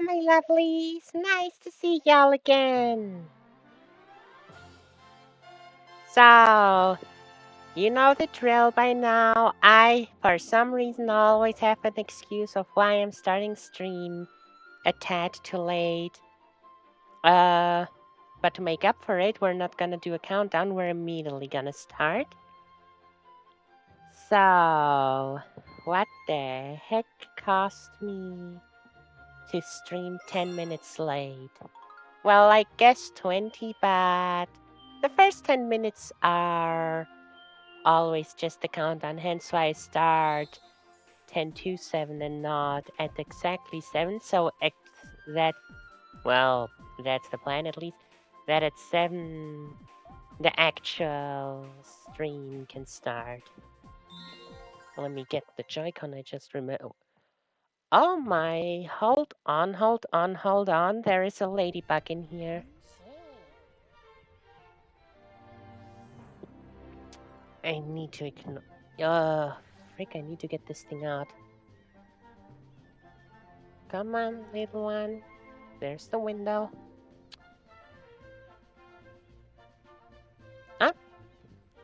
my lovelies. Nice to see y'all again. So, you know the drill by now. I, for some reason, always have an excuse of why I'm starting stream a tad too late. But to make up for it, we're not gonna do a countdown. We're immediately gonna start. So, what the heck cost me to stream 10 minutes late? Well, I guess 20, but the first 10 minutes are always just the countdown, hence why I start 10 to 7 and not at exactly 7. So that, well, that's the plan at least, that at 7 the actual stream can start. Let me get the Joy-Con I just removed. Oh my, hold on, hold on, hold on. There is a ladybug in here. I need to ignore. Frick, I need to get this thing out. Come on, little one. There's the window. Ah,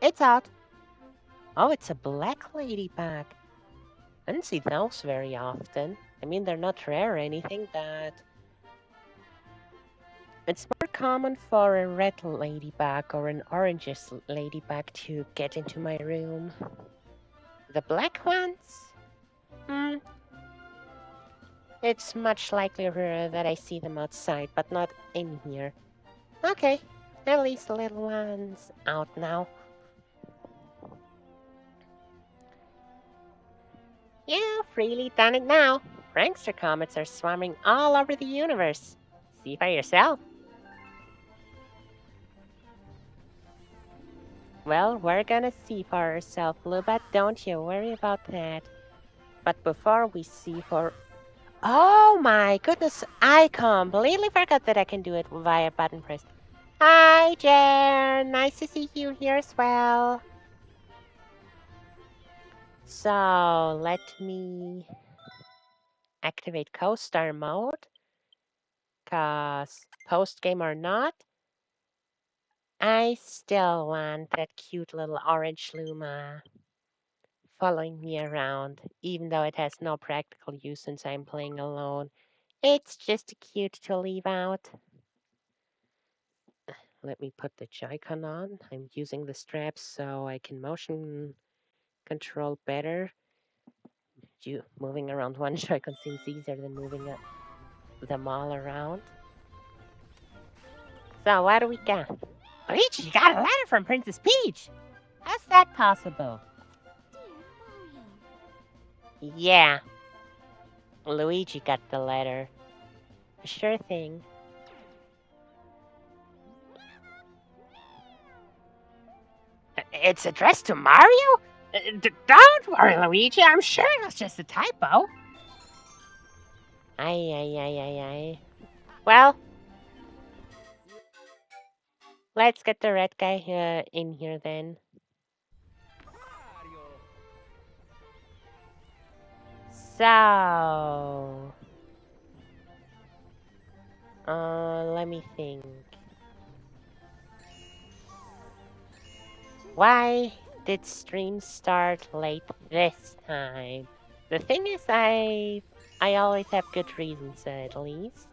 it's out. Oh, it's a black ladybug. I don't see those very often. I mean, they're not rare or anything, but it's more common for a red ladybug or an orange ladybug to get into my room. The black ones? Hmm, it's much likelier that I see them outside, but not in here. Okay, at least the little one's out now. You've really done it now. Prankster comets are swarming all over the universe. See for yourself. Well, we're gonna see for ourselves, Luba. Don't you worry about that. But before we see for... Oh my goodness, I completely forgot that I can do it via button press. Hi, Jen. Nice to see you here as well. So, let me activate co-star mode. Cause post-game or not, I still want that cute little orange Luma following me around, even though it has no practical use since I'm playing alone. It's just cute to leave out. Let me put the Joy-Con on. I'm using the straps so I can motion control better. Moving around one Joy-Con seems easier than moving them all around. So what do we got? Peach, you got a letter from Princess Peach! How's that possible? Yeah, Luigi got the letter. Sure thing. It's addressed to Mario? Don't worry, Luigi. I'm sure it was just a typo. Ay. Well, let's get the red guy in here then. So... let me think. Why did stream start late this time? The thing is, I always have good reasons, at least.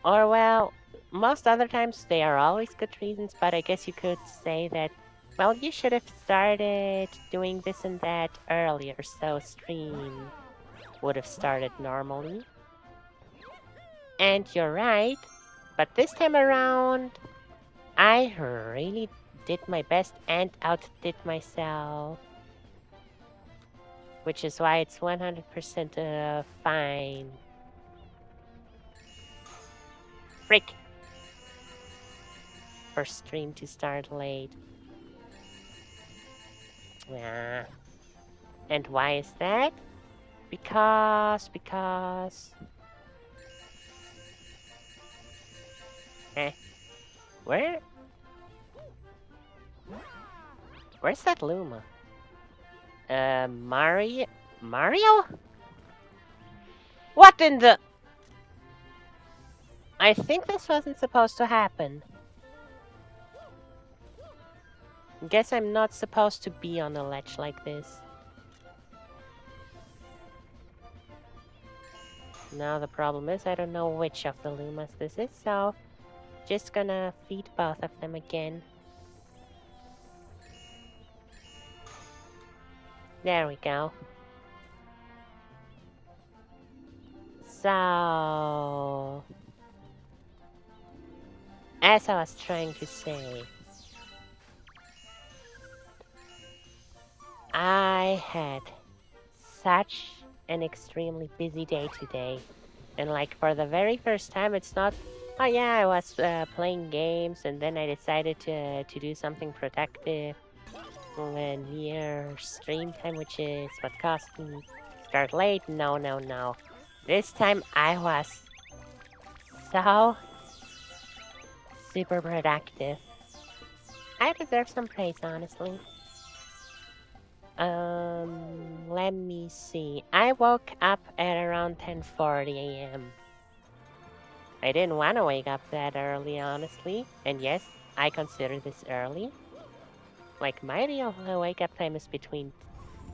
Or, well, most other times they are always good reasons, but I guess you could say that, well, you should have started doing this and that earlier, so stream would have started normally. And you're right, but this time around, I really did my best and outdid myself. Which is why it's 100% fine. Frick! For stream to start late. Yeah. And why is that? Because... Where? Where's that Luma? Mario? What in the... I think this wasn't supposed to happen. Guess I'm not supposed to be on a ledge like this. Now the problem is I don't know which of the Lumas this is, so just gonna feed both of them again. There we go. So, as I was trying to say, I had such an extremely busy day today. And like for the very first time, it's not, oh yeah, I was playing games and then I decided to do something productive near stream time, which is what caused me start late. No, no, no. This time I was so super productive. I deserve some praise, honestly. Let me see. I woke up at around 10:40 a.m. I didn't want to wake up that early, honestly. And yes, I consider this early. Like, my real wake up time is between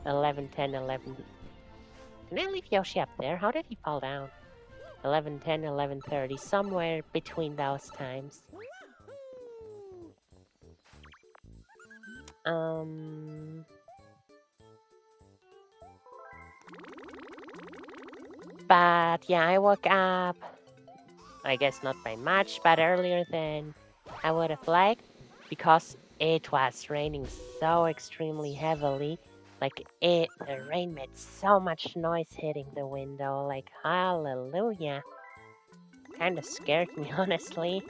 11:10, 11... Can I leave Yoshi up there? How did he fall down? 11:10, 11:30, somewhere between those times. But yeah, I woke up, I guess not by much, but earlier than I would have liked, because it was raining so extremely heavily. Like, the rain made so much noise hitting the window, like, hallelujah. Kinda scared me, honestly.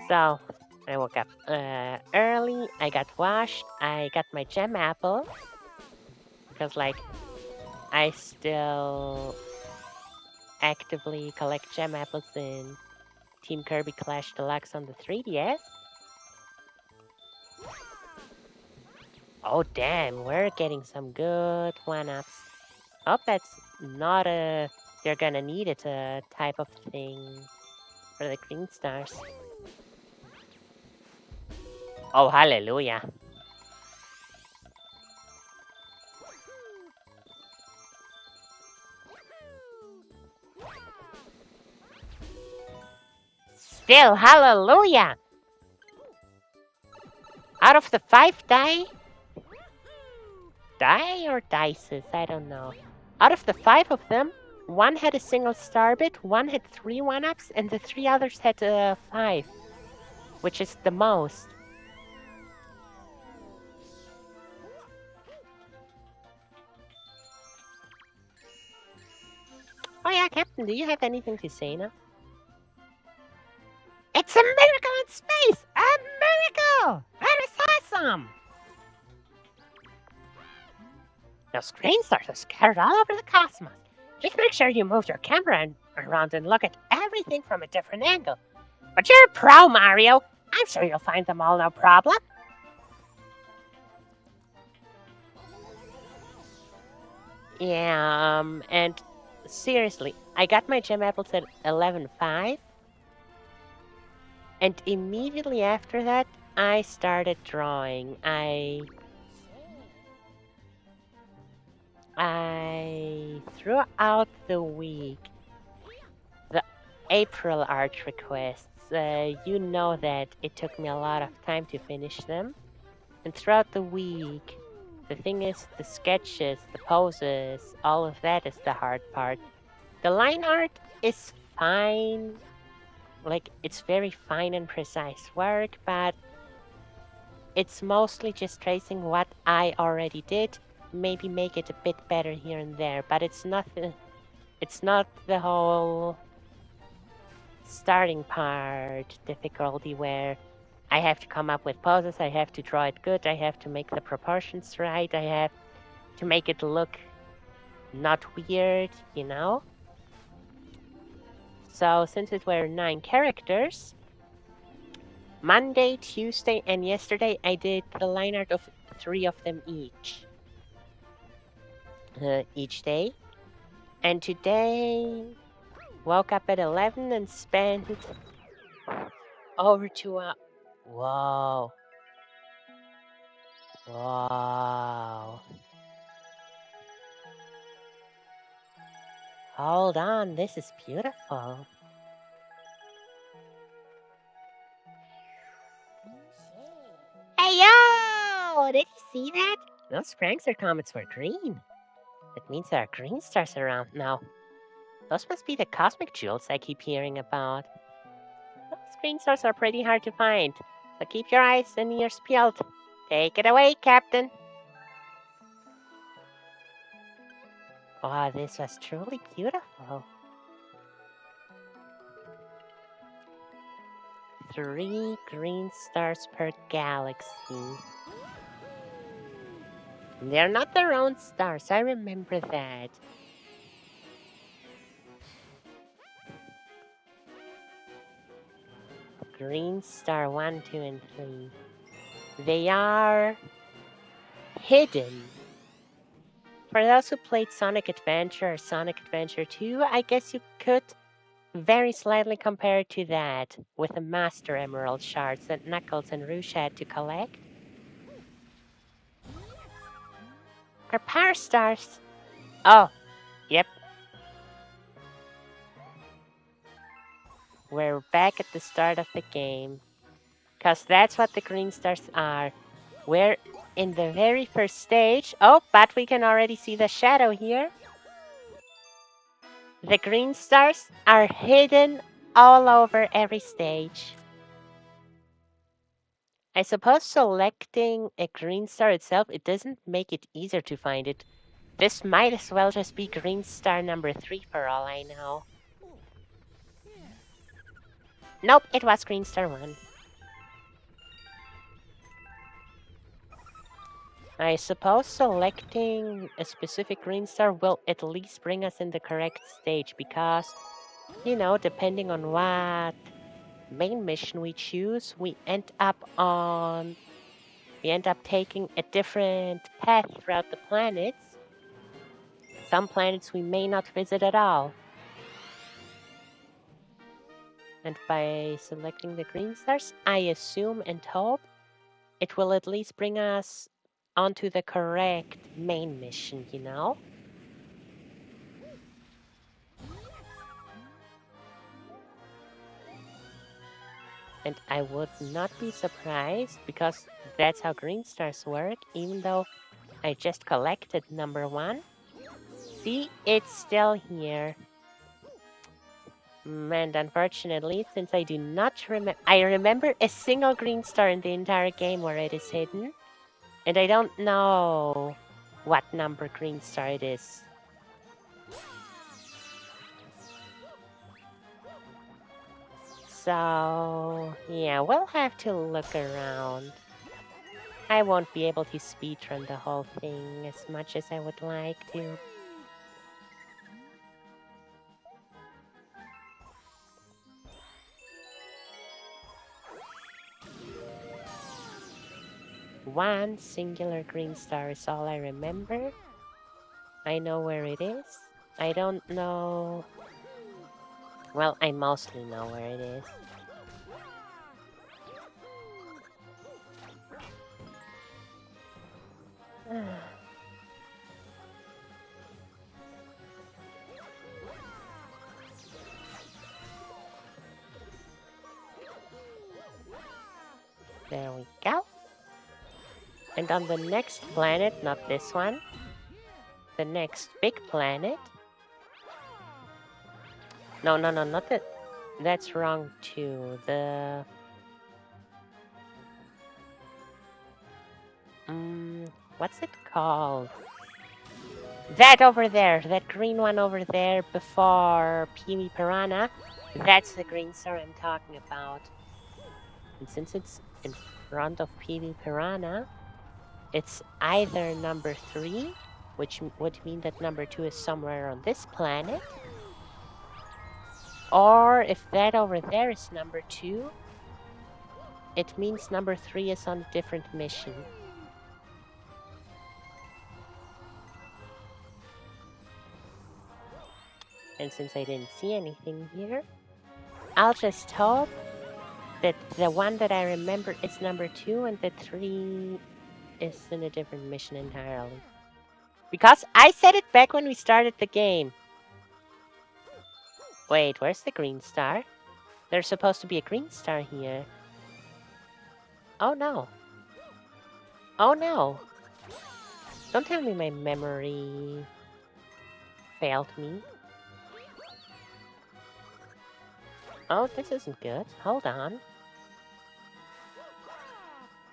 So, I woke up early, I got washed, I got my gem apple, because, like, I still actively collect gem apples in Team Kirby Clash Deluxe on the 3DS. Oh damn, we're getting some good one-ups. Hope that's not a you're gonna need it type of thing for the green stars. Oh hallelujah. Still hallelujah! Out of the 5 die or dices, I don't know. Out of the 5 of them, 1 had a single star bit, 1 had 3 one-ups, and the 3 others had 5, which is the most. Oh yeah, Captain, do you have anything to say now? It's a miracle in space! A miracle! That is awesome! Those green stars are scattered all over the cosmos. Just make sure you move your camera around and look at everything from a different angle. But you're a pro, Mario. I'm sure you'll find them all no problem. Yeah, and seriously, I got my gem apples at 11:05. And immediately after that, I started drawing. Throughout the week, the April art requests, you know that it took me a lot of time to finish them. And throughout the week, the thing is, the sketches, the poses, all of that is the hard part. The line art is fine. Like, it's very fine and precise work, but it's mostly just tracing what I already did, maybe make it a bit better here and there, but it's not the whole starting part difficulty where I have to come up with poses, I have to draw it good, I have to make the proportions right, I have to make it look not weird, you know? So since it were 9 characters, Monday, Tuesday, and yesterday I did the line art of 3 of them each day. And today, woke up at 11 and spent over 2 hours. Whoa. Wow. Hold on, this is beautiful. Hey yo! Did you see that? Those Prankster comets were green. That means there are green stars around now. Those must be the cosmic jewels I keep hearing about. Those green stars are pretty hard to find, so keep your eyes and ears peeled. Take it away, Captain. Oh, this was truly beautiful. 3 green stars per galaxy. They're not their own stars, I remember that. Green star 1, 2, and 3. They are hidden. For those who played Sonic Adventure or Sonic Adventure 2, I guess you could very slightly compare it to that, with the Master Emerald shards that Knuckles and Rouge had to collect. Are Power Stars? Oh, yep. We're back at the start of the game. Because that's what the green stars are. We're in the very first stage. Oh, but we can already see the shadow here. The green stars are hidden all over every stage. I suppose selecting a green star itself, it doesn't make it easier to find it. This might as well just be green star number 3 for all I know. Nope, it was green star 1. I suppose selecting a specific green star will at least bring us in the correct stage because, you know, depending on what main mission we choose, we end up taking a different path throughout the planets. Some planets we may not visit at all. And by selecting the green stars, I assume and hope it will at least bring us onto the correct main mission, you know? And I would not be surprised, because that's how green stars work, even though I just collected number 1. See, it's still here. And unfortunately, since I do not remember... I remember a single green star in the entire game where it is hidden. And I don't know what number green star it is. So, yeah, we'll have to look around. I won't be able to speedrun the whole thing as much as I would like to. One singular green star is all I remember. I know where it is. I don't know... Well, I mostly know where it is. There we go. And on the next planet, not this one, the next big planet... No, not that. That's wrong too. The... what's it called? That over there, that green one over there before Pee-wee Piranha, that's the green star I'm talking about. And since it's in front of Pee-wee Piranha, it's either number 3, which would mean that number 2 is somewhere on this planet, or if that over there is number 2, it means number 3 is on a different mission. And since I didn't see anything here, I'll just hope that the one that I remember is number 2 and the 3 is in a different mission entirely. Because I said it back when we started the game. Wait, where's the green star? There's supposed to be a green star here. Oh no. Oh no. Don't tell me my memory failed me. Oh, this isn't good. Hold on.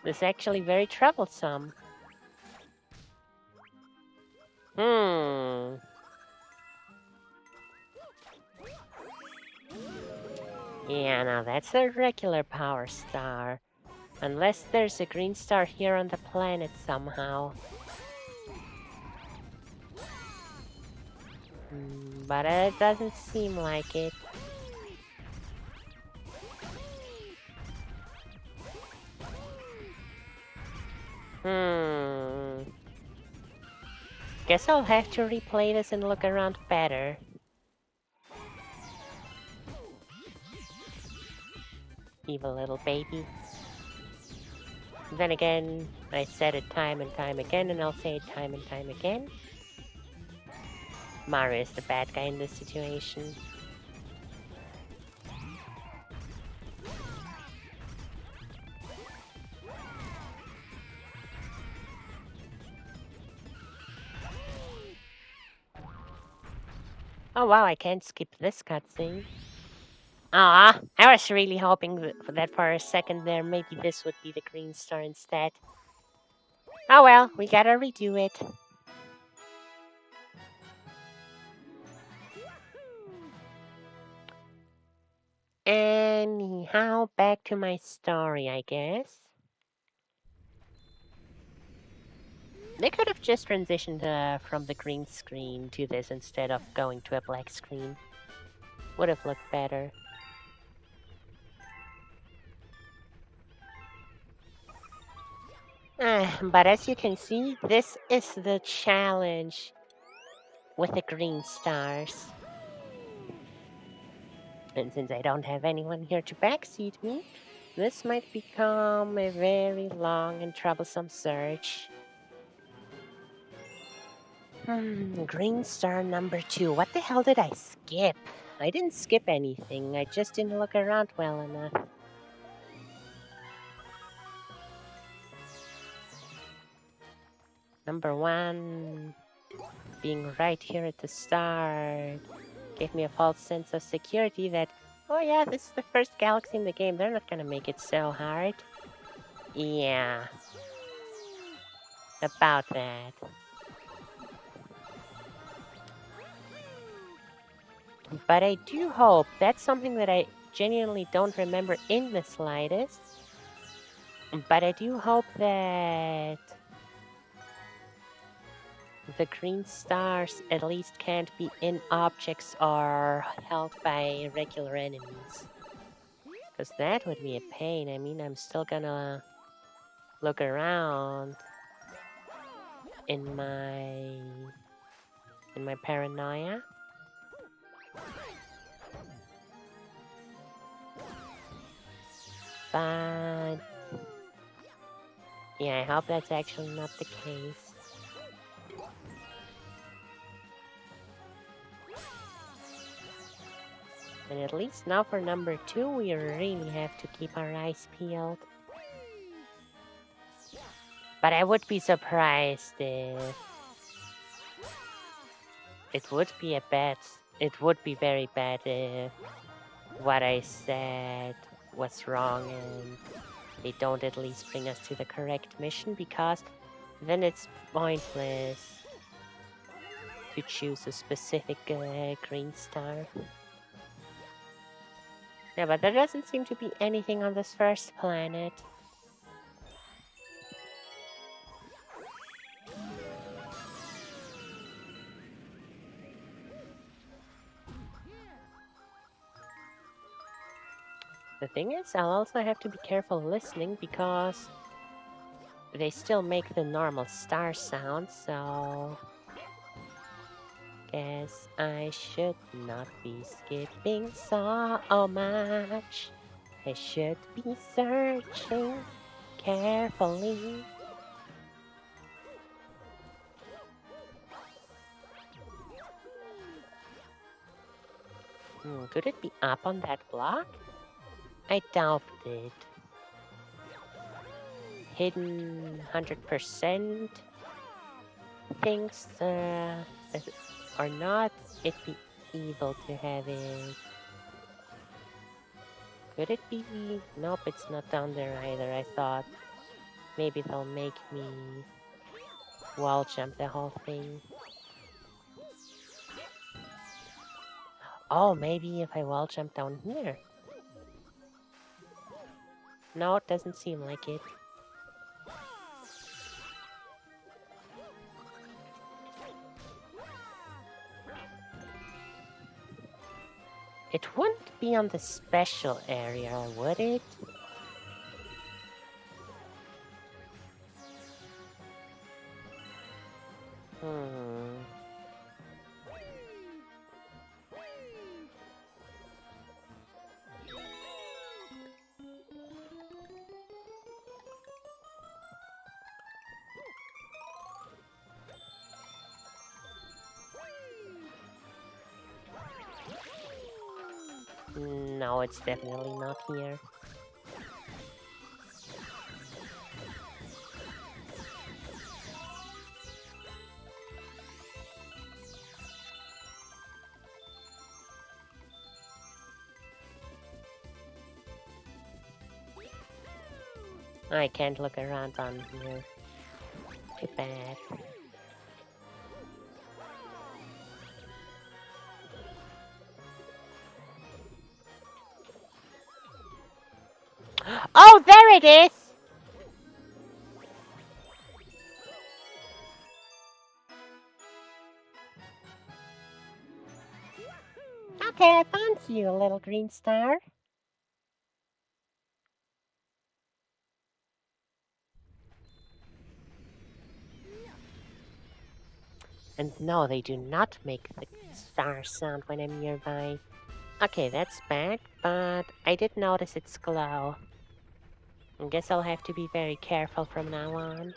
This is actually very troublesome. Hmm. Yeah, now that's a regular power star. Unless there's a green star here on the planet somehow. But it doesn't seem like it. Guess I'll have to replay this and look around better. Evil little baby. Then again, I said it time and time again, and I'll say it time and time again. Mario is the bad guy in this situation. Oh wow, I can't skip this cutscene. Ah, I was really hoping that for a second there, maybe this would be the green star instead. Oh well, we gotta redo it. Anyhow, back to my story, I guess. They could have just transitioned from the green screen to this instead of going to a black screen. Would have looked better. But as you can see, this is the challenge with the green stars. And since I don't have anyone here to backseat me, this might become a very long and troublesome search. Green star number 2. What the hell did I skip? I didn't skip anything. I just didn't look around well enough. Number 1, being right here at the start, gave me a false sense of security that, oh yeah, this is the first galaxy in the game. They're not gonna make it so hard. Yeah. About that. But I do hope that's something that I genuinely don't remember in the slightest. But I do hope that the green stars at least can't be in objects or held by regular enemies. Because that would be a pain. I mean, I'm still gonna look around in my paranoia. But yeah, I hope that's actually not the case. And at least now for number 2, we really have to keep our eyes peeled. But I would be surprised if it would be very bad if what I said was wrong and they don't at least bring us to the correct mission, because then it's pointless to choose a specific green star. Yeah, but there doesn't seem to be anything on this first planet. The thing is, I'll also have to be careful listening because they still make the normal star sound, so guess guess I should not be skipping so much. I should be searching carefully. Could it be up on that block? I doubt it. Hidden 100% thinks or not, it'd be evil to have it. Could it be? Nope, it's not down there either. I thought maybe they'll make me wall jump the whole thing. Oh, maybe if I wall jump down here. No, it doesn't seem like it. It wouldn't be on the special area, would it? Hmm. No, it's definitely not here. I can't look around on here. Too bad. Oh, there it is! Okay, I found you, little green star. And no, they do not make the star sound when I'm nearby. Okay, that's bad, but I did notice its glow. I guess I'll have to be very careful from now on.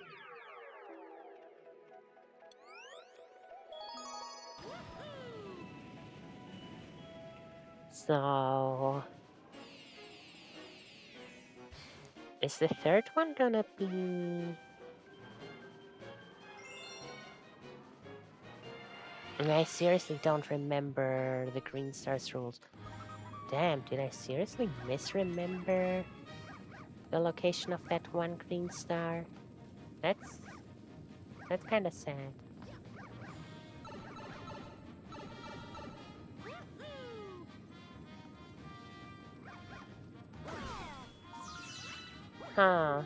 So... is the third one gonna be... I seriously don't remember the Green Star's rules. Damn, did I seriously misremember the location of that one Green Star? That's kind of sad. Huh.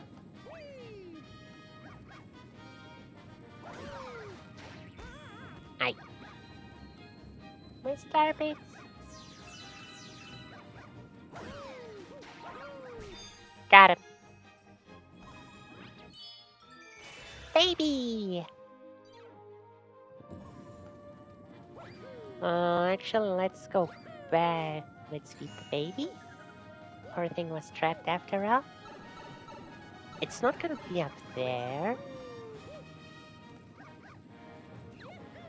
Aye. My Starbits. Got him. Baby! Actually, let's go back. Let's feed the baby. Poor thing was trapped after all. It's not gonna be up there.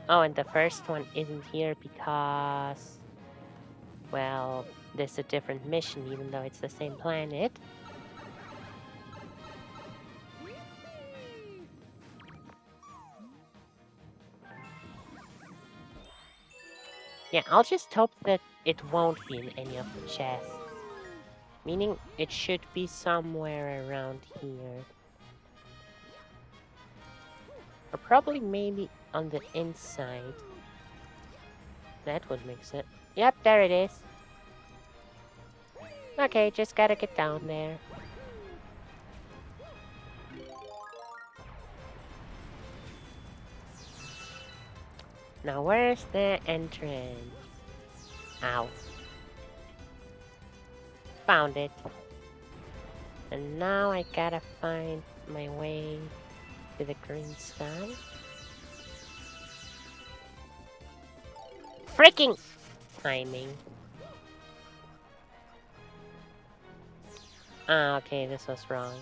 Oh, and the first one isn't here because... well, there's a different mission even though it's the same planet. Yeah, I'll just hope that it won't be in any of the chests. Meaning, it should be somewhere around here. Or probably maybe on the inside. That would make sense. Yep, there it is. Okay, just gotta get down there. Now, where's the entrance? Ow. Found it. And now I gotta find my way to the green star. Freaking timing. Ah, okay, this was wrong.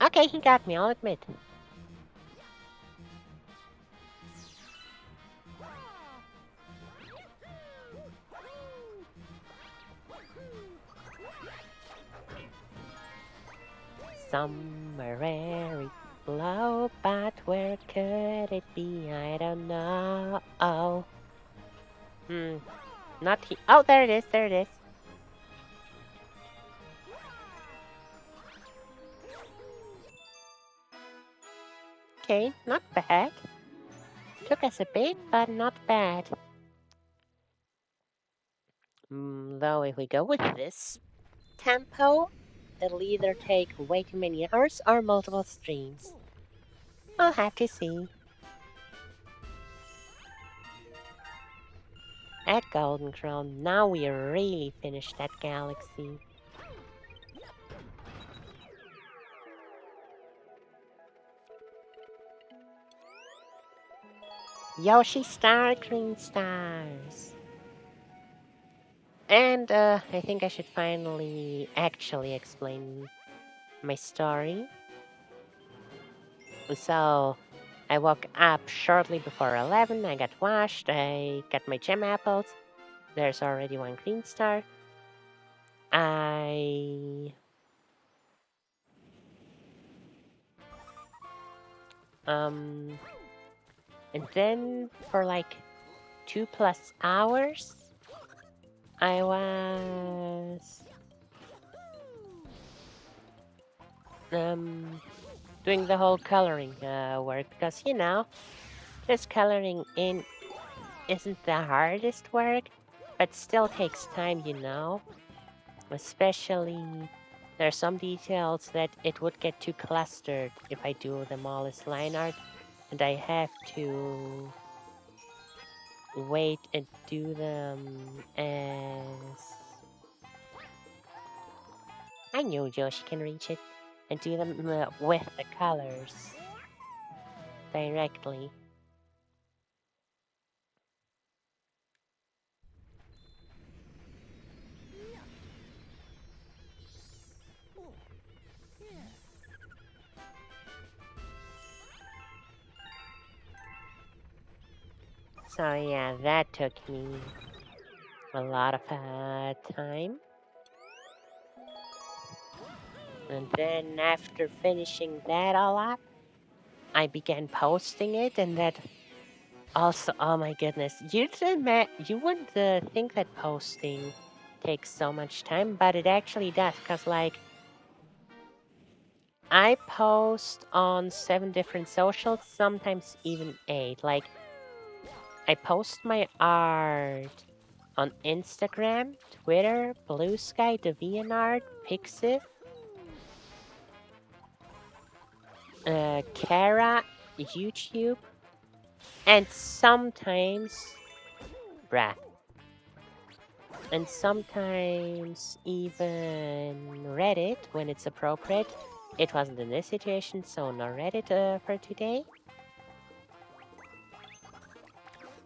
Okay, he got me, I'll admit. Somewhere low, but where could it be? I don't know. Oh. Not he. Oh, there it is, there it is. Okay, not bad. Took us a bit, but not bad. Though, if we go with this tempo, it'll either take way too many hours or multiple streams. I'll have to see. At Golden Crown, now we really finished that galaxy. Yoshi Star, Green Stars. And I think I should finally actually explain my story. So, I woke up shortly before 11, I got washed, I got my gem apples. There's already one green star. And then for like 2+ hours, I was doing the whole coloring work because, you know, just coloring in isn't the hardest work, but still takes time, you know. Especially, there are some details that it would get too clustered if I do them all as line art, and I have to wait and do them as... I knew Yoshi can reach it. And do them with the colors directly. So yeah, that took me a lot of time. And then after finishing that all up, I began posting it, and that also, oh my goodness, you wouldn't think that posting takes so much time, but it actually does, because like, I post on 7 different socials, sometimes even 8. Like, I post my art on Instagram, Twitter, Blue Sky, DeviantArt, Pixiv, Kara, YouTube, and sometimes, and sometimes even Reddit when it's appropriate. It wasn't in this situation, so no Reddit for today.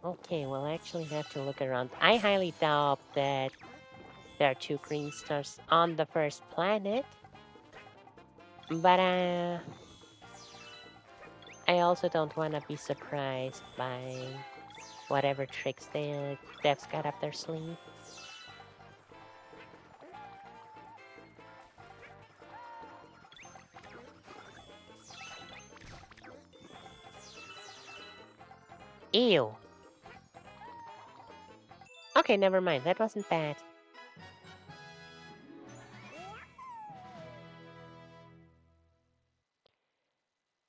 Okay, we'll actually have to look around. I highly doubt that there are 2 green stars on the first planet. But I also don't want to be surprised by whatever tricks devs got up their sleeve. Ew. Okay, never mind. That wasn't bad.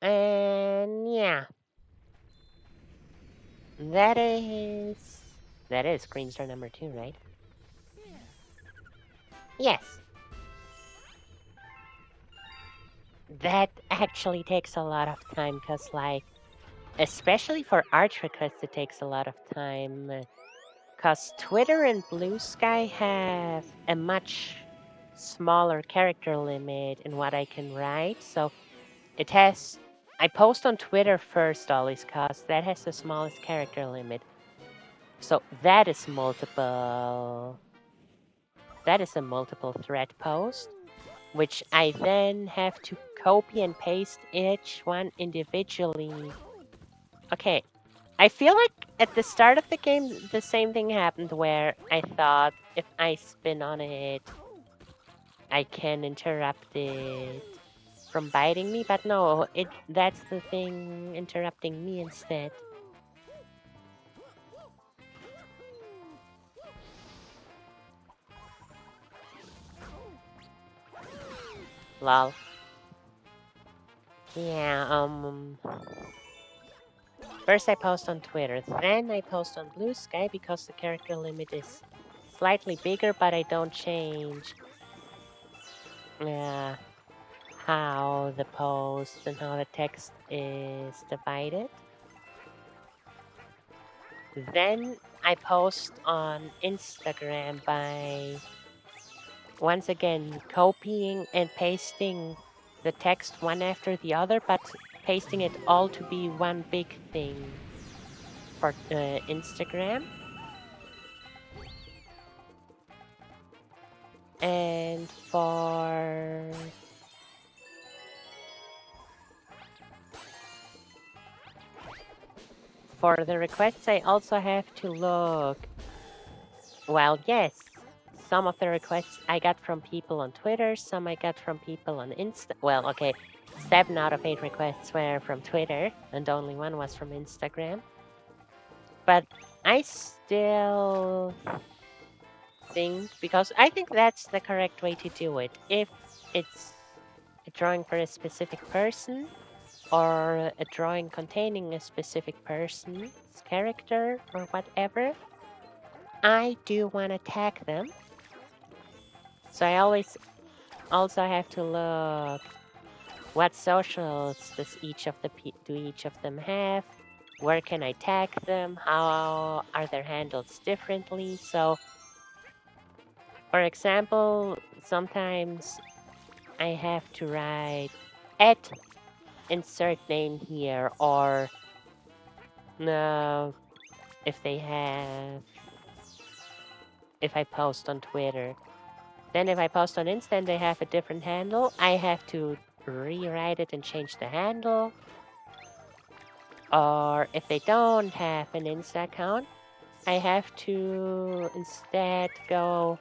And yeah. That is green star number 2, right? Yes. That actually takes a lot of time, because like, especially for art requests, it takes a lot of time. Because Twitter and Blue Sky have a much smaller character limit in what I can write, so it has I post on Twitter first always, cause that has the smallest character limit. So that is multiple. That is a multiple thread post, which I then have to copy and paste each one individually. Okay, I feel like at the start of the game, the same thing happened where I thought if I spin on it, I can interrupt it from biting me, but no, that's the thing interrupting me instead. Lol. Yeah, first I post on Twitter, then I post on Blue Sky because the character limit is slightly bigger, but I don't change how the post and how the text is divided. Then I post on Instagram by once again copying and pasting the text one after the other, but pasting it all to be one big thing for Instagram. And for the requests, I also have to look. Well, yes, some of the requests I got from people on Twitter, some I got from people on Insta. Well, okay, 7 out of 8 requests were from Twitter, and only one was from Instagram. But I still think, because I think that's the correct way to do it. If it's a drawing for a specific person, or a drawing containing a specific person's character or whatever, I do want to tag them. So I always also have to look what socials does each of them have? Where can I tag them? How are their handles differently? So, for example, sometimes I have to write at insert name here, or no, if I post on Twitter. Then if I post on Insta and they have a different handle, I have to rewrite it and change the handle. Or if they don't have an Insta account, I have to instead go,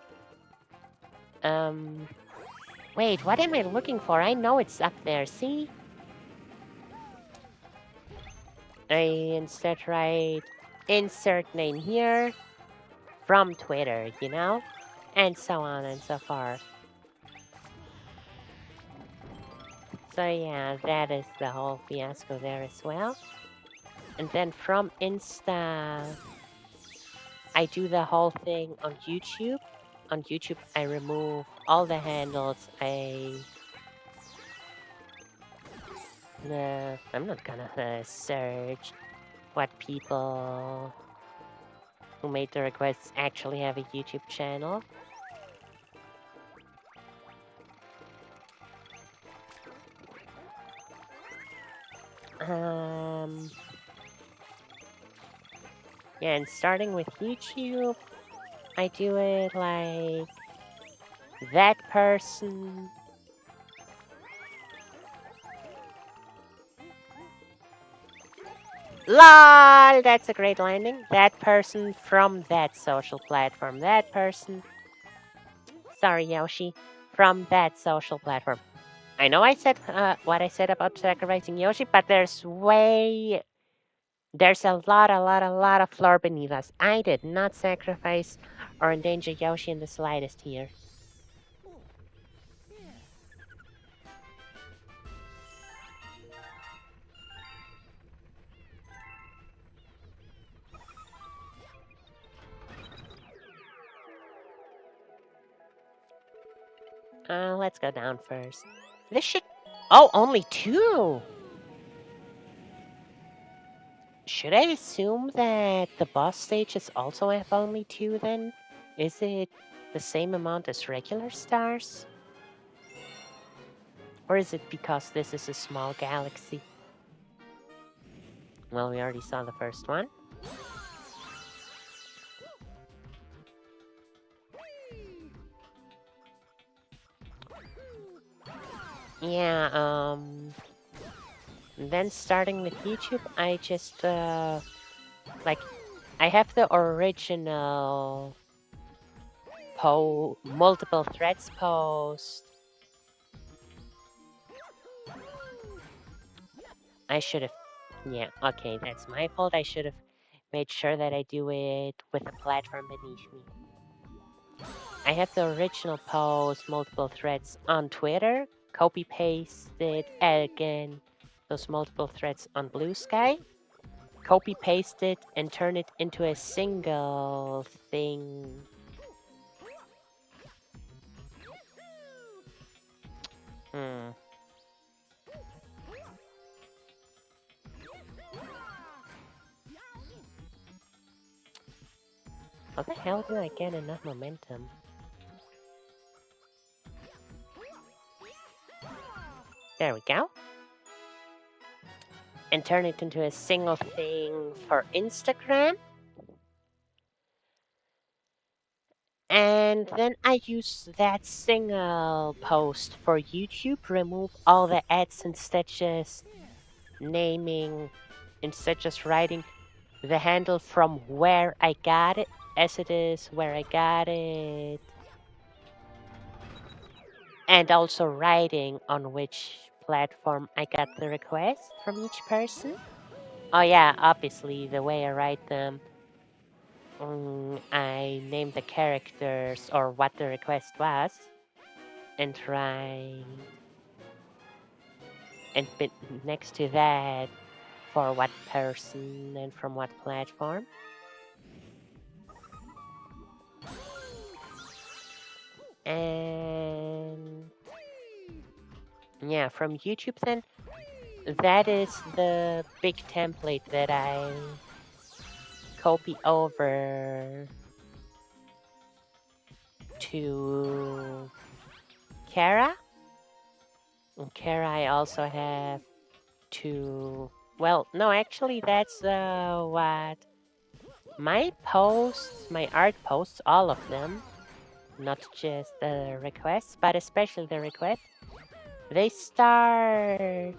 wait, what am I looking for? I know it's up there, see? I instead write insert name here from Twitter, you know? And so on and so forth. So yeah, that is the whole fiasco there as well. And then from Insta, I do the whole thing on YouTube. On YouTube, I remove all the handles. I'm not gonna search what people who made the requests actually have a YouTube channel. Yeah, and starting with YouTube, I do it like that person. LOL! That's a great landing. That person from that social platform. That person. Sorry, Yoshi. From that social platform. I know I said what I said about sacrificing Yoshi, but there's a lot of floor beneath us. I did not sacrifice or endanger Yoshi in the slightest here. Let's go down first. This should... Oh, only 2! Should I assume that the boss stages also have only 2 then? Is it the same amount as regular stars? Or is it because this is a small galaxy? Well, we already saw the first one. Yeah, then starting with YouTube, I just, like, I have the original multiple threads post. I should have, yeah, okay, that's my fault. I should have made sure that I do it with a platform beneath me. I have the original post, multiple threads on Twitter, copy pasted again those multiple threads on Blue Sky, copy paste it and turn it into a single thing. How the hell did I get enough momentum? There we go. And turn it into a single thing for Instagram. And then I use that single post for YouTube, remove all the ads instead just naming, instead just writing the handle from where I got it, as it is where I got it. And also writing on which platform I got the request from each person. Oh yeah, obviously the way I write them, I name the characters or what the request was, and write, and next to that for what person and from what platform. And yeah, from YouTube then, that is the big template that I copy over to Kara. And Kara I also have to, well, no, actually that's what my posts, my art posts, all of them, not just the requests, but especially the requests, they start.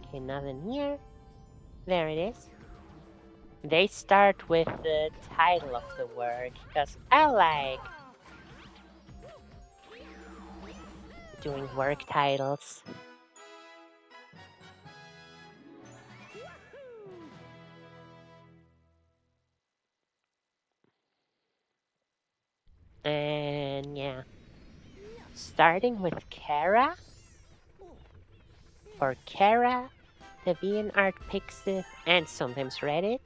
Okay, nothing here. There it is. They start with the title of the work, because I like doing work titles. And yeah, starting with Kara, for Kara, DeviantArt, Pixiv, and sometimes Reddit,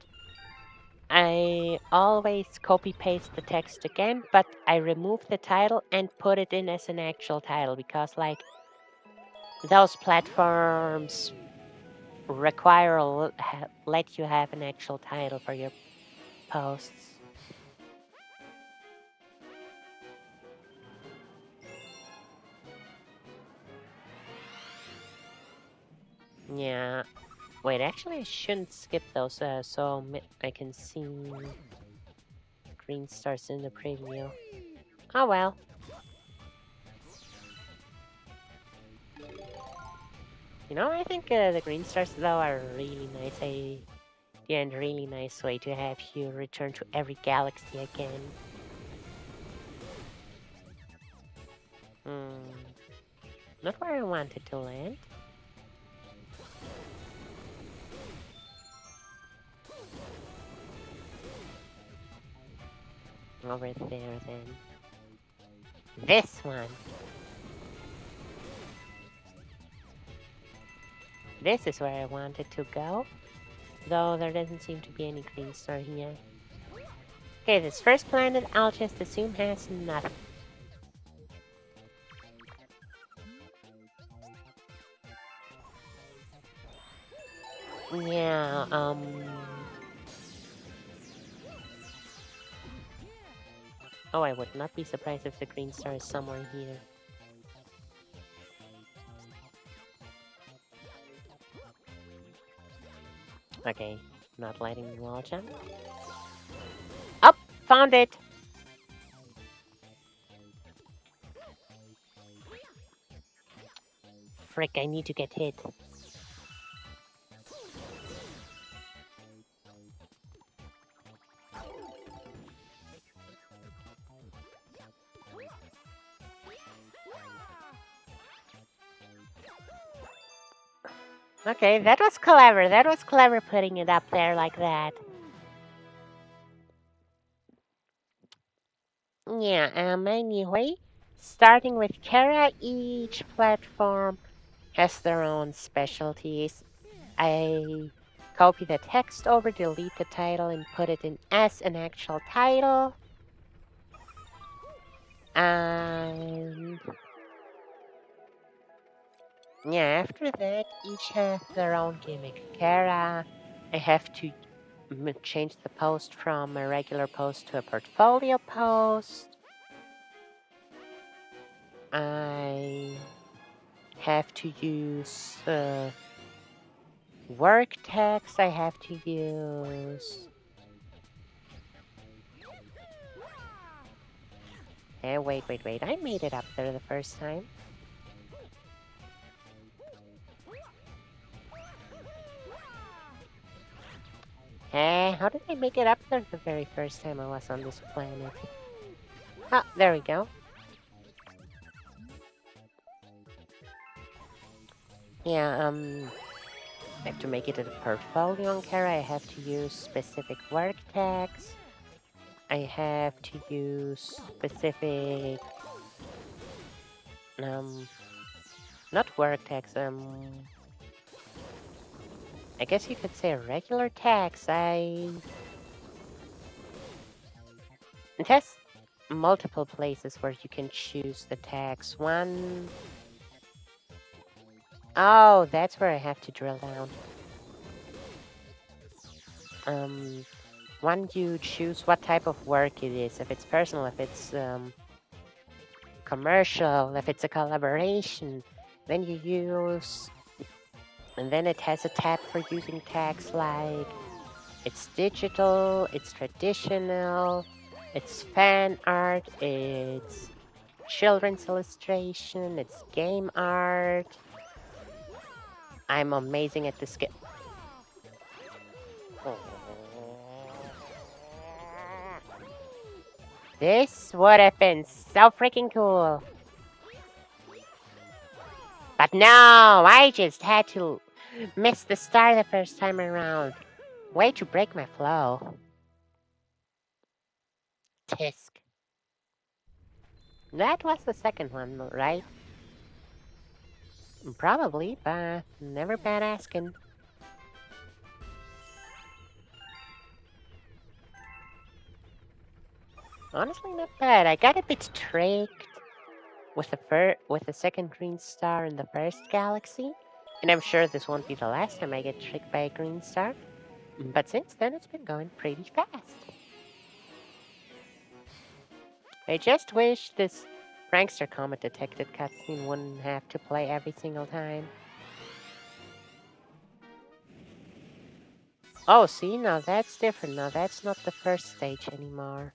I always copy paste the text again, but I remove the title and put it in as an actual title because, like, those platforms require let you have an actual title for your posts. Yeah. Wait, actually, I shouldn't skip those so I can see green stars in the preview. Oh well. You know, I think the green stars, though, are really nice. And really nice way to have you return to every galaxy again. Not where I wanted to land. Over there, then. This one. This is where I wanted to go. Though there doesn't seem to be any green star here. Okay, this first planet I'll just assume has nothing. Yeah, oh, I would not be surprised if the green star is somewhere here. Okay, not letting me wall jump. Oh, found it! Frick, I need to get hit. Okay, that was clever. That was clever putting it up there like that. Yeah, anyway, starting with Kara, each platform has their own specialties. I copy the text over, delete the title, and put it in as an actual title. And yeah, after that, each have their own gimmick. Kara, I have to change the post from a regular post to a portfolio post. I have to use work text. I have to use. Wait. I made it up there the first time. How did I make it up there the very first time I was on this planet? Ah, there we go. Yeah, I have to make it a portfolio on Kara. I have to use specific work tags. I have to use specific, not work tags, I guess you could say regular tags. It has multiple places where you can choose the tags. Oh, that's where I have to drill down. One, you choose what type of work it is. If it's personal, if it's commercial, if it's a collaboration, then you use, and then it has a tab for using tags like it's digital, it's traditional, it's fan art, it's children's illustration, it's game art. I'm amazing at this game. This would have been so freaking cool. But no, I just had to miss the star the first time around. Way to break my flow. Tisk. That was the second one, right? Probably, but never bad asking. Honestly, not bad. I got a bit tricked with the second green star in the first galaxy, and I'm sure this won't be the last time I get tricked by a green star. But since then, it's been going pretty fast. I just wish this Prankster Comet Detected cutscene wouldn't have to play every single time. Oh, see, now that's different. Now that's not the first stage anymore.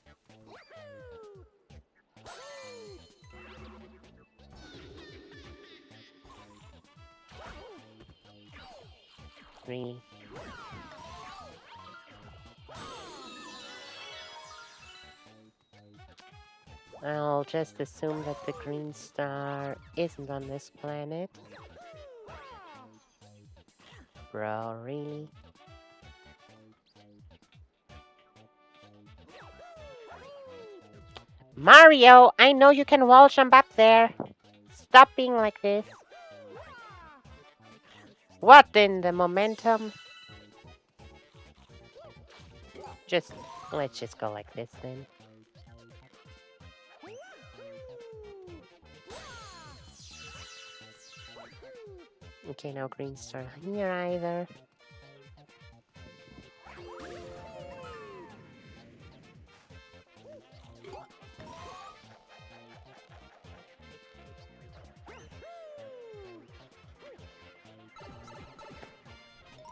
Really. I'll just assume that the green star isn't on this planet. Bro, really? Mario, I know you can wall jump up there. Stop being like this. What in the momentum? Let's just go like this then. Okay, no green star here either.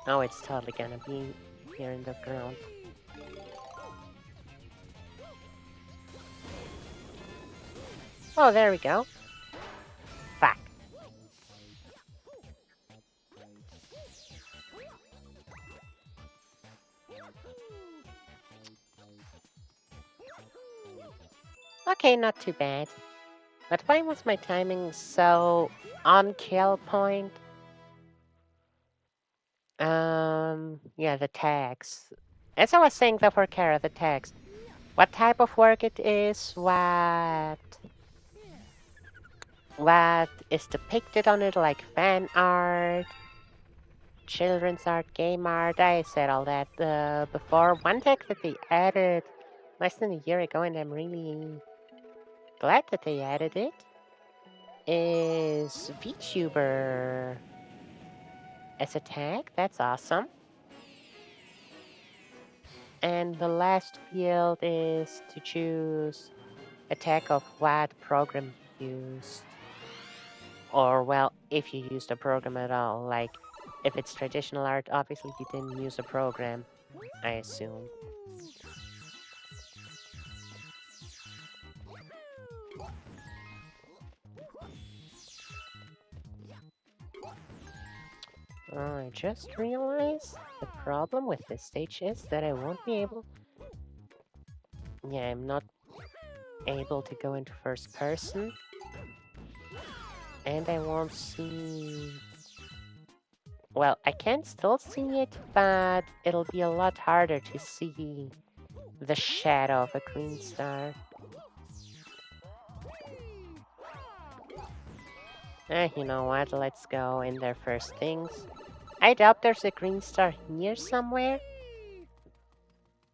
Oh, it's totally gonna be here in the ground. Oh, there we go. Fuck. Okay, not too bad. But why was my timing so on kill point? Yeah, the tags. As I was saying though for Kara, the tags. What type of work it is, what is depicted on it, like fan art, children's art, game art. I said all that before. One tag that they added less than a year ago, and I'm really glad that they added it, is VTuber as a tag. That's awesome. And the last field is to choose a tag of what program you used. Or, well, if you used a program at all. Like, if it's traditional art, obviously you didn't use a program, I assume. I just realized the problem with this stage is that I won't be able... Yeah, I'm not able to go into first person. And I won't see... Well, I can still see it, but it'll be a lot harder to see the shadow of a green star. You know what? Let's go in there first things. I doubt there's a green star here somewhere.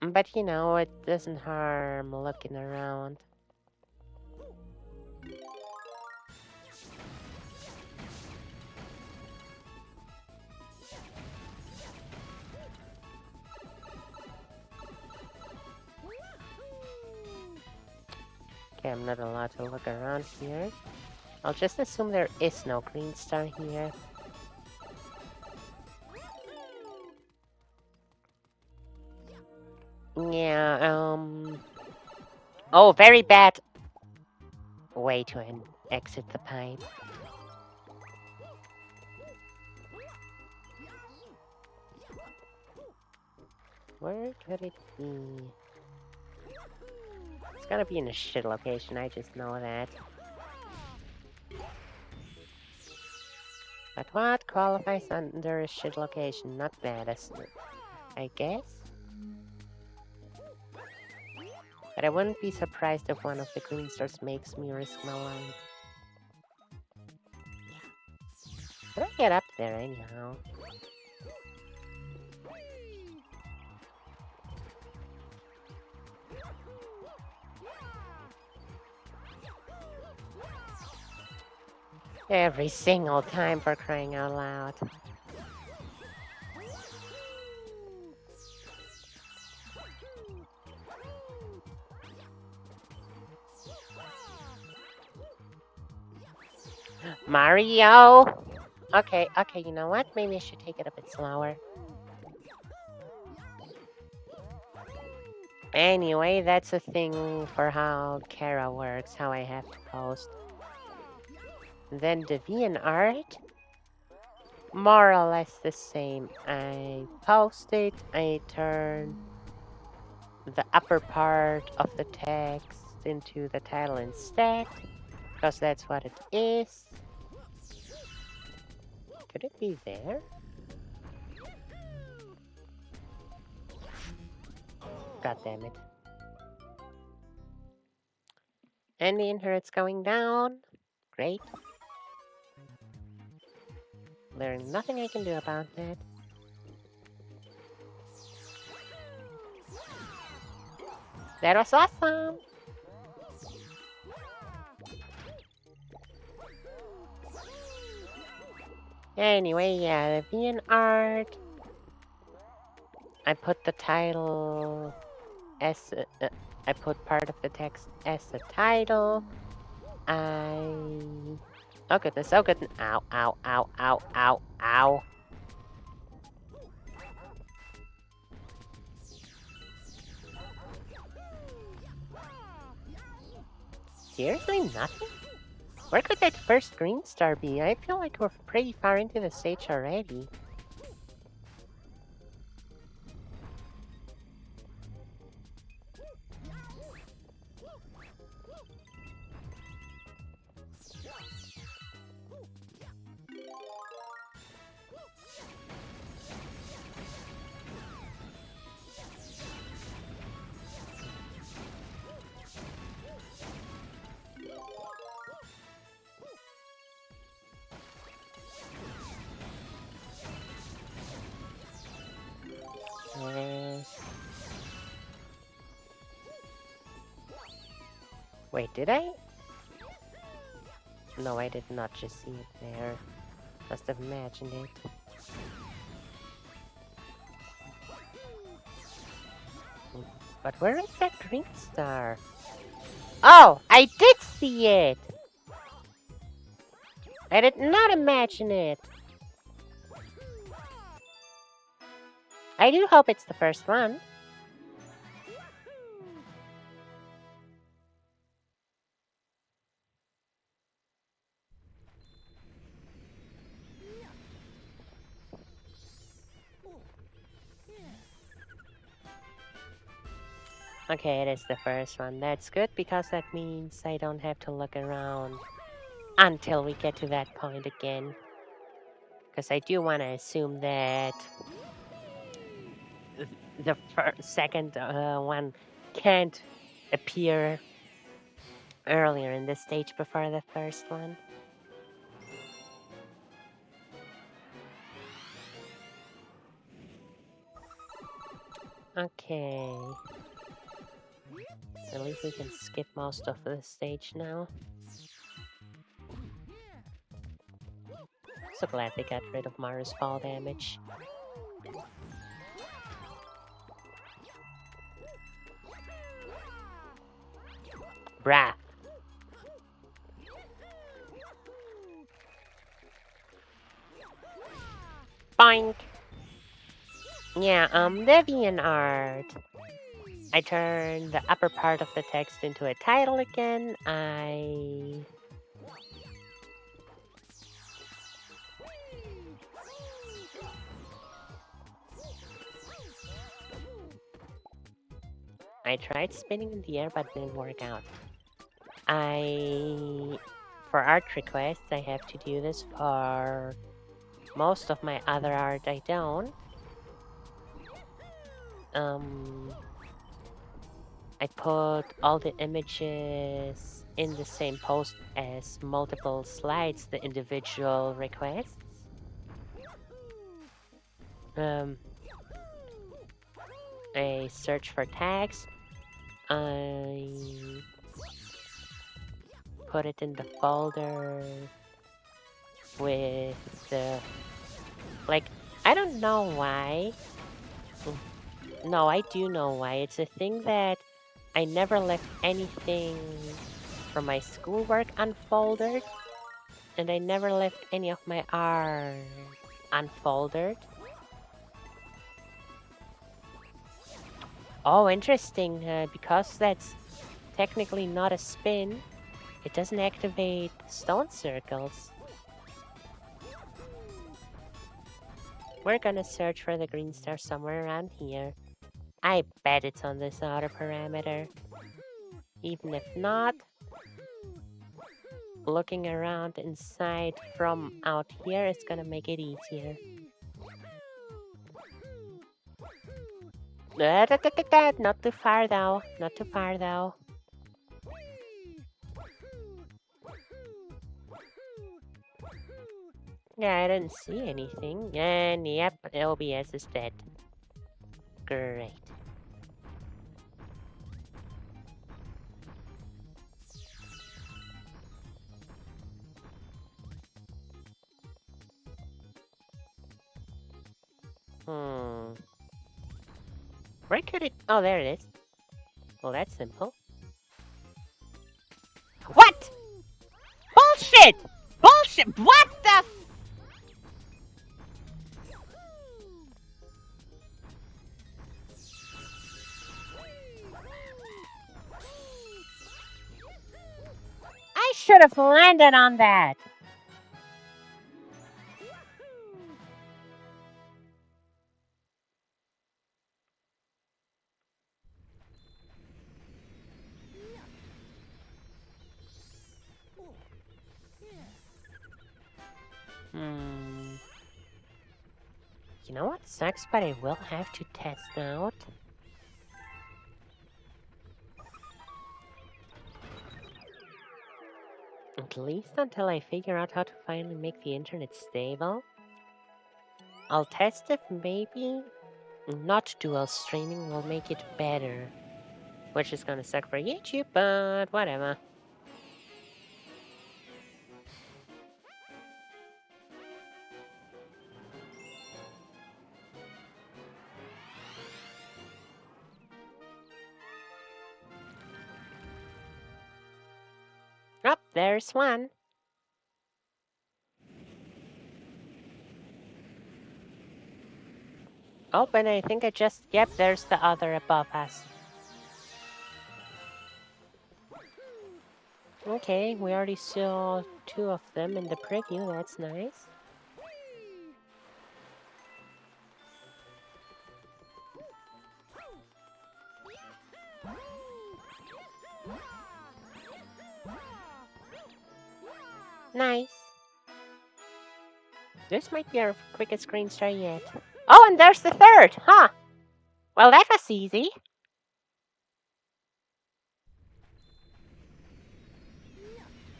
But you know, it doesn't harm looking around. Okay, I'm not allowed to look around here. I'll just assume there is no green star here. Yeah, Oh, very bad way to exit the pipe. Where could it be? It's gotta be in a shit location, I just know that. But what qualifies under a shit location? Not bad, I guess? But I wouldn't be surprised if one of the green stars makes me risk my life. How do I get up there anyhow? Every single time, for crying out loud. Mario! Okay, you know what? Maybe I should take it a bit slower. Anyway, that's a thing for how Kara works, how I have to post. Then DeviantArt, more or less the same. I post it, I turn the upper part of the text into the title instead, because that's what it is. Could it be there? God damn it. And the internet's going down. Great. There's nothing I can do about that. That was awesome! Anyway, yeah, the DeviantArt. I put the title as I put part of the text as the title. Oh goodness, oh goodness. Ow, ow, ow, ow, ow, ow. Seriously, nothing? Where could that first green star be? I feel like we're pretty far into the stage already. Wait, did I? No, I did not just see it there. Must have imagined it. But where is that green star? Oh, I did see it! I did not imagine it. I do hope it's the first one. Okay, it is the first one. That's good because that means I don't have to look around until we get to that point again. Because I do want to assume that the second one can't appear earlier in the stage before the first one. Okay. At least we can skip most of the stage now. So glad they got rid of Maru's fall damage. Brah. Boink. Yeah, DeviantArt. I turned the upper part of the text into a title again. I tried spinning in the air, but it didn't work out. For art requests, I have to do this. For most of my other art, I don't. I put all the images in the same post as multiple slides, the individual requests. I search for tags. I put it in the folder with the... Like, I don't know why. No, I do know why. It's a thing that I never left anything from my schoolwork unfolded, and I never left any of my art unfolded. Oh, interesting. Because that's technically not a spin, it doesn't activate stone circles. We're gonna search for the green star somewhere around here. I bet it's on this outer parameter. Even if not, looking around inside from out here is gonna make it easier. Not too far though. Not too far though. Yeah, I didn't see anything. And yep, OBS is dead. Great. Where could it... Oh, there it is. Well, that's simple. What? Bullshit! Bullshit! What the f... should have landed on that. You know what sucks, but I will have to test out. At least until I figure out how to finally make the internet stable. I'll test if maybe not dual streaming will make it better. Which is gonna suck for YouTube, but whatever. Oh, there's one. Oh, but I think I just... Yep, there's the other above us. Okay, we already saw 2 of them in the preview. That's nice. Nice. This might be our quickest green star yet. Oh, and there's the third, huh? Well, that was easy.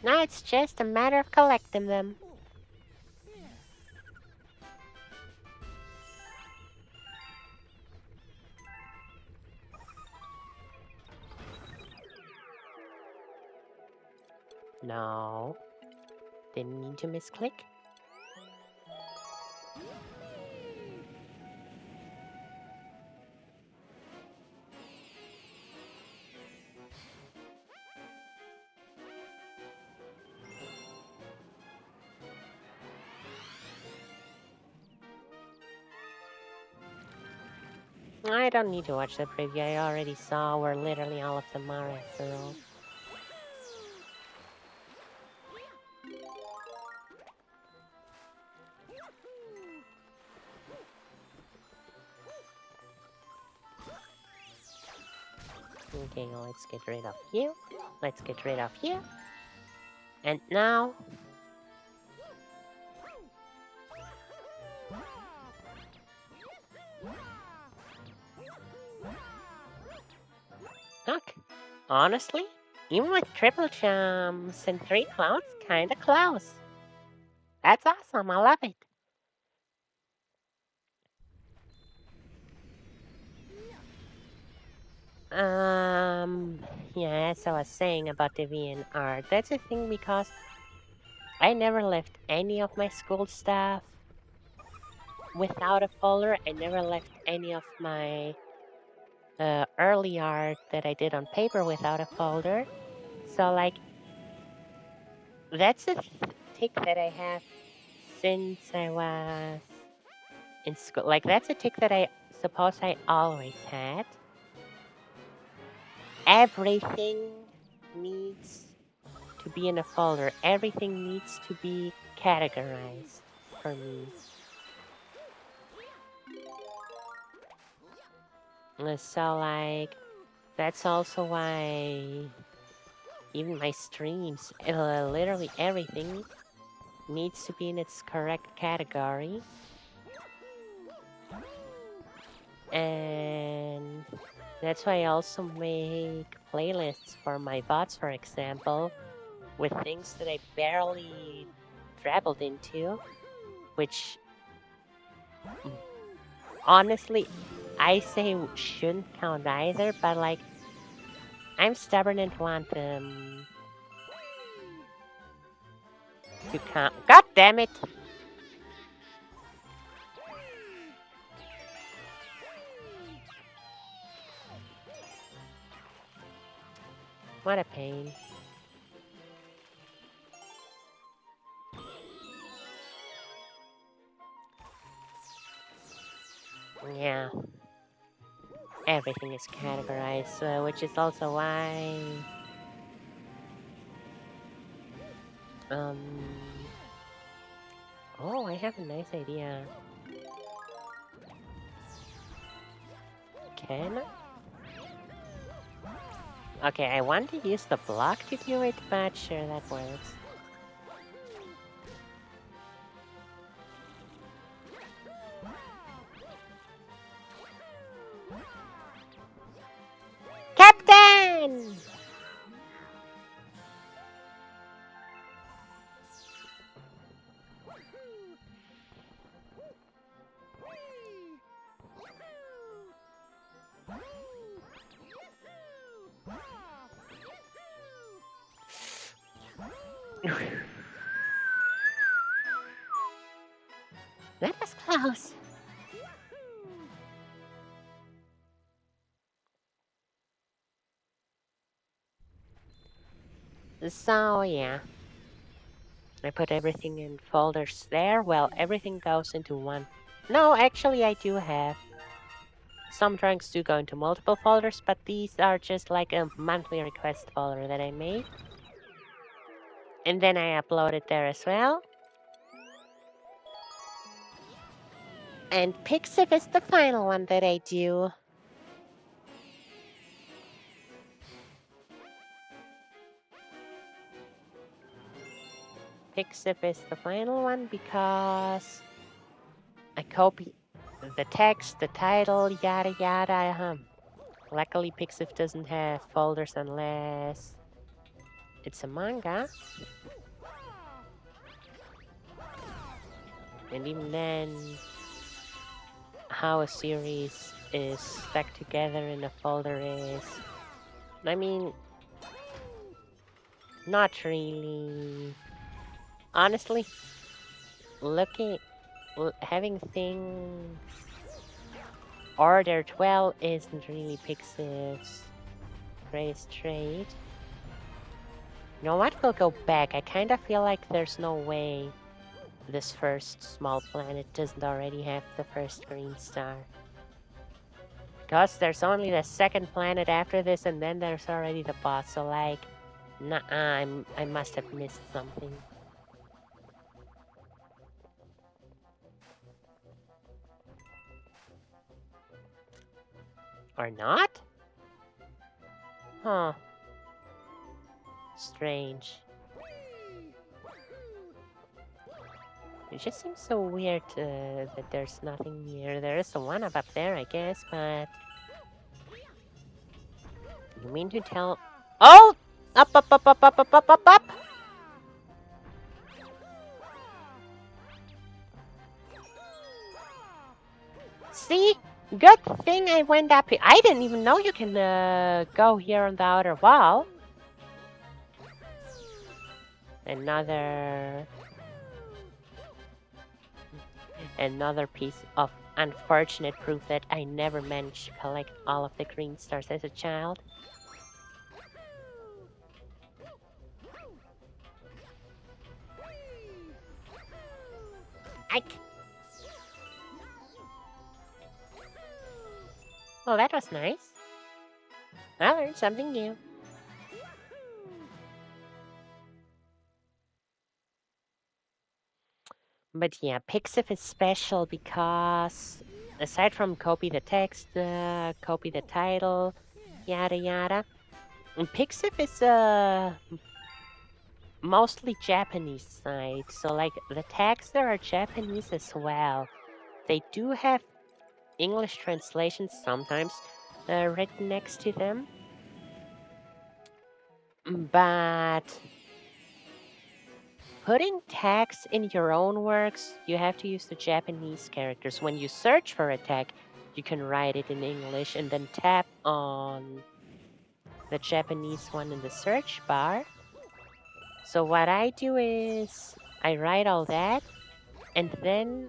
Now it's just a matter of collecting them. No. Didn't mean to misclick. I don't need to watch the preview. I already saw where literally all of them are after all. Okay, let's get rid of you. Let's get rid of you. And now... Look, honestly, even with triple jumps and 3 clouds, kinda close. That's awesome, I love it. Yeah, as I was saying about DeviantArt, that's a thing because I never left any of my school stuff without a folder. I never left any of my early art that I did on paper without a folder. So, like, that's a tick that I have since I was in school. Like, that's a tick that I suppose I always had. Everything needs to be in a folder. Everything needs to be categorized for me. So, like, that's also why even my streams, literally everything needs to be in its correct category. And that's why I also make playlists for my bots, for example, with things that I barely dabbled into, which honestly, I say shouldn't count either, but like, I'm stubborn and want them to count. God damn it! What a pain. Yeah. Everything is categorized, which is also why Um. Oh, I have a nice idea. Can I? Okay, I want to use the block to do it, but sure, that works. Captain! That was close. So, yeah. I put everything in folders there. Well, everything goes into one. No, actually, I do have. Some drawings do go into multiple folders, but these are just like a monthly request folder that I made. And then I upload it there as well. And Pixiv is the final one that I do. Pixiv is the final one because I copy the text, the title, yada yada. Luckily, Pixiv doesn't have folders unless it's a manga. And even then, how a series is stuck together in a folder is, I mean, not really. Honestly, having things ordered well isn't really Pixiv's greatest trait. You know what? We'll go back. I kind of feel like there's no way this first small planet doesn't already have the first green star. Because there's only the second planet after this, and then there's already the boss. So, like, nah, I must have missed something. Or not? Huh. Strange. It just seems so weird that there's nothing here. There is a one up there, I guess, but... You mean to tell... Oh! Up, up, up, up, up, up, up, up, up! See? Good thing I went up here. I didn't even know you can go here on the outer wall. Another piece of unfortunate proof that I never managed to collect all of the green stars as a child. Well, that was nice. I learned something new. But yeah, Pixiv is special because aside from copy the text, copy the title, yada yada, Pixiv is mostly Japanese site. So like the tags there are Japanese as well. They do have English translations sometimes written next to them. But putting tags in your own works, you have to use the Japanese characters. When you search for a tag, you can write it in English and then tap on the Japanese one in the search bar. So what I do is I write all that, and then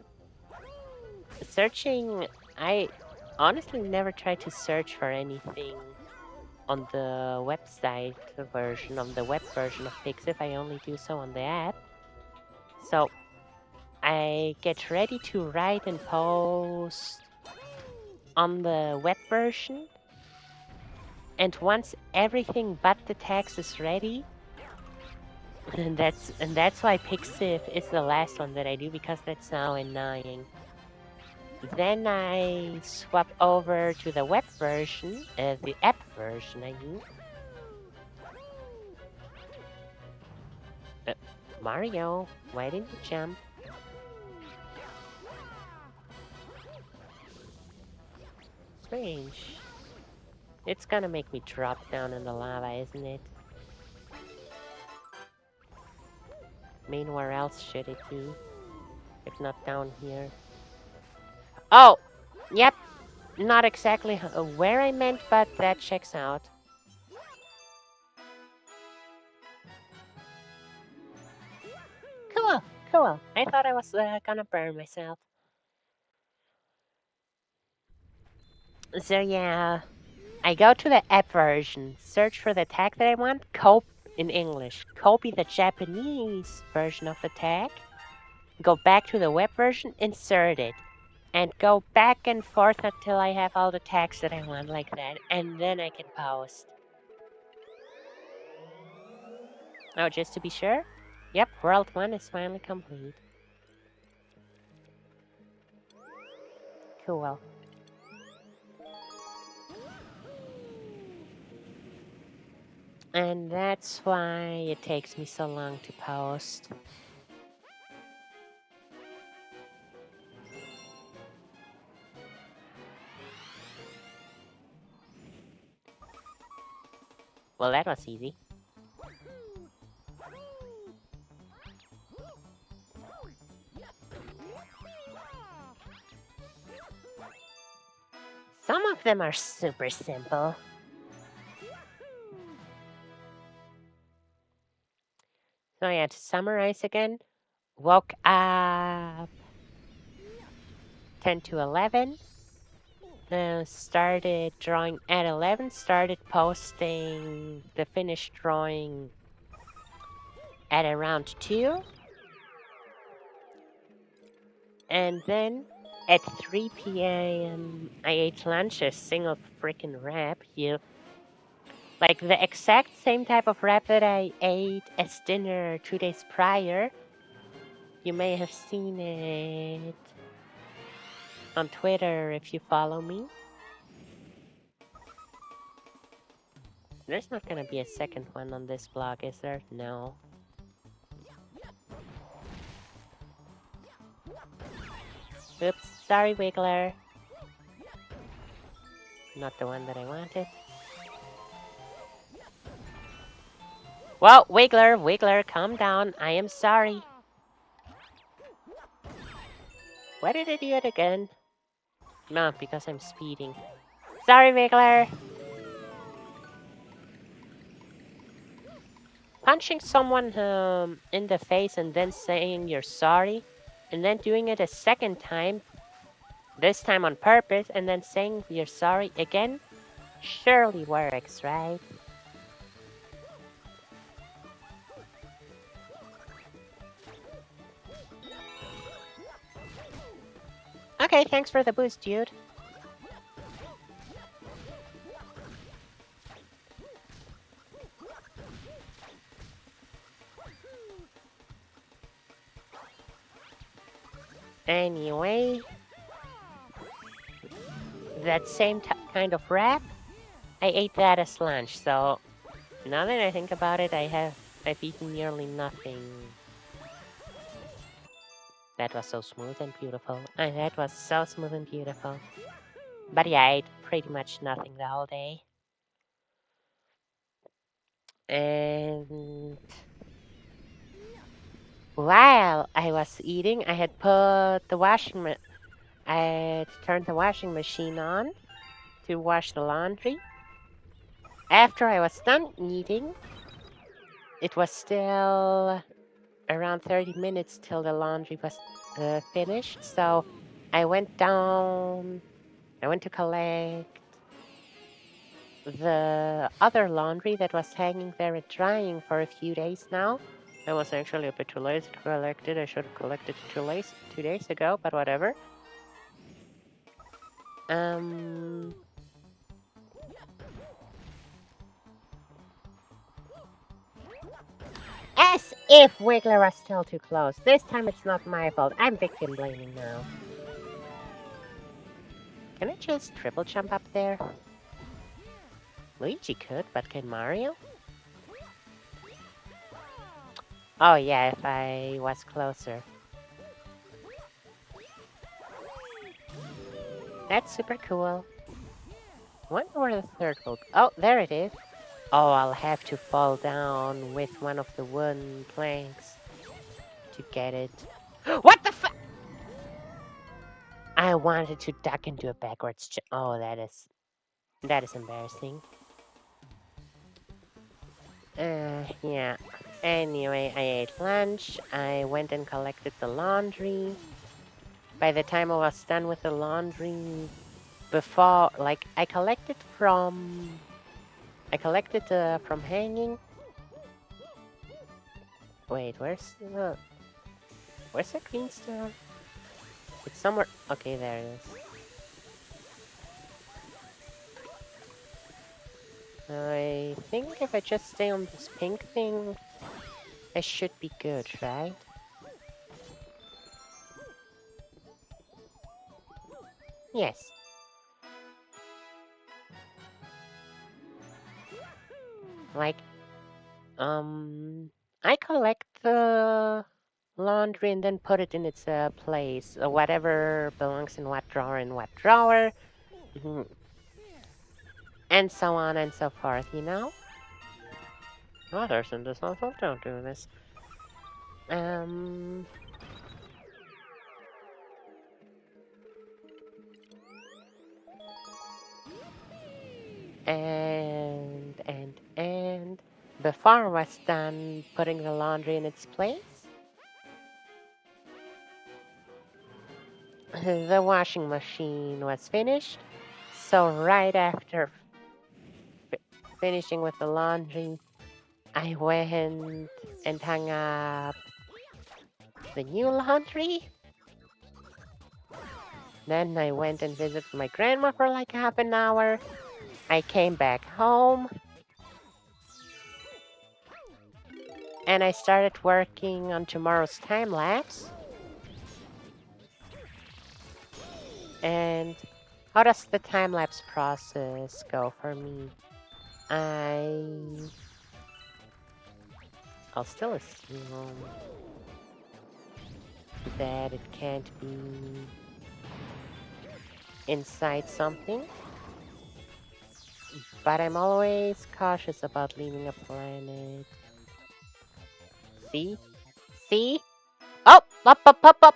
searching, I honestly never try to search for anything on the website version, on the web version of Pixiv. I only do so on the app. So I get ready to write and post on the web version. And once everything but the text is ready, And that's why Pixiv is the last one that I do, because that's so annoying. Then I swap over to the web version, the app version, I mean. Mario, why didn't you jump? Strange. It's gonna make me drop down in the lava, isn't it? I mean, where else should it be? If not down here. Oh! Yep, not exactly where I meant, but that checks out. Cool, cool. I thought I was gonna burn myself. So yeah, I go to the app version, search for the tag that I want, in English, copy the Japanese version of the tag, go back to the web version, insert it, and go back and forth until I have all the tags that I want like that, and then I can post. Oh, just to be sure? Yep, World 1 is finally complete. Cool. And that's why it takes me so long to post. Well, that was easy. Some of them are super simple. So yeah, to summarize again, woke up 10 to 11, started drawing at 11, started posting the finished drawing at around 2, and then at 3 p.m. I ate lunch, a single freaking wrap here. Like the exact same type of wrap that I ate as dinner 2 days prior. You may have seen it on Twitter if you follow me. There's not gonna be a second one on this blog, is there? No. Oops, sorry, Wiggler. Not the one that I wanted. Well, Wiggler, calm down. I am sorry. Why did I do it again? No, because I'm speeding. Sorry, Wiggler. Punching someone in the face and then saying you're sorry, and then doing it a second time, this time on purpose, and then saying you're sorry again, surely works, right? Okay, thanks for the boost, dude. Anyway, that same kind of wrap, I ate that as lunch, so now that I think about it, I've eaten nearly nothing. That was so smooth and beautiful. And that was so smooth and beautiful. But yeah, I ate pretty much nothing the whole day. And while I was eating, I had put the I had turned the washing machine on to wash the laundry. After I was done eating, it was still around 30 minutes till the laundry was finished. So I went down, I went to collect the other laundry that was hanging there and drying for a few days now. I was actually a bit too lazy to collect it. I should have collected it 2 days ago, but whatever. And As if Wiggler was still too close. This time it's not my fault. I'm victim blaming now. Can I just triple jump up there? Luigi could, but can Mario? Oh yeah, if I was closer. That's super cool. Wonder where the third will go. Oh, there it is. Oh, I'll have to fall down with one of the wooden planks to get it. What the fuck? I wanted to duck into a backwards oh, that is embarrassing. Yeah. Anyway, I ate lunch. I went and collected the laundry. By the time I was done with the laundry, like, I collected from hanging. Wait, where's the green star? It's somewhere. Okay, there it is. I think if I just stay on this pink thing, I should be good, right? Yes. Like, I collect the laundry and then put it in its place. Whatever belongs in what drawer. Mhm. And so on and so forth, you know? Others in this household don't do this. Um, and before I was done putting the laundry in its place, the washing machine was finished. So right after finishing with the laundry, I went and hung up the new laundry. Then I went and visited my grandma for like half an hour. I came back home and I started working on tomorrow's time lapse. And how does the time lapse process go for me? I'll still assume that it can't be inside something, but I'm always cautious about leaving a planet. See? See? Oh, up, up, up, up.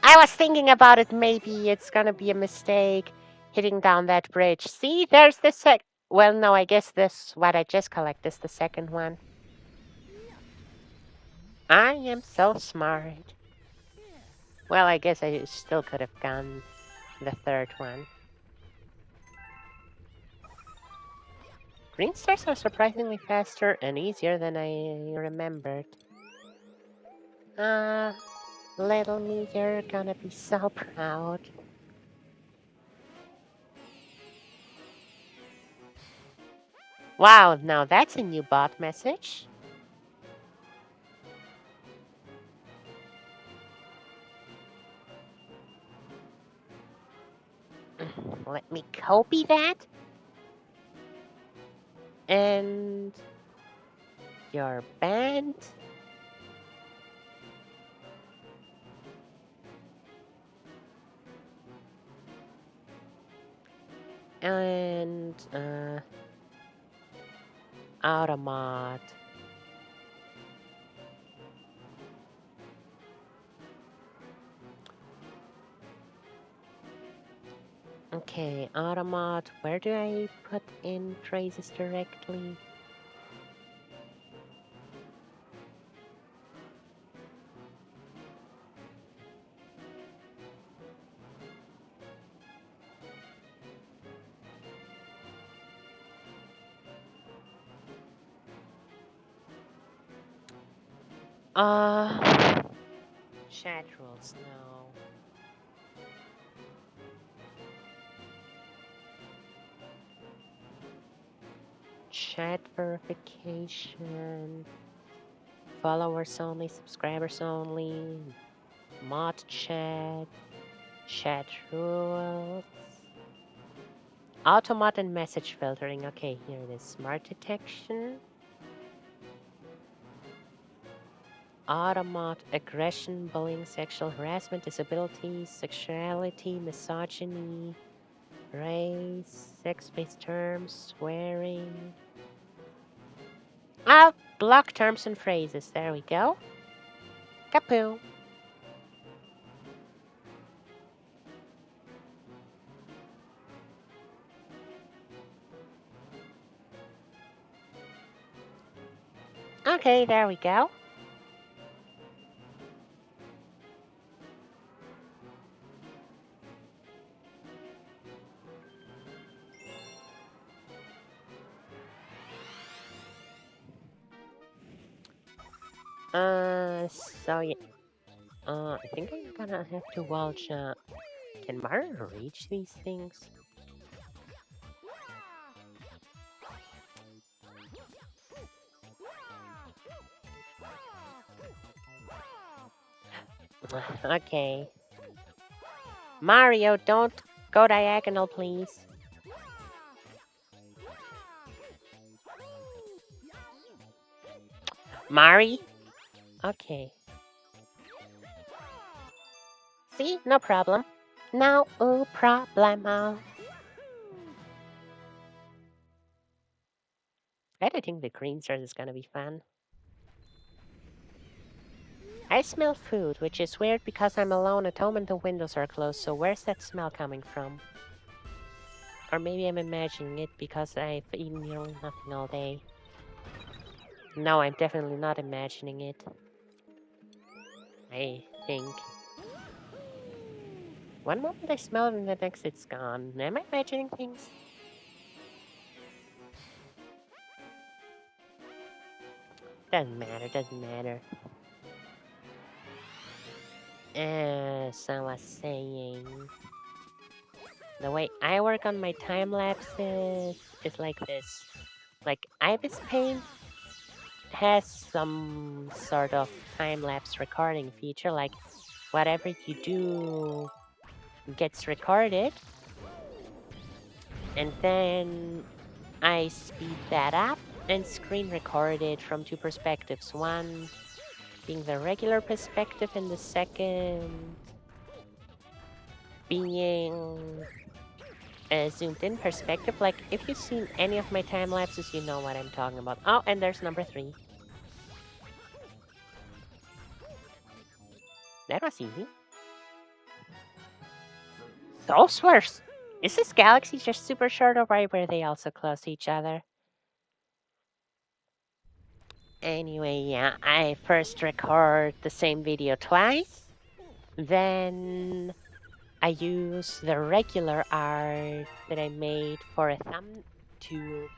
I was thinking about it. Maybe it's gonna be a mistake hitting down that bridge. See, there's the well, no, I guess this, what I just collected is the second one. I am so smart. Well, I guess I still could have gone the third one. Green stars are surprisingly faster and easier than I remembered. Little me, you're gonna be so proud. Wow, now that's a new bot message. Let me copy that. And your band. And Automat. Okay, Automat, where do I put in phrases directly? Chat rules, no. Chat verification. followers only, subscribers only, mod chat, chat rules, automod and message filtering. Okay, here it is. Smart detection, automod, aggression, bullying, sexual harassment, disabilities, sexuality, misogyny, race, sex-based terms, swearing. Ah, block terms and phrases. There we go. Kapoo. Okay, there we go. So yeah, I think I'm gonna have to watch, can Mario reach these things? Okay. Mario, don't go diagonal, please. Mari? Okay. See? No problem. No problemo. I don't think the green stars is gonna be fun. I smell food, which is weird because I'm alone at home and the windows are closed, so where's that smell coming from? Or maybe I'm imagining it because I've eaten nearly nothing all day. No, I'm definitely not imagining it. I think. One moment I smell it and the next it's gone. Am I imagining things? Doesn't matter, doesn't matter. So I was saying, the way I work on my time lapses is like this. Like Ibis Paint has some sort of time lapse recording feature, like whatever you do gets recorded, and then I speed that up and screen record it from two perspectives. One being the regular perspective and the second being a zoomed in perspective. Like if you've seen any of my time lapses, you know what I'm talking about. Oh, and there's number 3. That was easy. Those were... Is this galaxy just super short, or why were they also close to each other? Anyway, yeah, I first record the same video twice. Then I use the regular art that I made for a thumb to...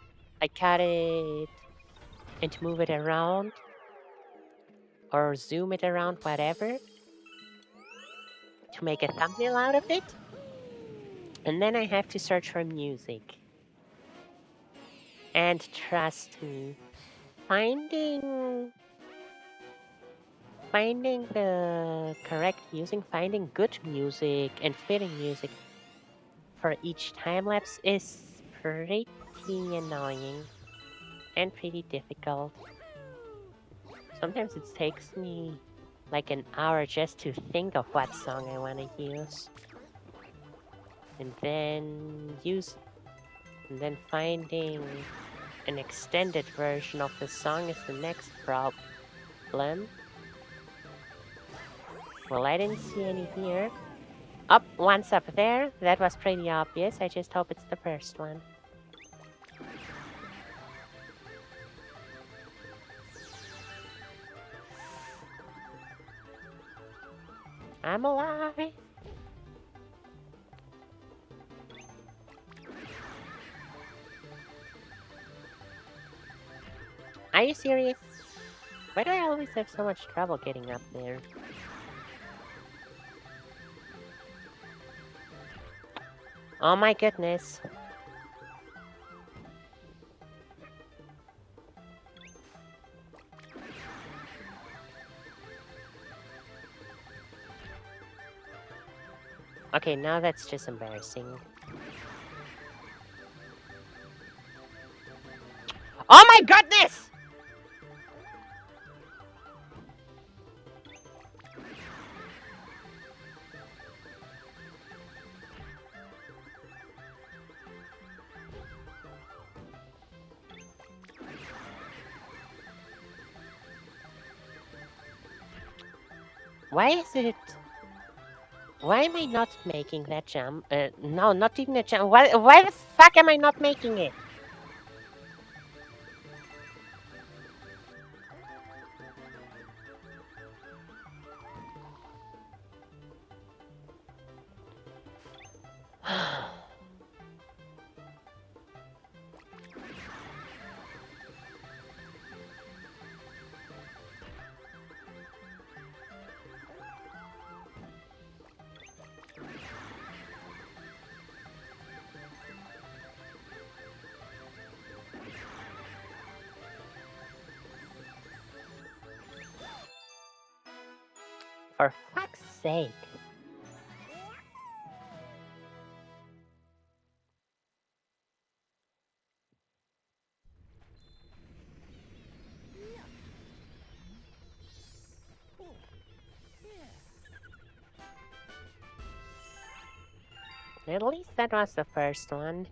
I cut it and to move it around or zoom it around, whatever, to make a thumbnail out of it. And then I have to search for music. And trust me, finding the correct music, finding good music and fitting music for each time lapse is pretty annoying and pretty difficult. Sometimes it takes me like an hour just to think of what song I want to use. And then finding an extended version of the song is the next problem. Well, I didn't see any here. Up, one's up there. That was pretty obvious. I just hope it's the first one. I'm alive. Are you serious? Why do I always have so much trouble getting up there? Oh my goodness. Okay, now that's just embarrassing. Oh my goodness! Why is it... Why am I not making that jump? No, not even a jump. Why the fuck am I not making it? For fuck's sake. At least that was the first one.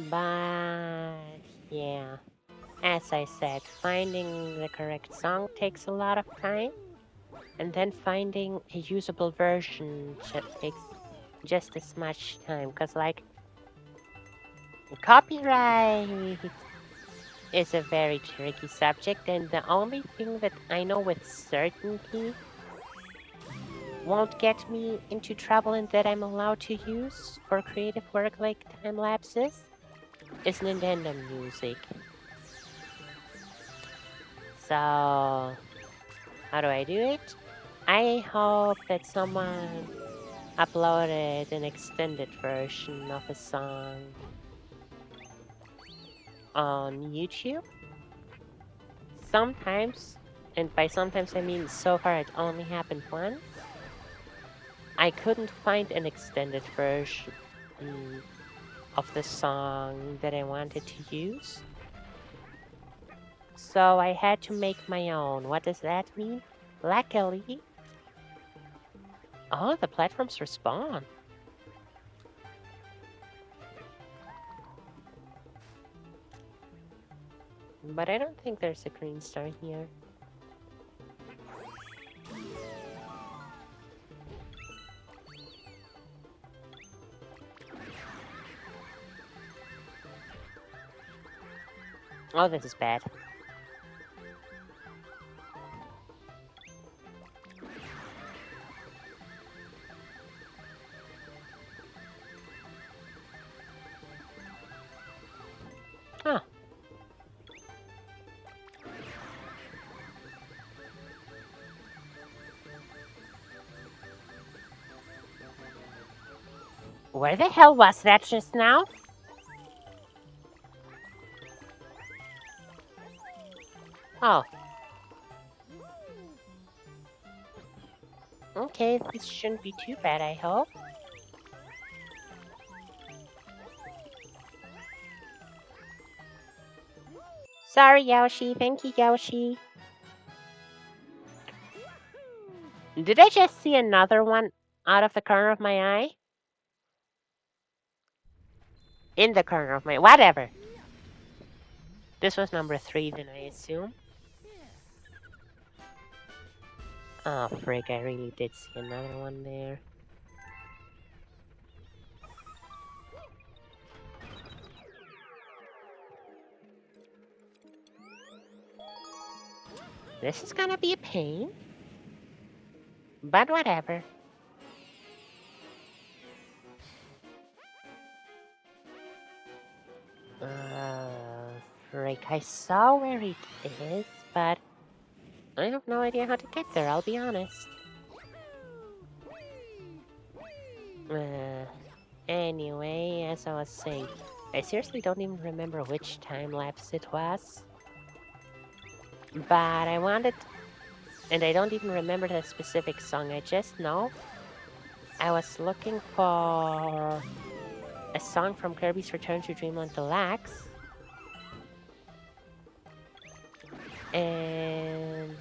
But yeah, as I said, finding the correct song takes a lot of time, and then finding a usable version takes just as much time. Because, like, copyright is a very tricky subject, and the only thing that I know with certainty won't get me into trouble and that I'm allowed to use for creative work like time lapses is Nintendo music. So, how do I do it? I hope that someone uploaded an extended version of a song on YouTube. Sometimes, and by sometimes I mean so far it only happened once, I couldn't find an extended version of the song that I wanted to use. So I had to make my own. What does that mean? Luckily... Oh, the platforms respawn. But I don't think there's a green star here. Oh, this is bad. Huh. Where the hell was that just now? Oh. Okay, this shouldn't be too bad, I hope. Sorry, Yoshi. Thank you, Yoshi. Did I just see another one out of the corner of my eye? In the corner of my... Whatever. This was number 3, then I assume. Oh, frick, I really did see another one there. This is gonna be a pain. But whatever. Uh, frick, I saw where it is, but I have no idea how to get there, I'll be honest. Anyway, as I was saying, I seriously don't even remember which time lapse it was. But I wanted, and I don't even remember the specific song, I just know I was looking for a song from Kirby's Return to Dreamland Deluxe. And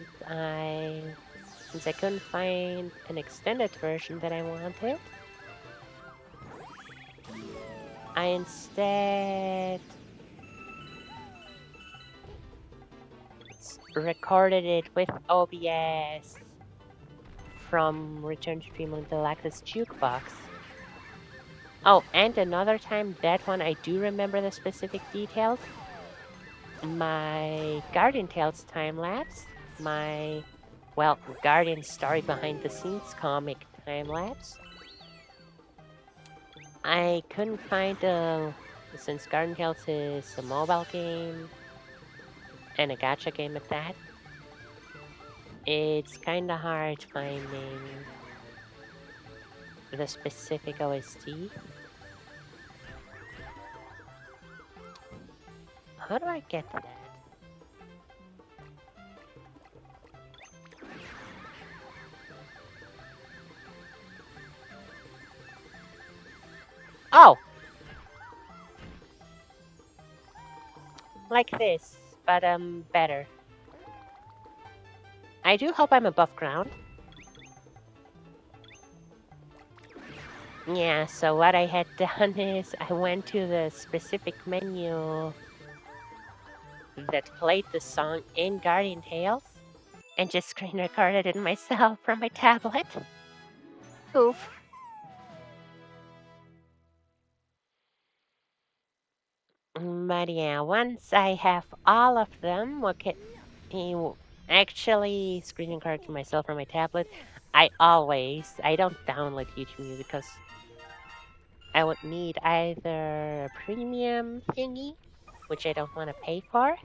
since I couldn't find an extended version that I wanted, I instead recorded it with OBS from Return to Dreamland Deluxe's jukebox. Oh, and another time, that one I do remember the specific details. My Guardian Tales time-lapse, my, well, Guardian Story Behind the Scenes comic time-lapse. I couldn't find since Guardian Tales is a mobile game, and a gacha game at that, it's kinda hard finding the specific OST. How do I get that? Oh! Like this, but better. I do hope I'm above ground. Yeah, so what I had done is I went to the specific menu that played the song in Guardian Tales and just screen recorded it myself from my tablet. Oof. But yeah, once I have all of them, actually screen record to myself from my tablet. I don't download YouTube Music because I would need either a premium thingy, which I don't want to pay for,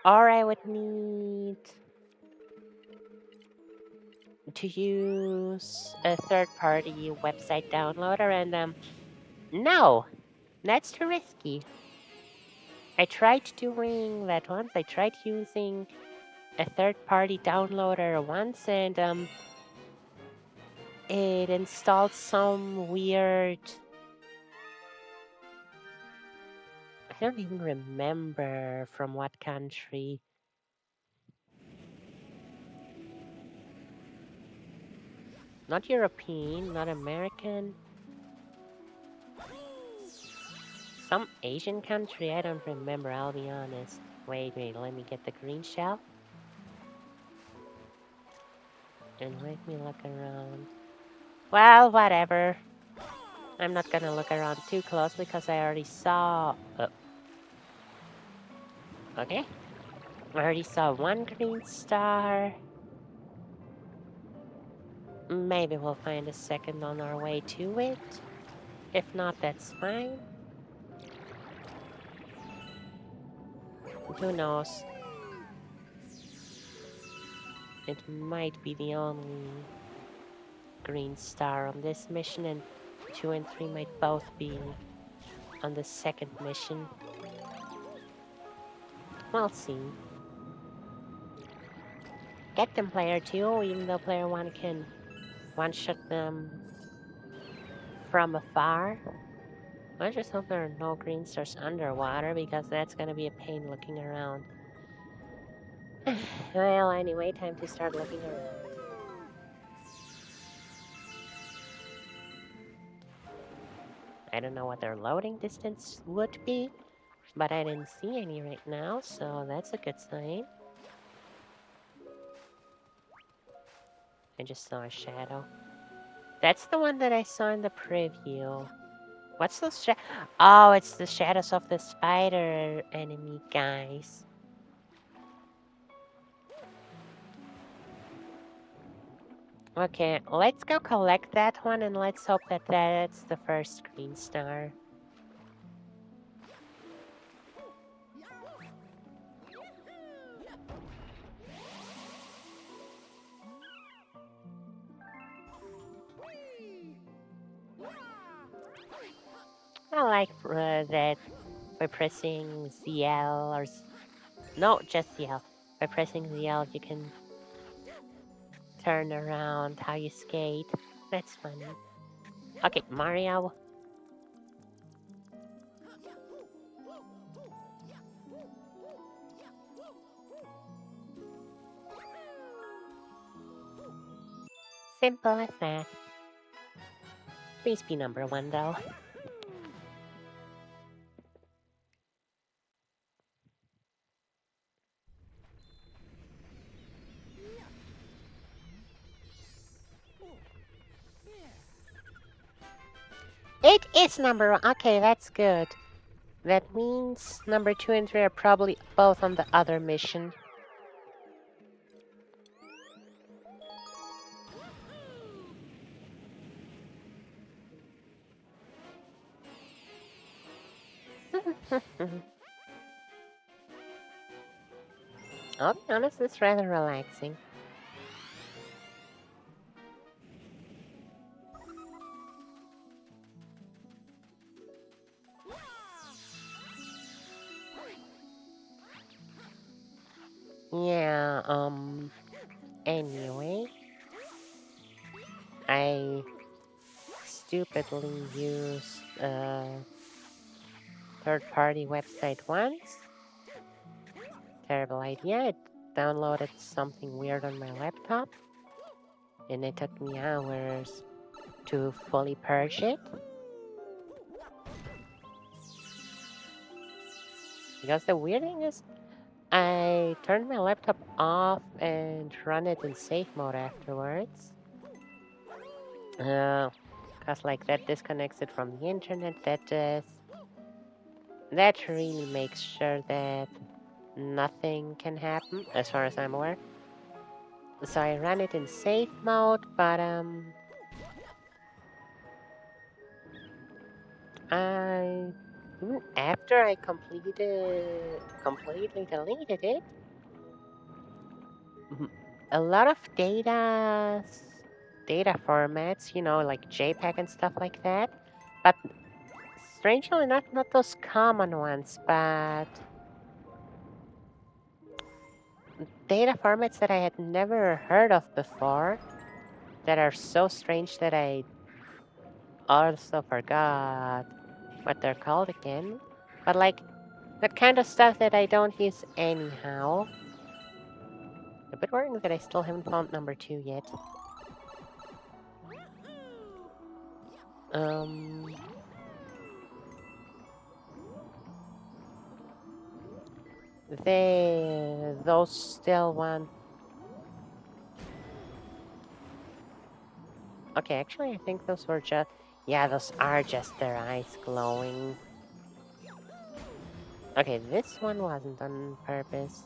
or I would need to use a third-party website downloader, and no, that's too risky. I tried doing that once. I tried using a third-party downloader once, and it installed some weird... I don't even remember from what country. Not European, not American. Some Asian country, I don't remember, I'll be honest. Wait, let me get the green shell. And let me look around. Well, whatever. I'm not gonna look around too closely because I already saw... Okay. I already saw one green star. Maybe we'll find a second on our way to it. If not, that's fine. Who knows? It might be the only green star on this mission, and 2 and 3 might both be on the second mission. We'll see. Get them, player 2, even though player 1 can one-shot them from afar. I just hope there are no green stars underwater, because that's gonna be a pain looking around. Well, anyway, time to start looking around. I don't know what their loading distance would be, but I didn't see any right now, so that's a good sign. I just saw a shadow. That's the one that I saw in the preview. What's those Oh, it's the shadows of the spider enemy guys. Okay, let's go collect that one, and let's hope that that's the first green star. I like that by pressing ZL or no, just ZL. By pressing ZL, you can turn around how you skate. That's funny. Okay, Mario. Simple as that. Please be number one, though. It is number one. Okay, that's good. That means number 2 and 3 are probably both on the other mission. I'll be honest, it's rather relaxing. Yeah, anyway, I stupidly used a third-party website once. Terrible idea. It downloaded something weird on my laptop, and it took me hours to fully purge it. Because the weird thing is, I turned my laptop off and run it in safe mode afterwards. Cause like that disconnects it from the internet. That really makes sure that nothing can happen, as far as I'm aware. So I ran it in safe mode, but I even after I completely deleted it, a lot of data formats, like JPEG and stuff like that, but strangely not those common ones, but data formats that I had never heard of before that are so strange that I also forgot what they're called again. But like that kind of stuff that I don't use anyhow. A bit worrying that I still haven't found number 2 yet. Um, those still want. Okay, actually, I think those were just. Yeah, those are just their eyes glowing. Okay, this one wasn't on purpose.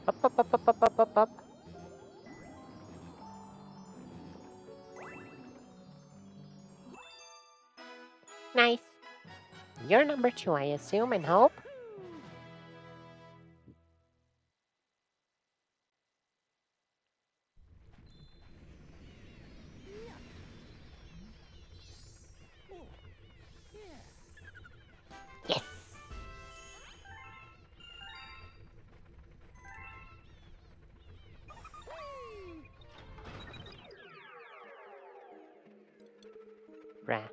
Up, up, up, up, up, up, up, up. Nice. You're number 2, I assume and hope? Yes. Right.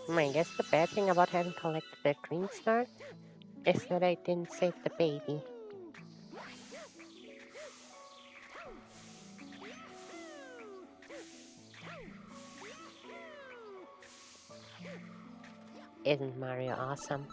I guess the bad thing about having collected that green star is that I didn't save the baby. Isn't Mario awesome?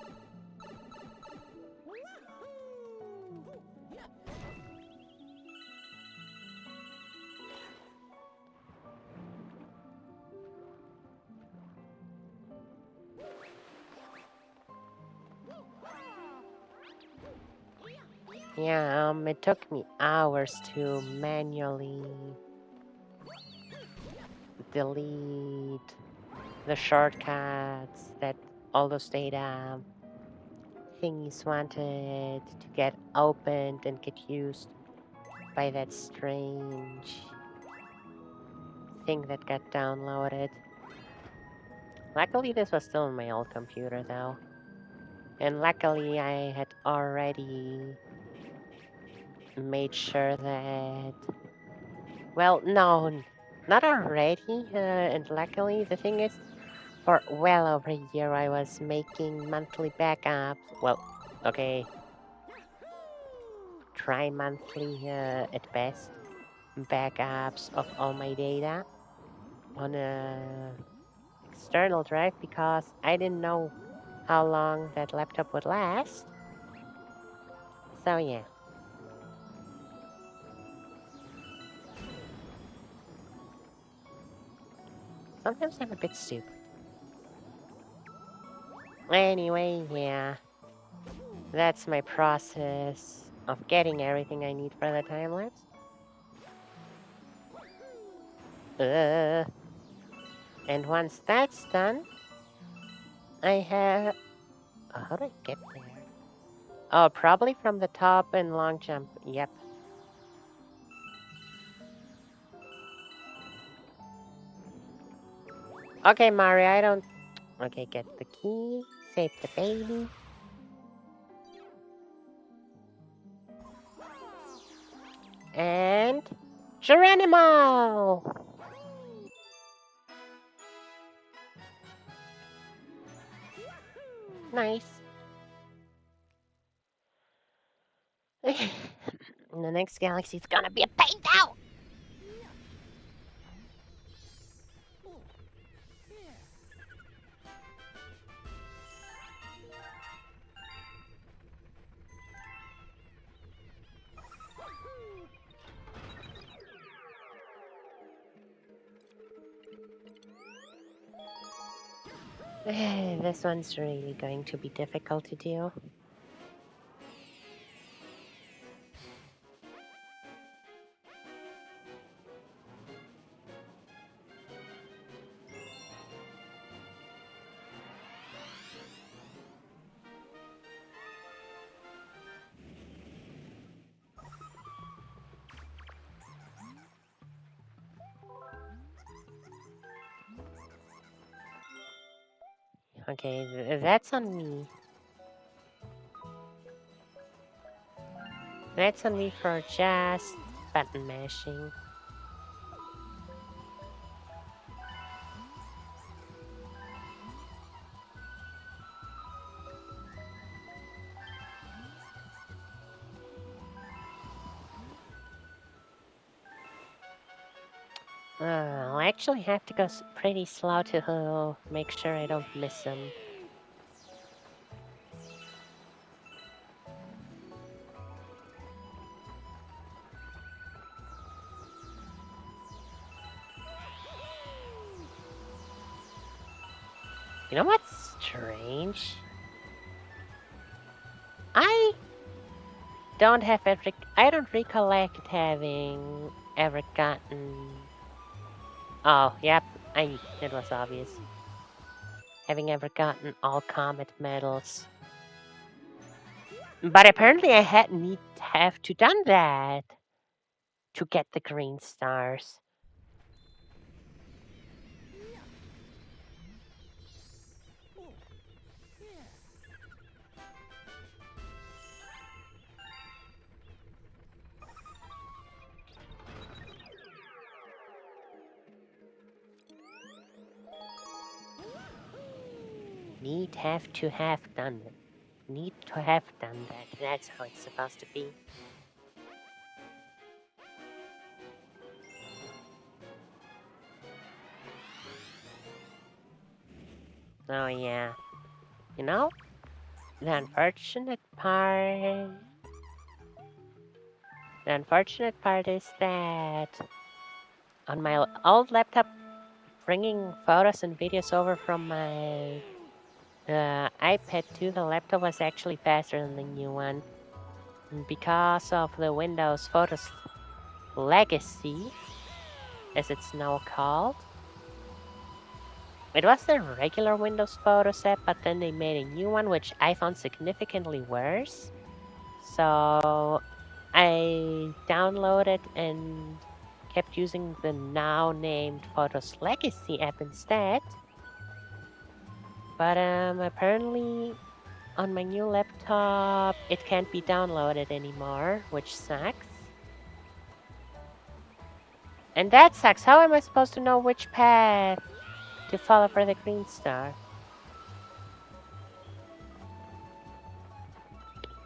Yeah, it took me hours to manually delete the shortcuts that all those data thingies wanted to get opened and get used by that strange thing that got downloaded. Luckily, this was still on my old computer, though. And luckily, I had already made sure that... Well, no, not already. And luckily, the thing is, for well over a year, I was making monthly backups. Well, okay, tri-monthly at best, backups of all my data on a external drive because I didn't know how long that laptop would last. So yeah. Sometimes I'm a bit stupid. Anyway, yeah. That's my process of getting everything I need for the time lapse. And once that's done, I have... Oh, how do I get there? Oh, probably from the top and long jump. Yep. Okay, Mario, I don't... Okay, get the key. Save the baby. And... Geronimo! Nice. In the next galaxy, it's gonna be a pain out! This one's really going to be difficult to do. Okay, that's on me. That's on me for just button mashing. I'll actually have to go pretty slow to make sure I don't miss him. You know what's strange? I don't recollect having ever gotten... Oh, yep, it was obvious. Having ever gotten all Comet medals. But apparently I have to done that to get the green stars. Need to have done it. Need to have done that. That's how it's supposed to be. Oh yeah. You know, the unfortunate part... The unfortunate part is that on my old laptop, bringing photos and videos over from my iPad to the laptop was actually faster than the new one. because of the Windows Photos Legacy, as it's now called. It was the regular Windows Photos app, but then they made a new one, which I found significantly worse. So I downloaded and kept using the now named Photos Legacy app instead. But apparently on my new laptop it can't be downloaded anymore, which sucks. And that sucks. How am I supposed to know which path to follow for the green star?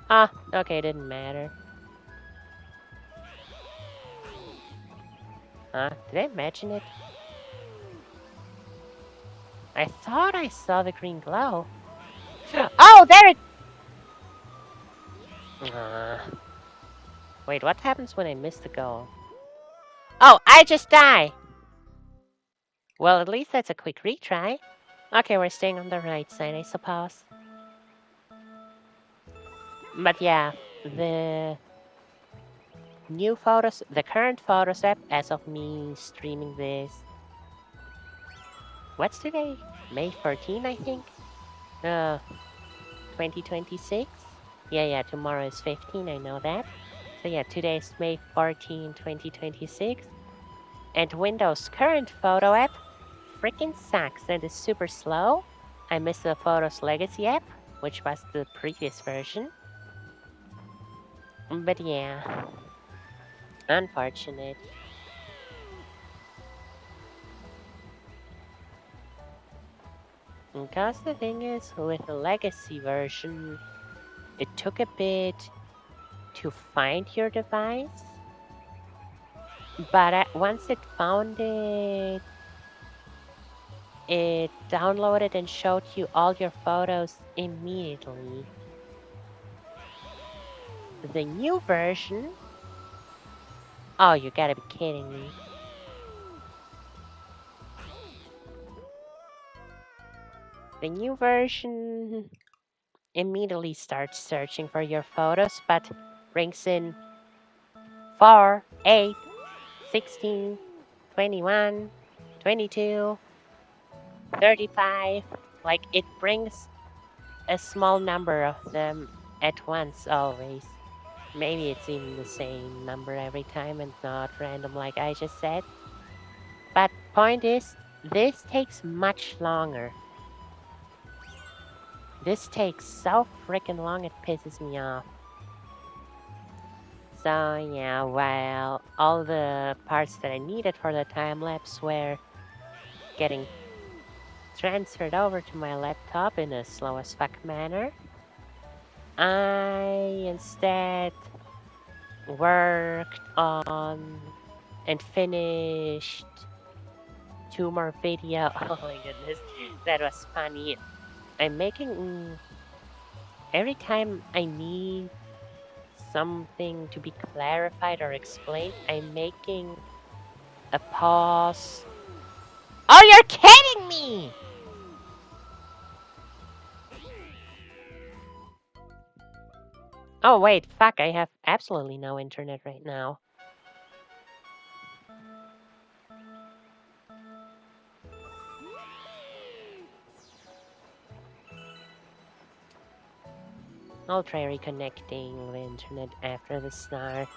Ah, okay, it didn't matter. Huh? Did I imagine it? I thought I saw the green glow. Oh, there it... Wait, what happens when I miss the goal? Oh, I just die! Well, at least that's a quick retry. Okay, we're staying on the right side, I suppose. But yeah, the new photos, the current Photos app, as of me streaming this. What's today? May 14, I think? 2026? Yeah, tomorrow is 15, I know that. So yeah, today is May 14, 2026. And Windows' current photo app freaking sucks and is super slow. I miss the Photos Legacy app, which was the previous version. But yeah, unfortunate. Because the thing is, with the Legacy version, it took a bit to find your device. But once it found it, it downloaded and showed you all your photos immediately. The new version... Oh, you gotta be kidding me. The new version immediately starts searching for your photos, but brings in 4, 8, 16, 21, 22, 35. Like, it brings a small number of them at once always. Maybe it's even the same number every time and not random like I just said. But point is, this takes much longer. This takes so freaking long it pisses me off. So yeah, while all the parts that I needed for the time-lapse were getting transferred over to my laptop in a slow as fuck manner, I instead worked on and finished 2 more videos. Oh my goodness, that was funny. I'm making... Every time I need something to be clarified or explained, I'm making a pause. Oh, you're kidding me! Oh wait, fuck, I have absolutely no internet right now. I'll try reconnecting the internet after the start.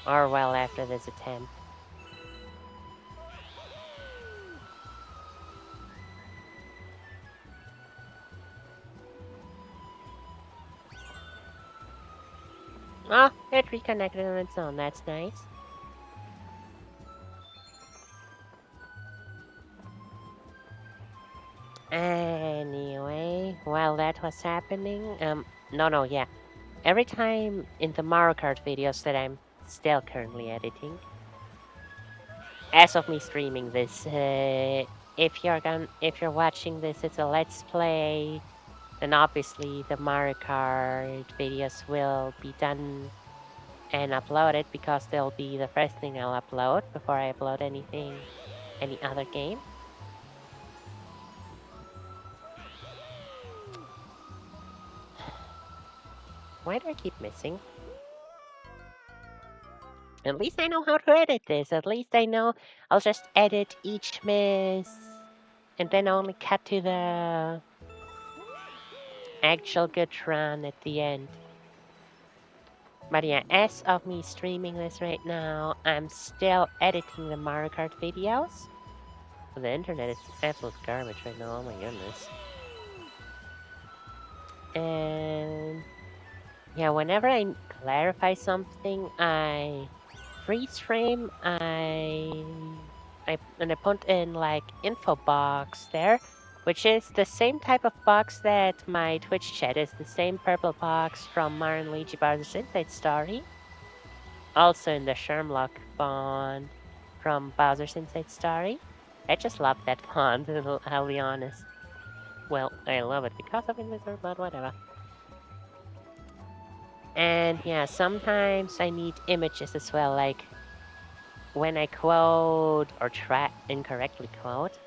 Or well, after this attempt. Oh, it reconnected on its own, that's nice. Anyway, while that was happening, yeah. Every time in the Mario Kart videos that I'm still currently editing, as of me streaming this, if you're watching this, it's a Let's Play, then obviously the Mario Kart videos will be done and uploaded because they'll be the first thing I'll upload before I upload any other game. Why do I keep missing? At least I know how to edit this. At least I know I'll just edit each miss and then only cut to the actual good run at the end. But yeah, as of me streaming this right now, I'm still editing the Mario Kart videos. The internet is absolute garbage right now, oh my goodness. And yeah, whenever I clarify something, I freeze frame, and I put in like info box there, which is the same type of box that my Twitch chat is, the same purple box from Mario and Luigi Bowser's Inside Story. Also in the Shermlock font from Bowser's Inside Story. I just love that font, I'll be honest. Well, I love it because of Invisor, but whatever. And yeah, sometimes I need images as well, like when I quote or try incorrectly quote.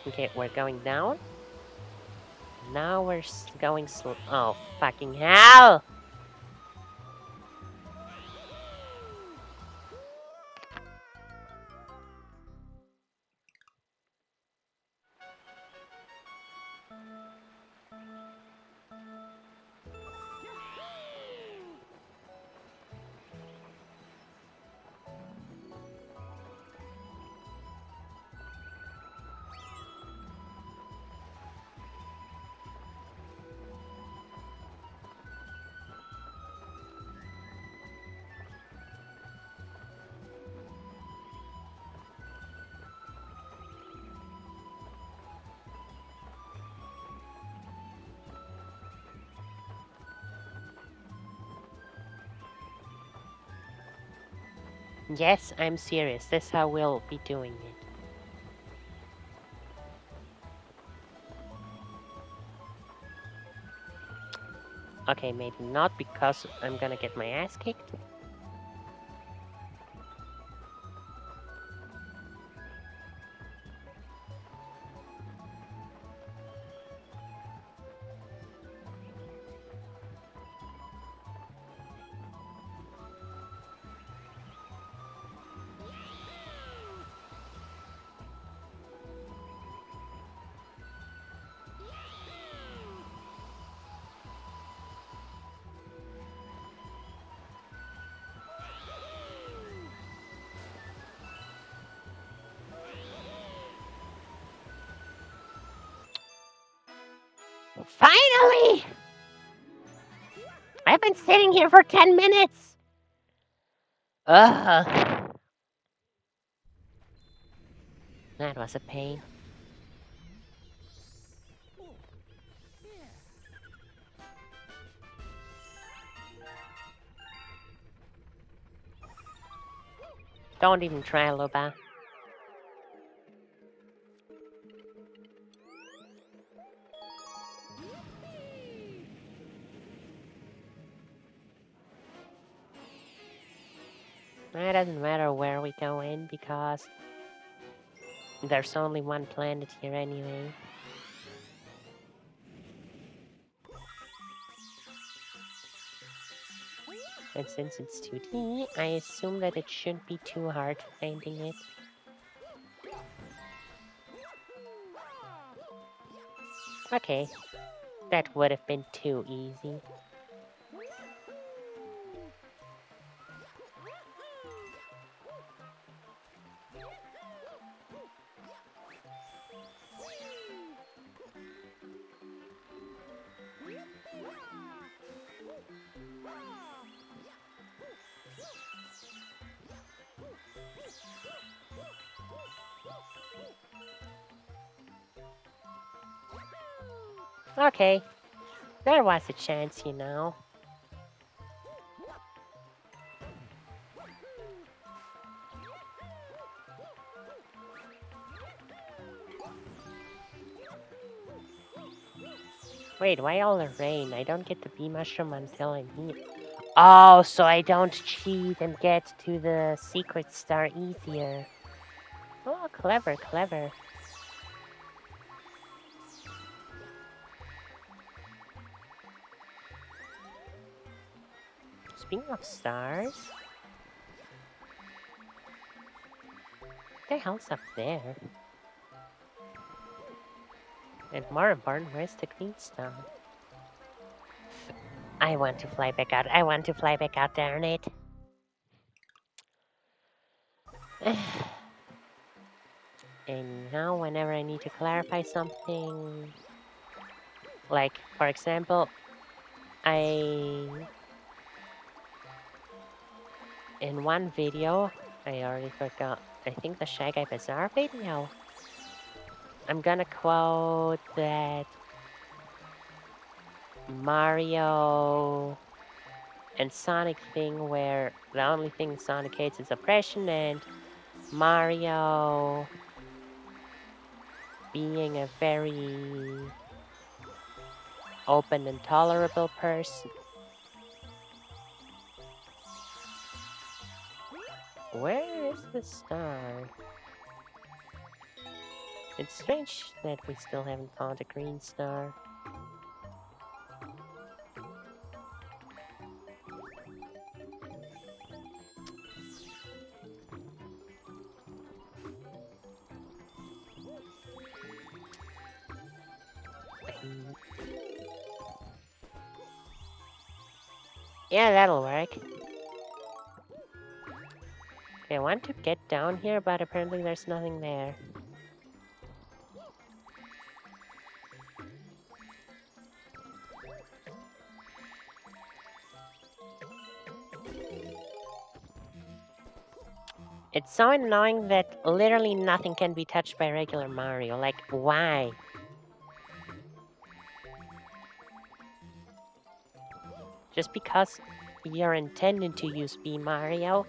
Okay, we're going down. Now we're going slow. Oh, fucking hell! Yes, I'm serious. This how we'll be doing it. Okay, maybe not because I'm gonna get my ass kicked. Finally! I've been sitting here for 10 minutes! Ugh. That was a pain. Don't even try, Loba. It doesn't matter where we go in because there's only one planet here anyway. And since it's 2D, I assume that it shouldn't be too hard finding it. Okay, that would have been too easy. Okay, there was a chance, you know. Wait, why all the rain? I don't get the bee mushroom until I'm here. Oh, so I don't cheat and get to the secret star easier. Oh, clever, clever. speaking of stars, what the hell's up there? And more important, where's the green star? I want to fly back out. I want to fly back out, darn it. And now, whenever I need to clarify something, like, for example, in one video, I already forgot, I think the Shy Guy Bazaar video, I'm gonna quote that Mario and Sonic thing where the only thing Sonic hates is oppression, and Mario being a very open and tolerable person. Where is the star? It's strange that we still haven't found a green star. Yeah, that'll work. Okay, I want to get down here, but apparently there's nothing there. It's so annoying that literally nothing can be touched by regular Mario. Like, why? Just because you're intending to use B Mario,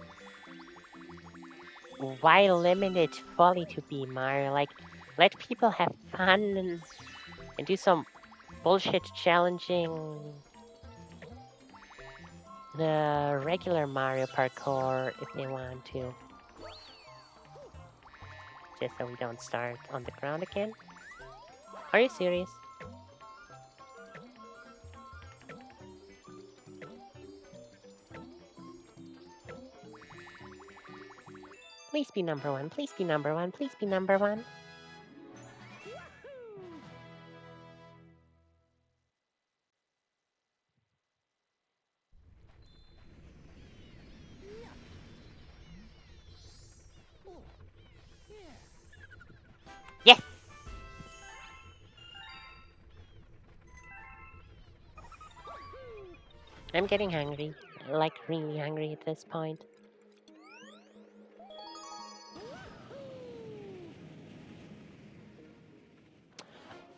why limit it fully to B Mario? Like, let people have fun and do some bullshit challenging the regular Mario parkour if they want to. Just so we don't start on the ground again. Are you serious? Please be number one, please be number one, please be number one. Yes! I'm getting hungry. Like, really hungry at this point.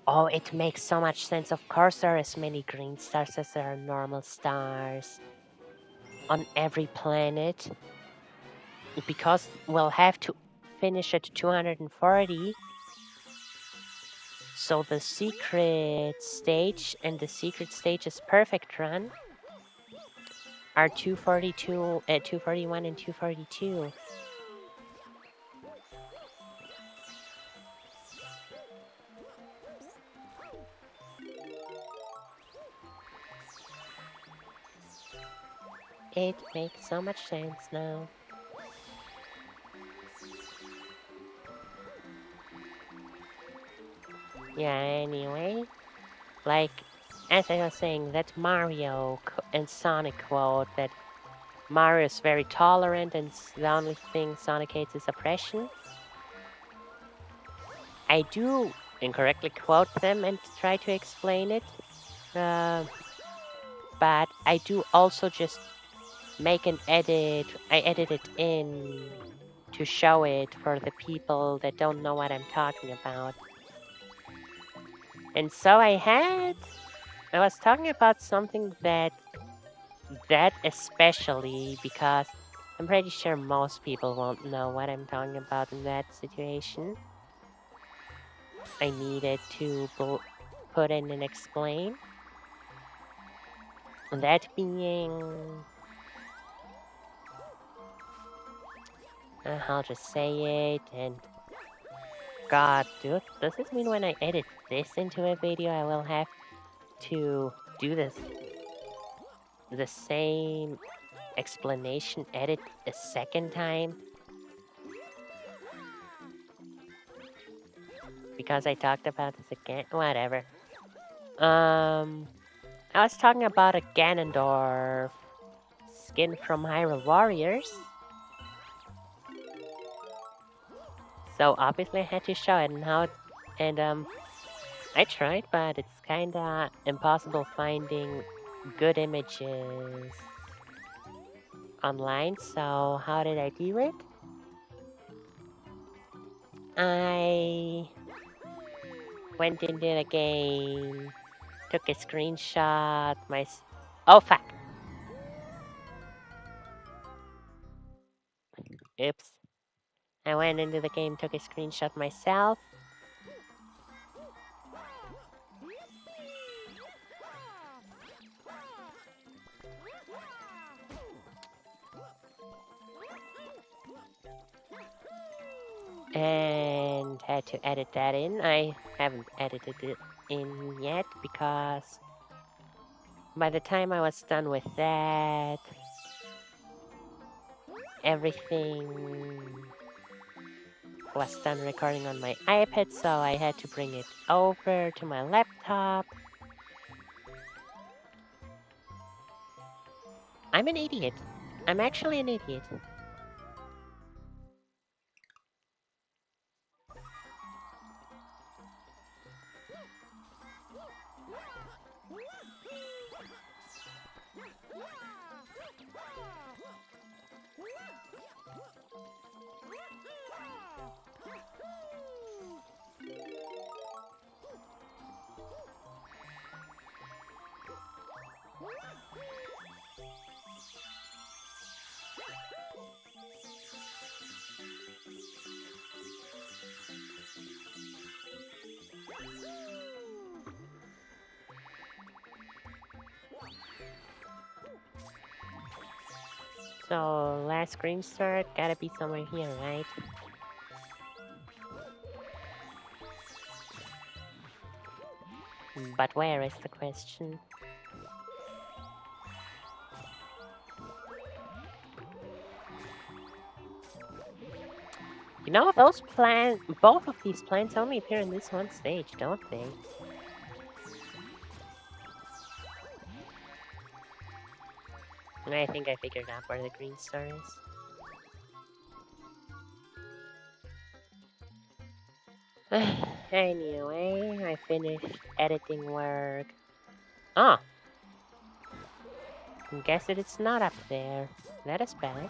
Oh, it makes so much sense. Of course there are as many green stars as there are normal stars on every planet. Because we'll have to finish at 240. So the secret stage and the secret stage's perfect run are 242, 241 and 242. It makes so much sense now. Yeah, anyway. Like, as I was saying, that Mario and Sonic quote that Mario is very tolerant and the only thing Sonic hates is oppression. I do incorrectly quote them and try to explain it. But I do also just make an edit. I edit it in to show it for the people that don't know what I'm talking about. And so I was talking about something that especially because I'm pretty sure most people won't know what I'm talking about in that situation. I needed to put in and explain. And that being... I'll just say it, and... God, does this mean when I edit this into a video, I will have to do this... the same explanation edit a second time because I talked about this again. Whatever. I was talking about a Ganondorf skin from Hyrule Warriors. So obviously I had to show it and I tried, but it's kinda impossible finding good images online. So how did I do it? I went into the game, took a screenshot, oh fuck! Oops. I went into the game, took a screenshot myself. And had to edit that in. I haven't edited it in yet because by the time I was done with that, everything was done recording on my iPad, so I had to bring it over to my laptop. I'm an idiot. I'm actually an idiot. So, last screen start, gotta be somewhere here, right? But where is the question? You know, both of these plants only appear in this one stage, don't they? And I think I figured out where the green star is. Anyway, I finished editing work. Ah! Guess it's not up there. That is bad.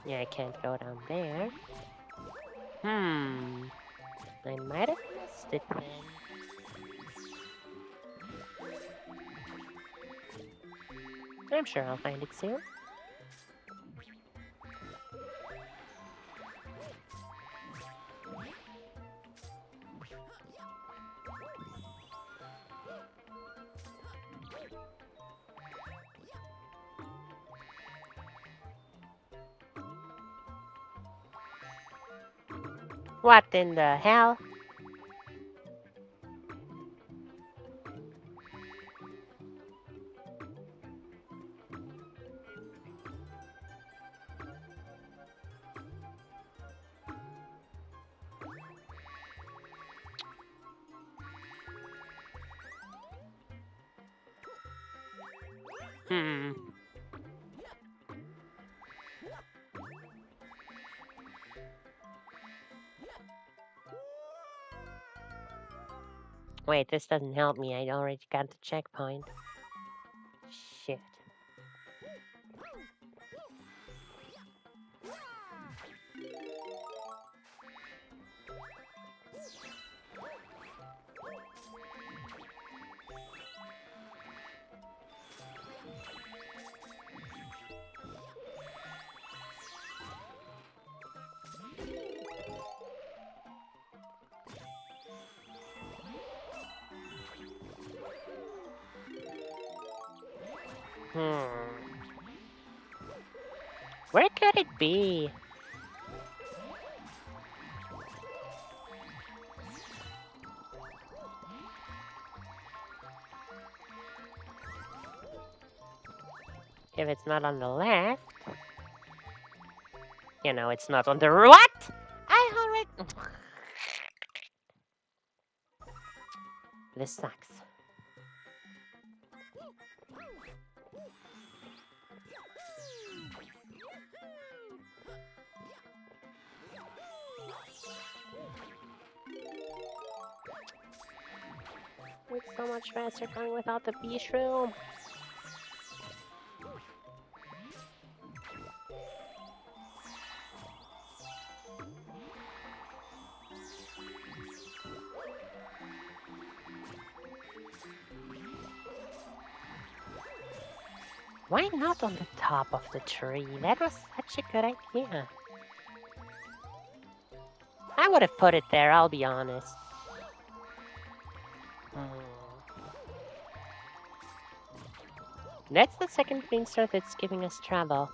Yeah, I can't go down there. I might have missed it then. I'm sure I'll find it soon. What in the hell? Wait, this doesn't help me. I already got the checkpoint. Shit. Where could it be? If it's not on the left, you know, it's not on the what? I already. This sucks. It's so much faster going without the bee shroom. Why not on the top of the tree? That was such a good idea. I would have put it there, I'll be honest. That's the second green star that's giving us trouble.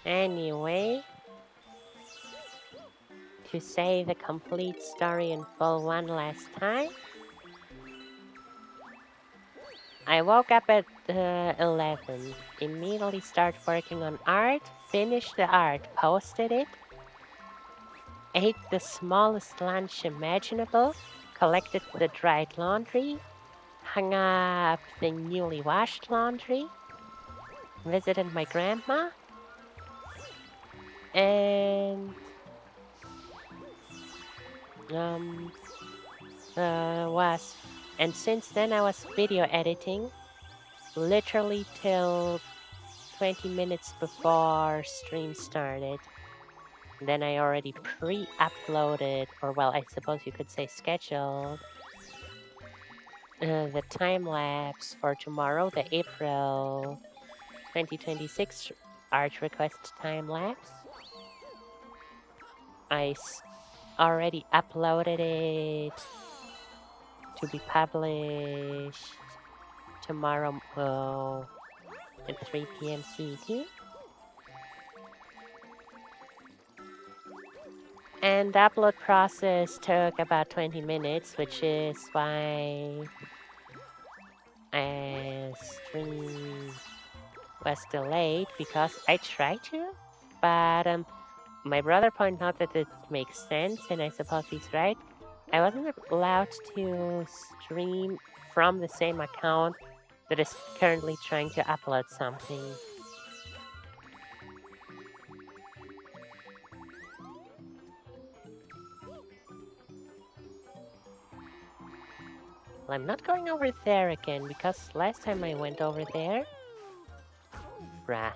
Anyway, to say the complete story in full one last time, I woke up at 11, immediately started working on art, finished the art, posted it, ate the smallest lunch imaginable, collected the dried laundry, hung up the newly washed laundry, visited my grandma, and since then I was video editing literally till 20 minutes before stream started. Then I already pre-uploaded, or well, I suppose you could say scheduled, the time-lapse for tomorrow, the April 2026 art request time-lapse. I already uploaded it to be published tomorrow at 3 p.m. CET. And the upload process took about 20 minutes, which is why stream was delayed, because I tried to, but my brother pointed out that it makes sense, and I suppose he's right. I wasn't allowed to stream from the same account that is currently trying to upload something. Well, I'm not going over there again, because last time I went over there, bruh,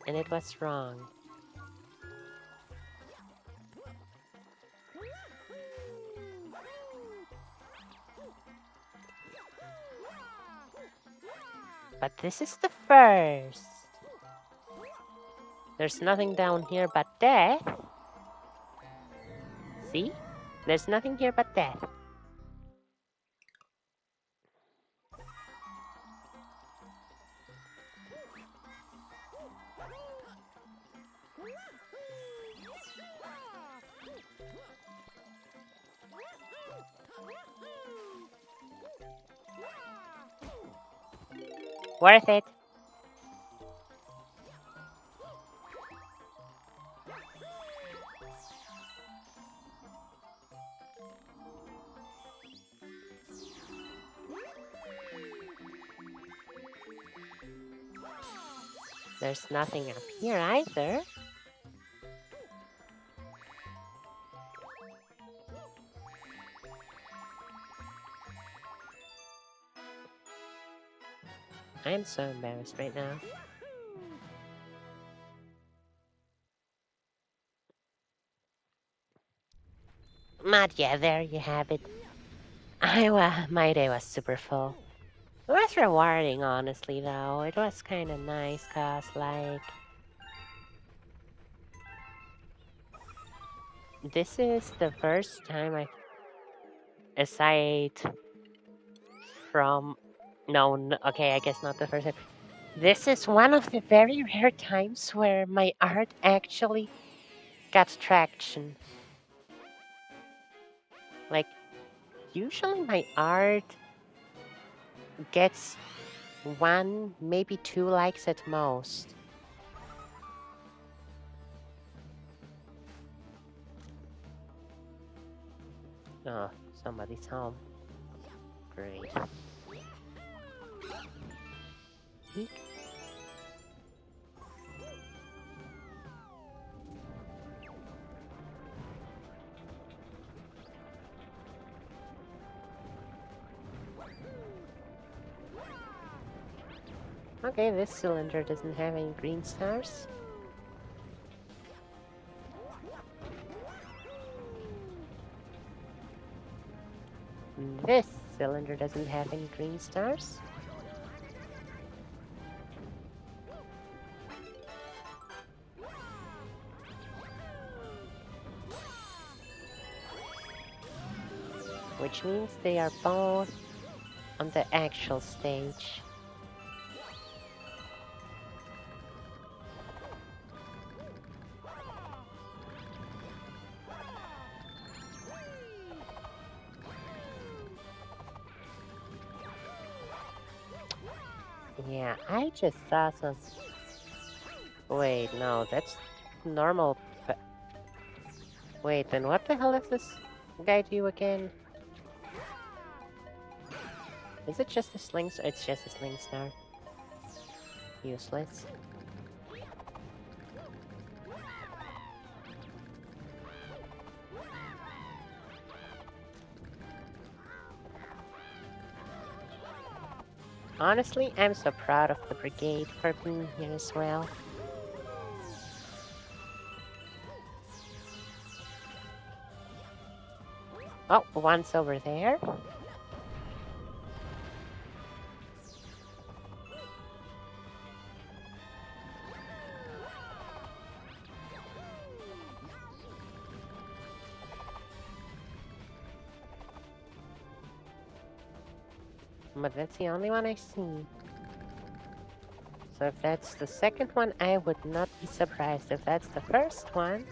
and it was wrong. But this is the first. There's nothing down here but death. See? There's nothing here but death. Worth it. There's nothing up here either. I'm so embarrassed right now. But yeah, there you have it. My day was super full. It was rewarding, honestly, though. It was kind of nice, cause like this is the first time I, aside from, no, okay, I guess not the first time. This is one of the very rare times where my art actually got traction. Like, usually my art gets 1, maybe 2 likes at most. Oh, somebody's home. Great. Eek. Okay, this cylinder doesn't have any green stars. This cylinder doesn't have any green stars. Which means they are both on the actual stage. Yeah, I just saw some... Wait, no, that's normal... Wait, then what the hell does this guy do again? Is it just a sling star? It's just a sling star. Useless. Honestly, I'm so proud of the brigade for being here as well. Oh, one's over there. But that's the only one I see. So if that's the second one, I would not be surprised. If that's the first one,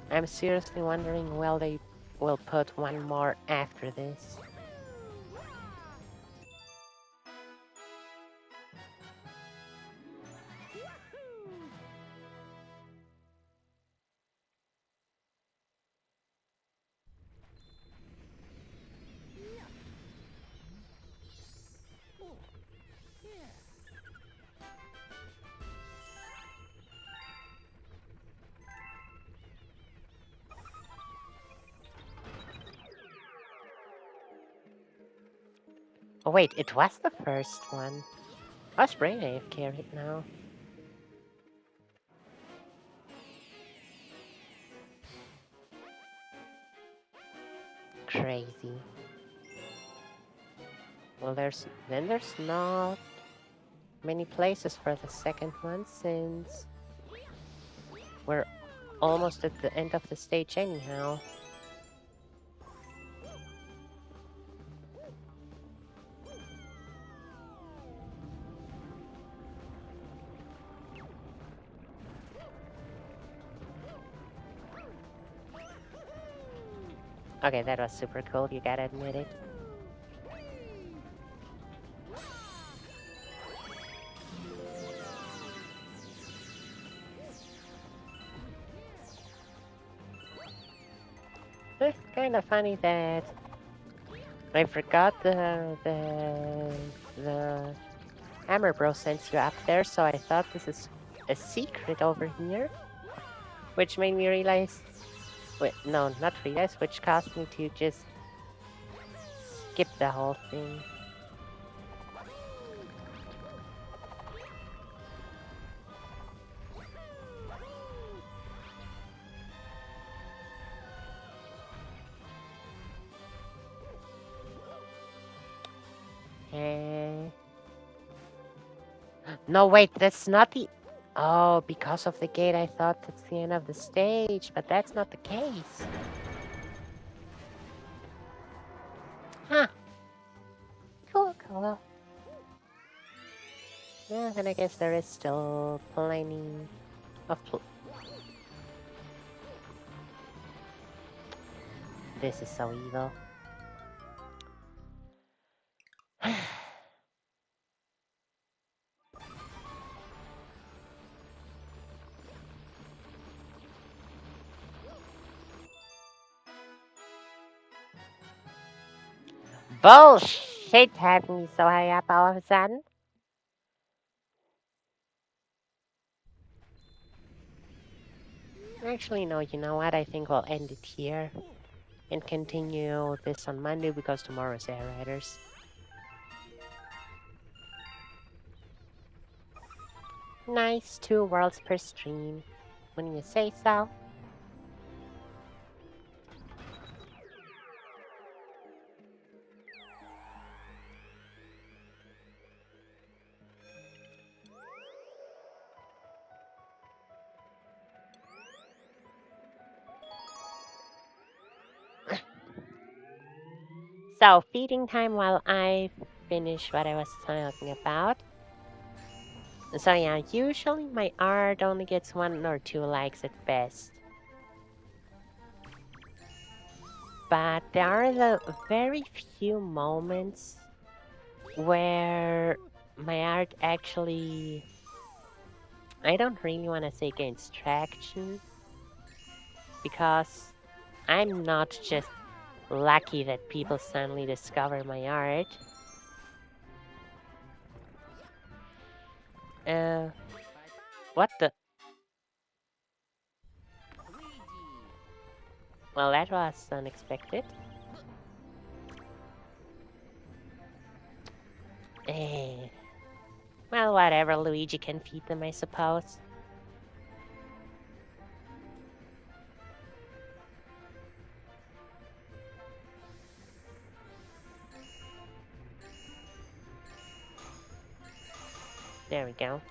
I'm seriously wondering will they will put one more after this. Oh wait, it was the first one. I was brain AFK right now. Crazy. Well, there's not many places for the second one since we're almost at the end of the stage anyhow. Okay, that was super cool, you gotta admit it. It's kind of funny that I forgot the Hammer Bro sent you up there, so I thought this is a secret over here, which made me realize. Wait, no, not realize, which caused me to just skip the whole thing. Eh. No, wait, that's not the. Oh, because of the gate, I thought that's the end of the stage, but that's not the case. Huh. Cool, cool. Yeah, then I guess there is still plenty of. This is so evil. Bullshit having me so high up all of a sudden. Actually, no, you know what? I think we'll end it here and continue this on Monday because tomorrow's Air Riders. Nice, 2 worlds per stream. When you say so. So, feeding time while I finish what I was talking about. So yeah, usually my art only gets 1 or 2 likes at best. But there are the very few moments where my art actually, I don't really want to say gains traction, because I'm not just lucky that people suddenly discover my art. What the? Well, that was unexpected. Eh. Well, whatever, Luigi can feed them, I suppose. There we go.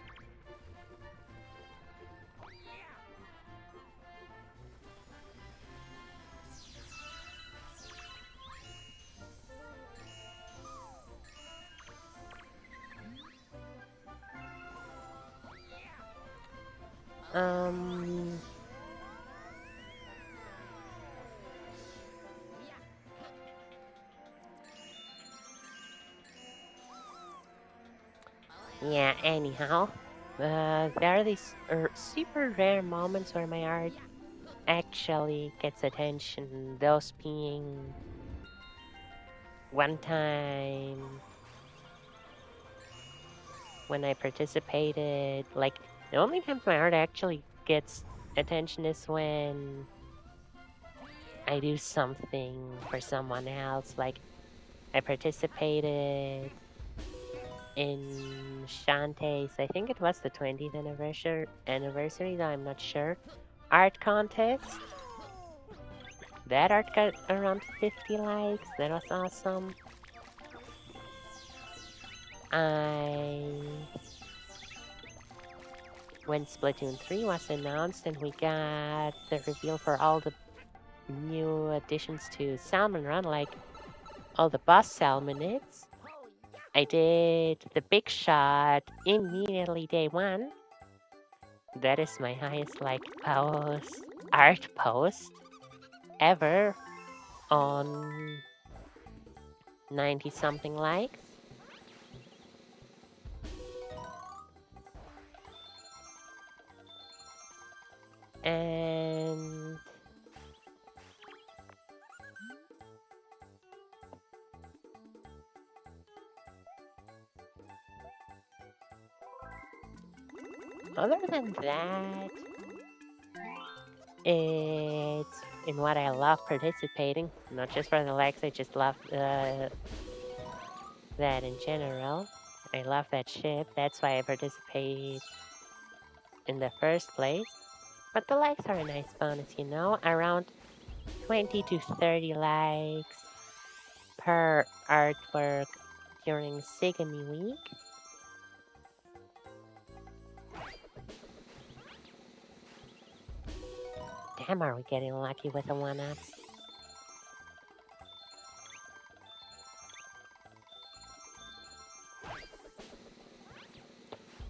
Yeah, anyhow. There are these super rare moments where my art actually gets attention. Those being one time when I participated. Like, the only time my art actually gets attention is when I do something for someone else. Like, I participated in Shantae's, I think it was the 20th anniversary, though I'm not sure, art contest. That art got around 50 likes. That was awesome. When Splatoon 3 was announced and we got the reveal for all the new additions to Salmon Run, like all the boss Salmonids, I did the big shot immediately day 1. That is my highest like art post ever on 90 something likes. And Other than that, it's in what I love participating. Not just for the legs, I just love that in general. I love that ship. That's why I participate in the first place. But the likes are a nice bonus, you know? Around 20 to 30 likes per artwork during Sigami week. Damn, are we getting lucky with the 1-ups?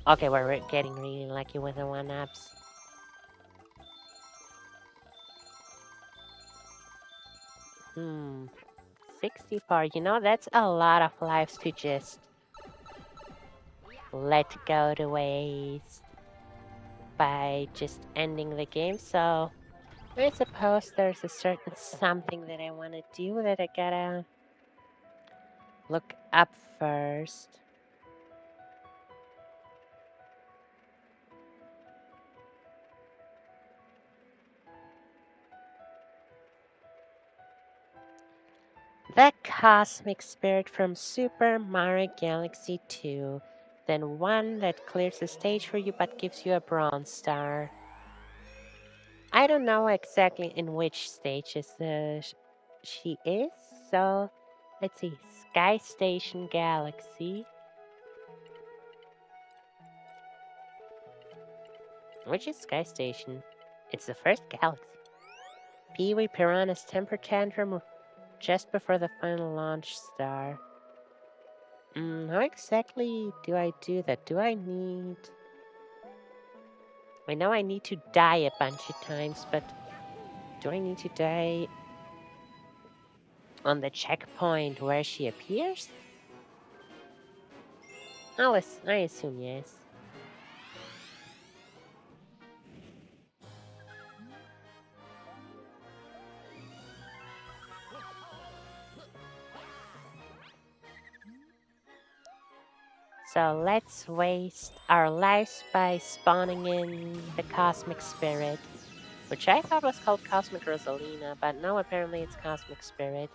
Okay, we're getting really lucky with the 1-ups. Hmm. 64. You know, that's a lot of lives to just let go to waste by just ending the game. So I suppose there's a certain something that I want to do that I gotta look up first. The Cosmic Spirit from Super Mario Galaxy 2. Then one that clears the stage for you but gives you a bronze star. I don't know exactly in which stages she is, so let's see. Sky Station Galaxy. Which is Sky Station? It's the first galaxy. Pee-wee Piranha's temper tantrum just before the final launch star. How exactly do I do that? Do I need... I know I need to die a bunch of times, but do I need to die on the checkpoint where she appears? I assume yes. So let's waste our lives by spawning in the Cosmic Spirit, which I thought was called Cosmic Rosalina, but no, apparently it's Cosmic Spirit.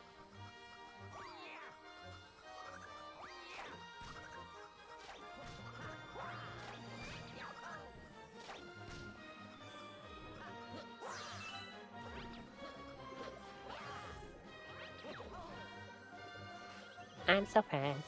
I'm so fast.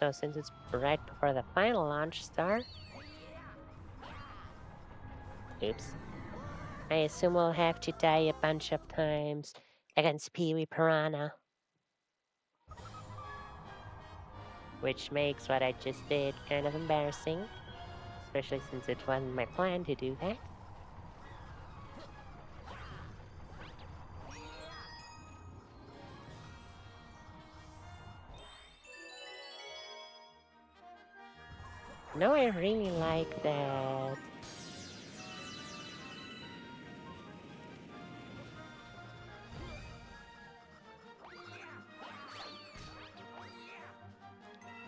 So since it's right before the final launch star, oops, I assume we'll have to die a bunch of times against Pee-wee Piranha. Which makes what I just did kind of embarrassing, especially since it wasn't my plan to do that. No, I really like that.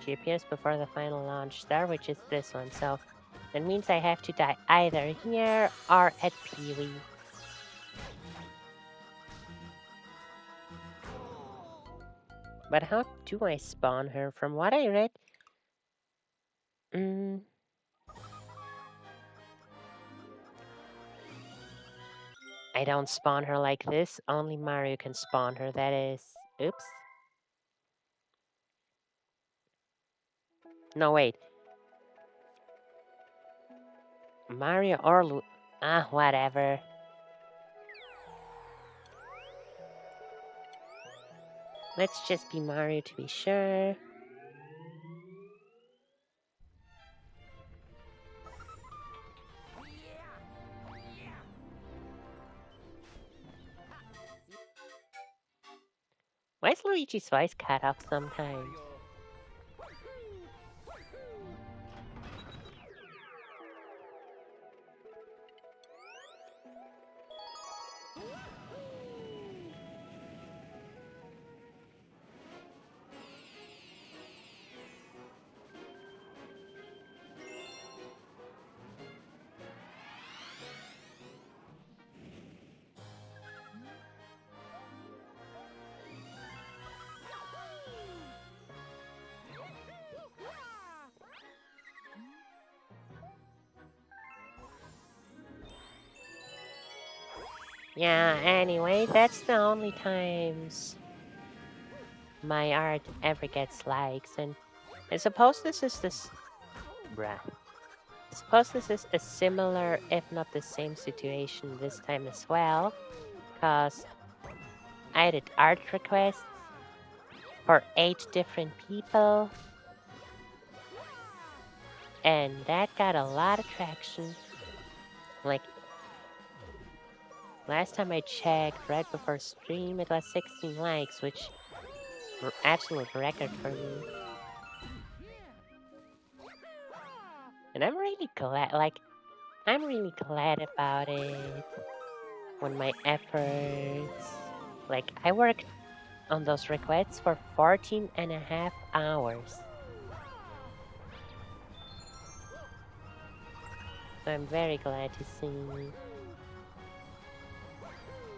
She appears before the final launch star, which is this one, so that means I have to die either here or at Pee-wee. But how do I spawn her? From what I read, I don't spawn her like this. Only Mario can spawn her. That is... Oops. No, wait. Mario or Lu... whatever. Let's just be Mario to be sure. Why is Luigi's voice cut off sometimes? Yeah, anyway, that's the only times my art ever gets likes, and I suppose this is this. Bruh. I suppose this is a similar, if not the same situation this time as well, because I did art requests for 8 different people, and that got a lot of traction. Like, last time I checked, right before stream, it was 16 likes, which absolute record for me. And I'm really glad, I'm really glad about it. When my efforts, I worked on those requests for 14 and a half hours. So I'm very glad to see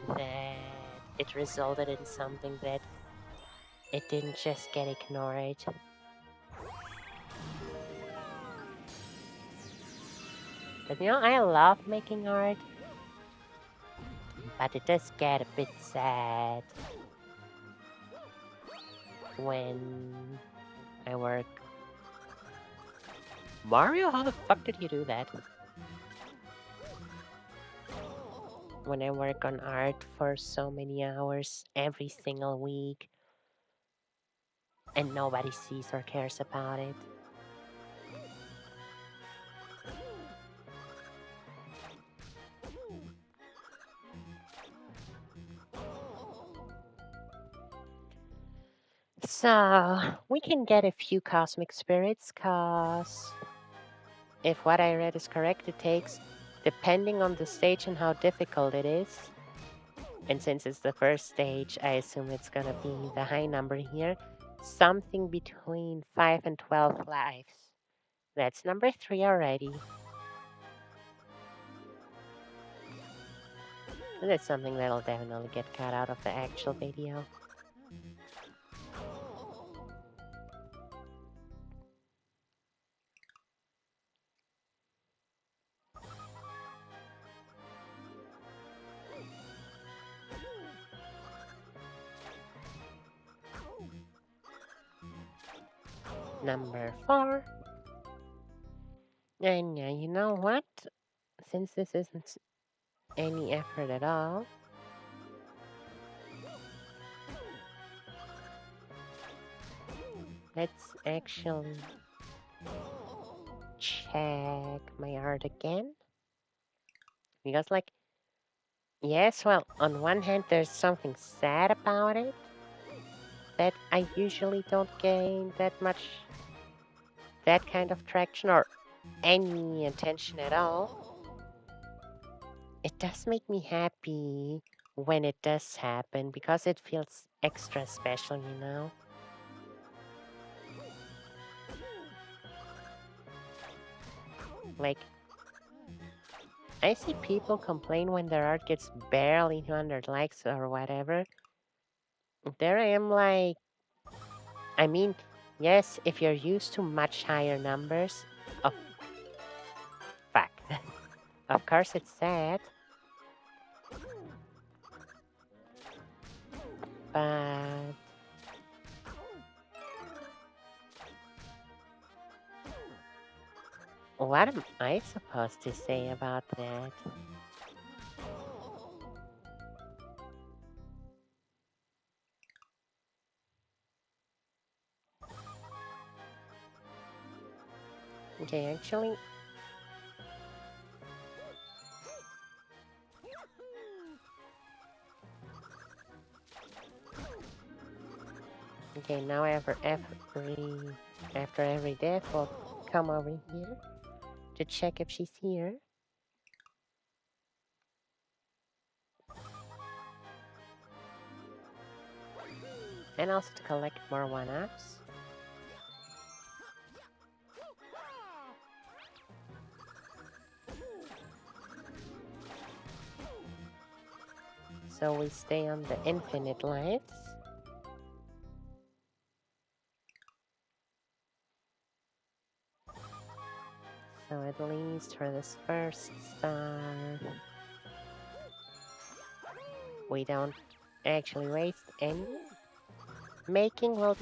that it resulted in something that it didn't just get ignored. But I love making art, but it does get a bit sad when I work. Mario, how the fuck did you do that? When I work on art for so many hours every single week and nobody sees or cares about it. So we can get a few cosmic spirits, cause if what I read is correct, it takes, depending on the stage and how difficult it is, and since it's the first stage, I assume it's gonna be the high number here, something between 5 and 12 lives. That's number 3 already. And that's something that'll definitely get cut out of the actual video. Number 4. And yeah, you know what? Since this isn't any effort at all, let's actually check my art again. Because, yes, well, on one hand, there's something sad about it that I usually don't gain that kind of traction or any attention at all. It does make me happy when it does happen because it feels extra special. Like, I see people complain when their art gets barely 200 likes or whatever. There I am I mean, yes, if you're used to much higher numbers, of fuck, of course it's sad, but what am I supposed to say about that? Okay, actually, okay, now after every death, we'll come over here to check if she's here. And also to collect more 1-ups. So we stay on the infinite lives. So at least for this first star, we don't actually waste any. Meaning we'll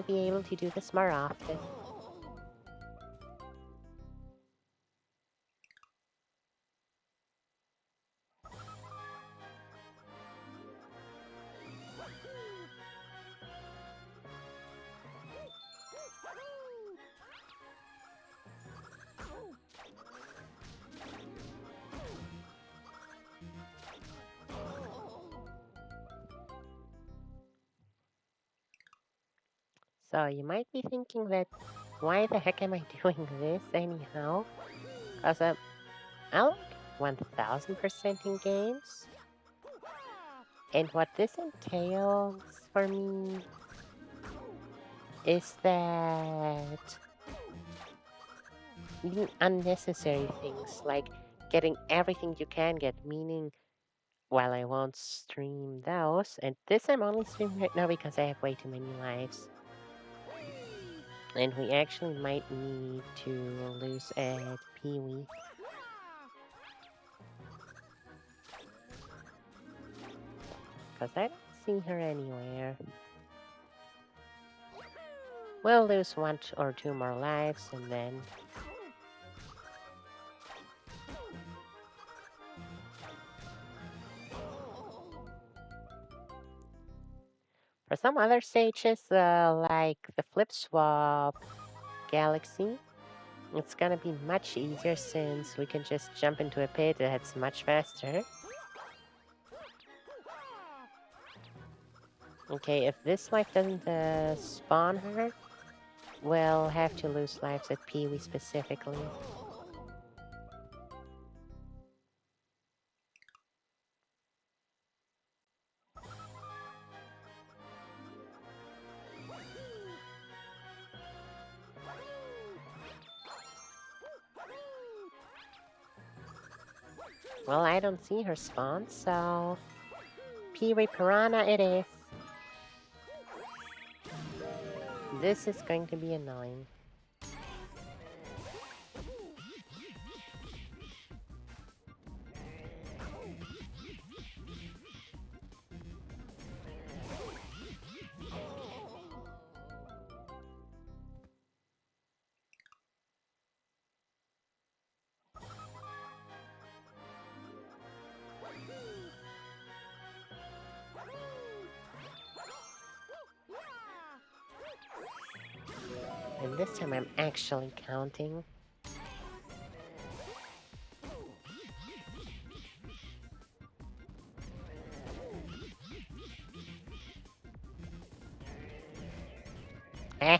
be able to do this more often. So you might be thinking that, why the heck am I doing this anyhow? Because I like 1000% in games. And what this entails for me is that even unnecessary things like getting everything you can get, meaning while I won't stream those, and this I'm only streaming right now because I have way too many lives. And we actually might need to lose at Pee-wee. Because I don't see her anywhere. We'll lose 1 or 2 more lives and then... For some other stages, like the Flip Swap Galaxy, it's gonna be much easier since we can just jump into a pit that's much faster. Okay, if this life doesn't spawn her, we'll have to lose lives at Pee-wee specifically. Well, I don't see her spawn, so... Pee-wee Piranha it is. This is going to be annoying. And this time I'm actually counting. Eh.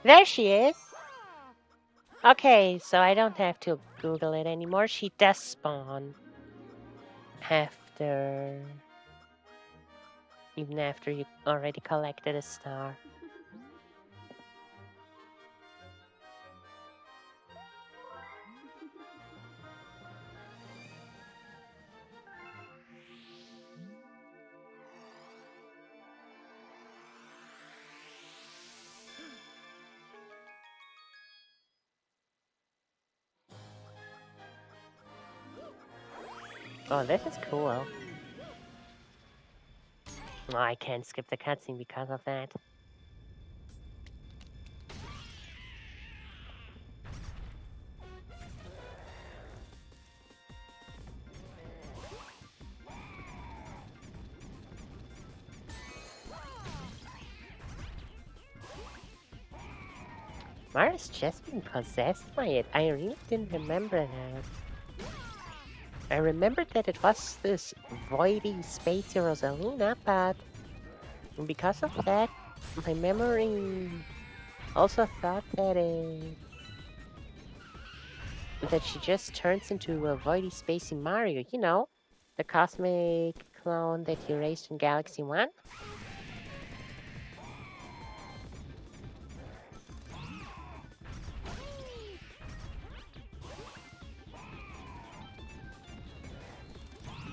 There she is! Okay, so I don't have to Google it anymore. She does spawn after... even after you already collected a star. Oh, this is cool. Oh, I can't skip the cutscene because of that. Mara's just been possessed by it. I really didn't remember that. I remembered that it was this voidy spacey Rosalina, but because of that, my memory also thought that she just turns into a voidy spacey Mario. You know, the cosmic clone that you raised in Galaxy 1.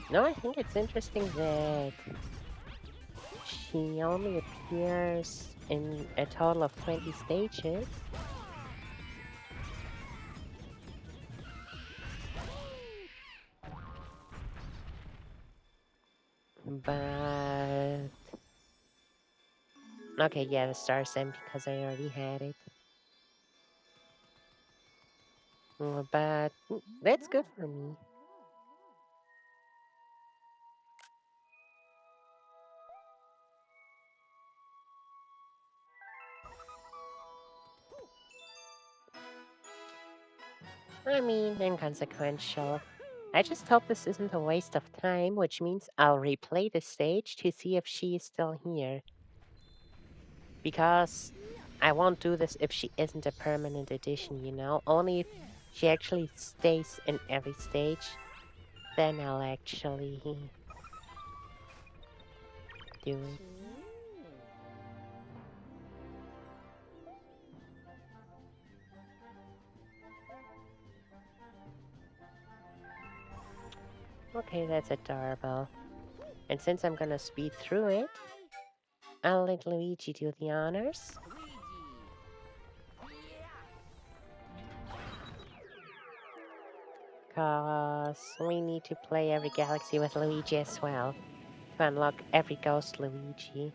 No, I think it's interesting that she only appears in a total of 20 stages. But okay, yeah, the star's empty because I already had it. But that's good for me. I mean, inconsequential. I just hope this isn't a waste of time, which means I'll replay the stage to see if she is still here. Because I won't do this if she isn't a permanent addition, you know? Only if she actually stays in every stage, then I'll actually do it. Okay, that's adorable. And since I'm gonna speed through it, I'll let Luigi do the honors. Cause we need to play every galaxy with Luigi as well to unlock every ghost Luigi.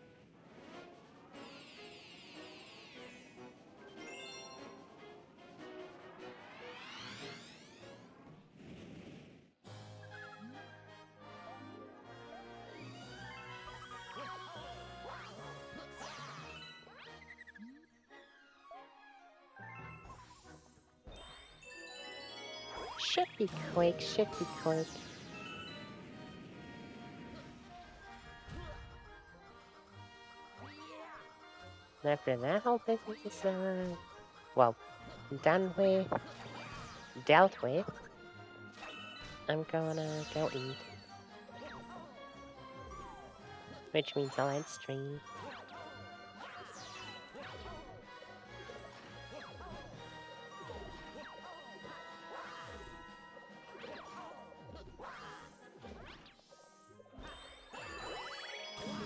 Should be quick, should be quick. After that whole business is, well, done with, dealt with, I'm gonna go eat. Which means I'll end stream.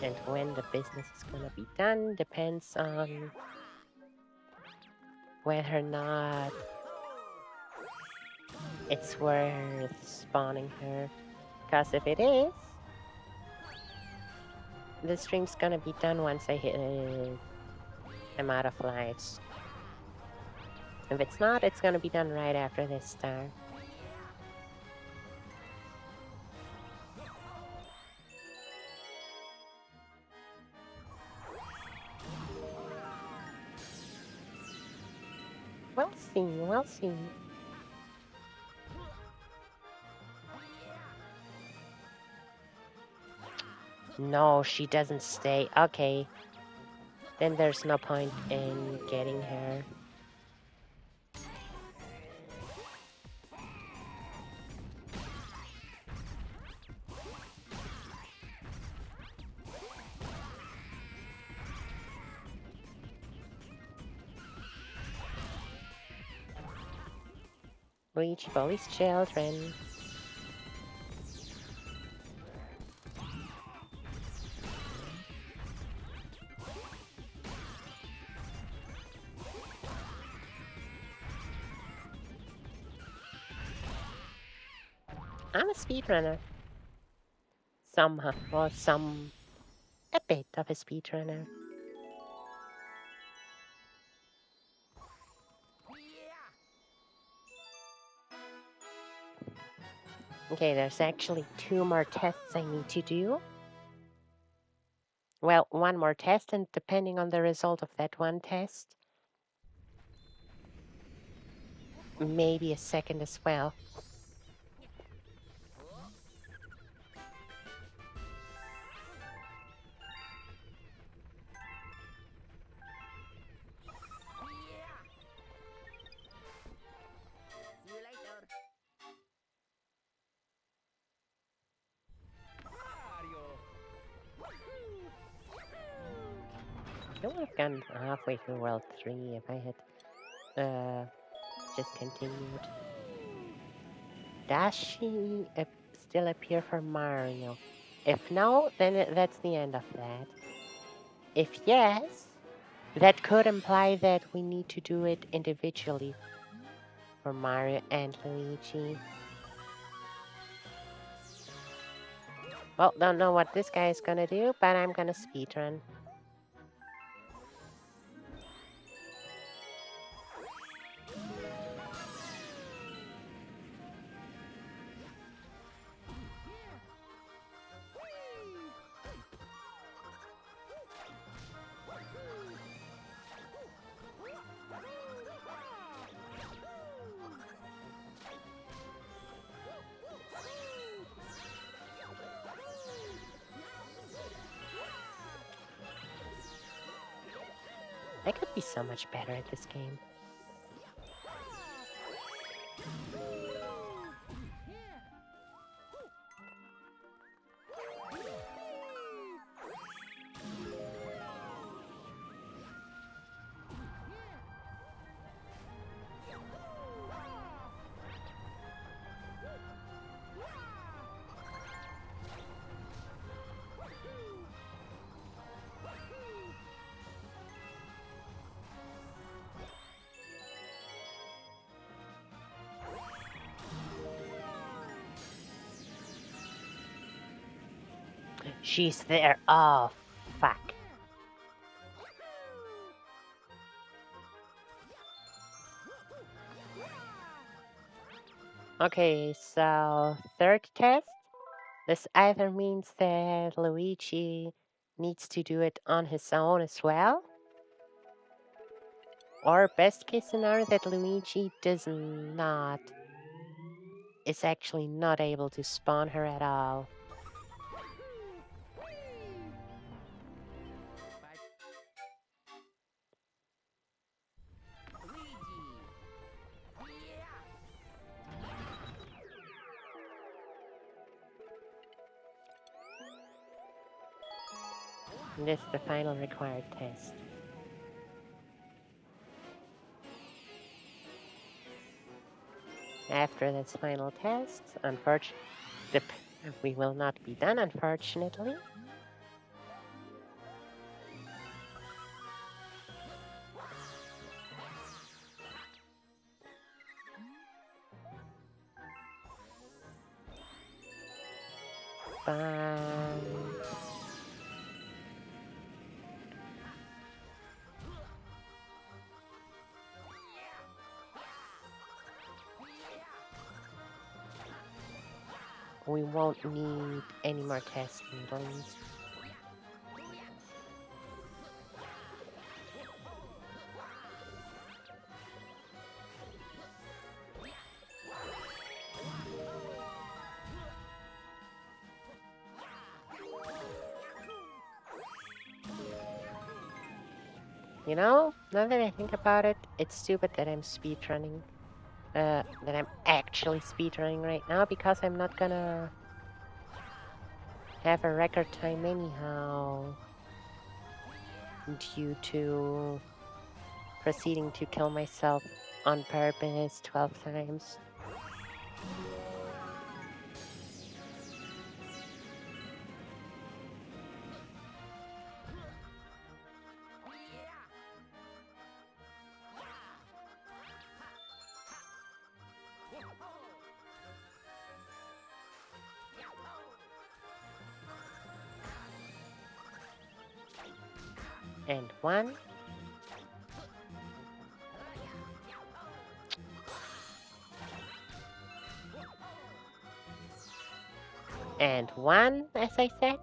And when the business is gonna be done depends on whether or not it's worth spawning her. Because if it is, the stream's gonna be done once I hit I'm out of lives. If it's not, it's gonna be done right after this star. We'll see, we'll see. No, she doesn't stay. Okay. Then there's no point in getting her. Luigi Bully's children. I'm a speedrunner. Somehow, or a bit of a speedrunner. Okay, there's actually 2 more tests I need to do. Well, one more test, and depending on the result of that one test, maybe a second as well. See you later. I would have gone halfway through World 3 if I had just continued. Does she still appear for Mario? If no, then that's the end of that. If yes, that could imply that we need to do it individually for Mario and Luigi. Well, don't know what this guy is gonna do, but I'm gonna speedrun. I could be so much better at this game. She's there. Oh, fuck. Okay, so third test. This either means that Luigi needs to do it on his own as well, or best case scenario that Luigi is actually not able to spawn her at all. And this is the final required test. After this final test, we will not be done, unfortunately. But we won't need any more test needles. You know, now that I think about it, it's stupid that I'm speedrunning. That I'm actually speedrunning right now because I'm not gonna have a record time anyhow due to proceeding to kill myself on purpose 12 times. And one. And one, as I said.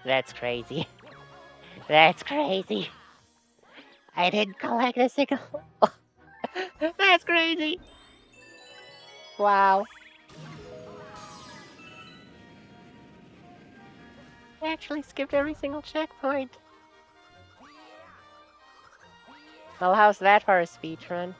That's crazy. That's crazy. I didn't collect a single. That's crazy. Wow. I actually skipped every single checkpoint. Well, how's that for a speedrun?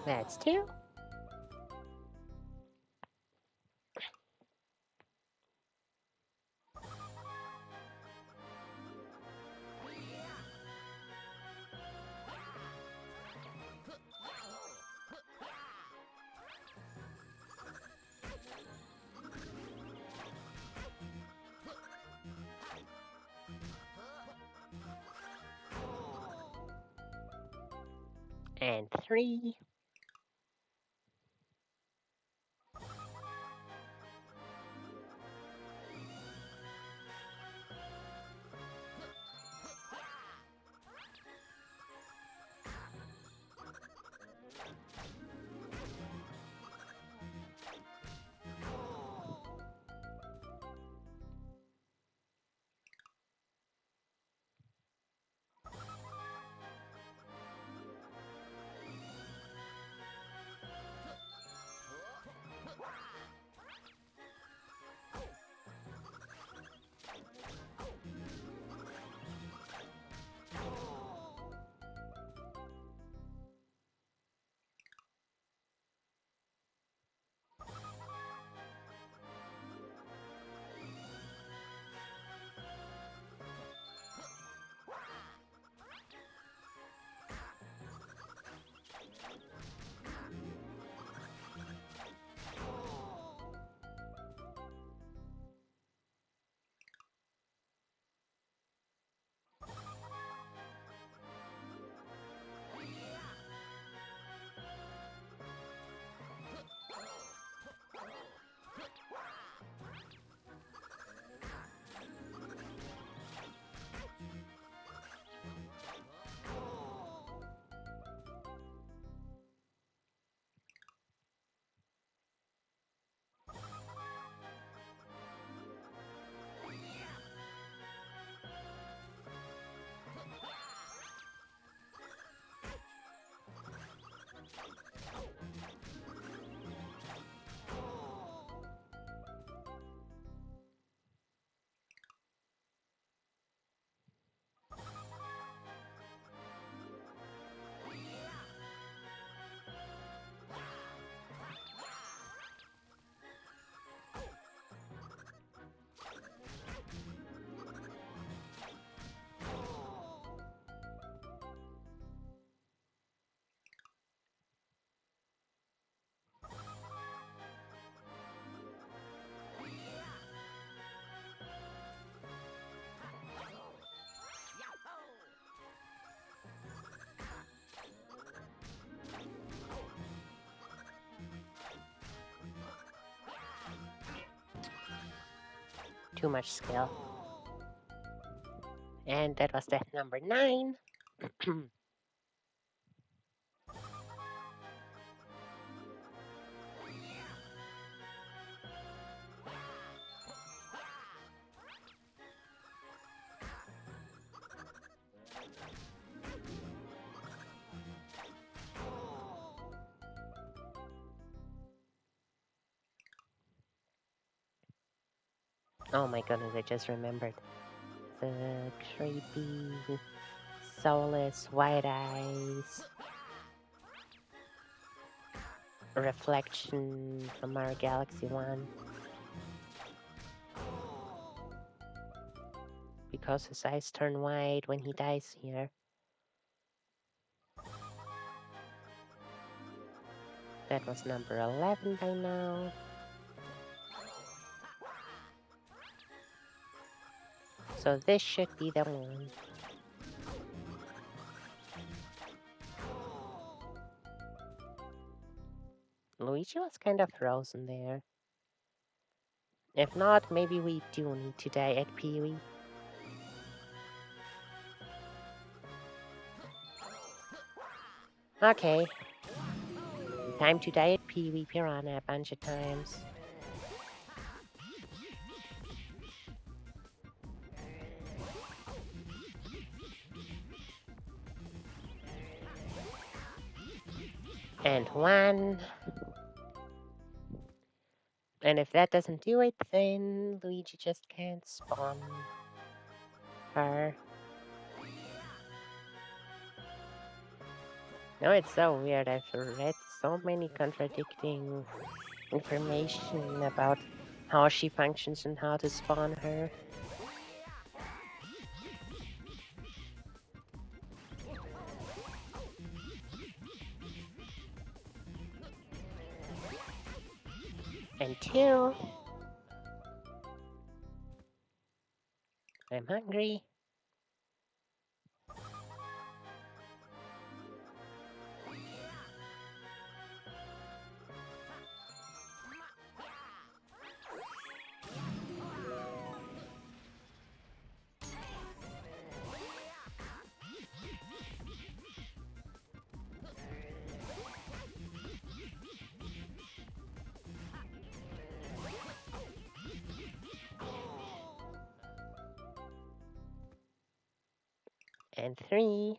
That's two. And three. Too much skill. And that was death number 9. Oh my goodness, I just remembered. The creepy, soulless white eyes reflection from our Galaxy One. Because his eyes turn white when he dies here. That was number 11 by now. So this should be the one. Luigi was kind of frozen there. If not, maybe we do need to die at Pee-wee. Okay. Time to die at Pee-wee Piranha a bunch of times. And one. And if that doesn't do it, then Luigi just can't spawn her. No, it's so weird. I've read so many contradicting information about how she functions and how to spawn her. And two, I'm hungry. And three.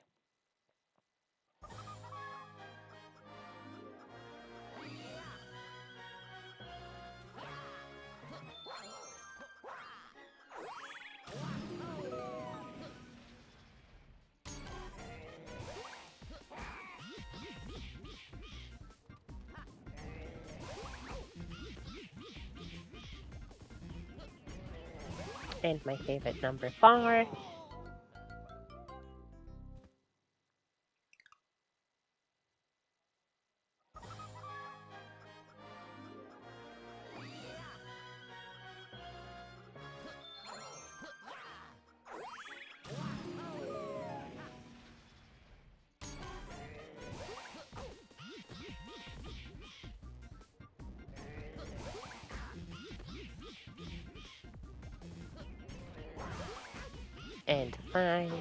And my favorite number 4. And 5.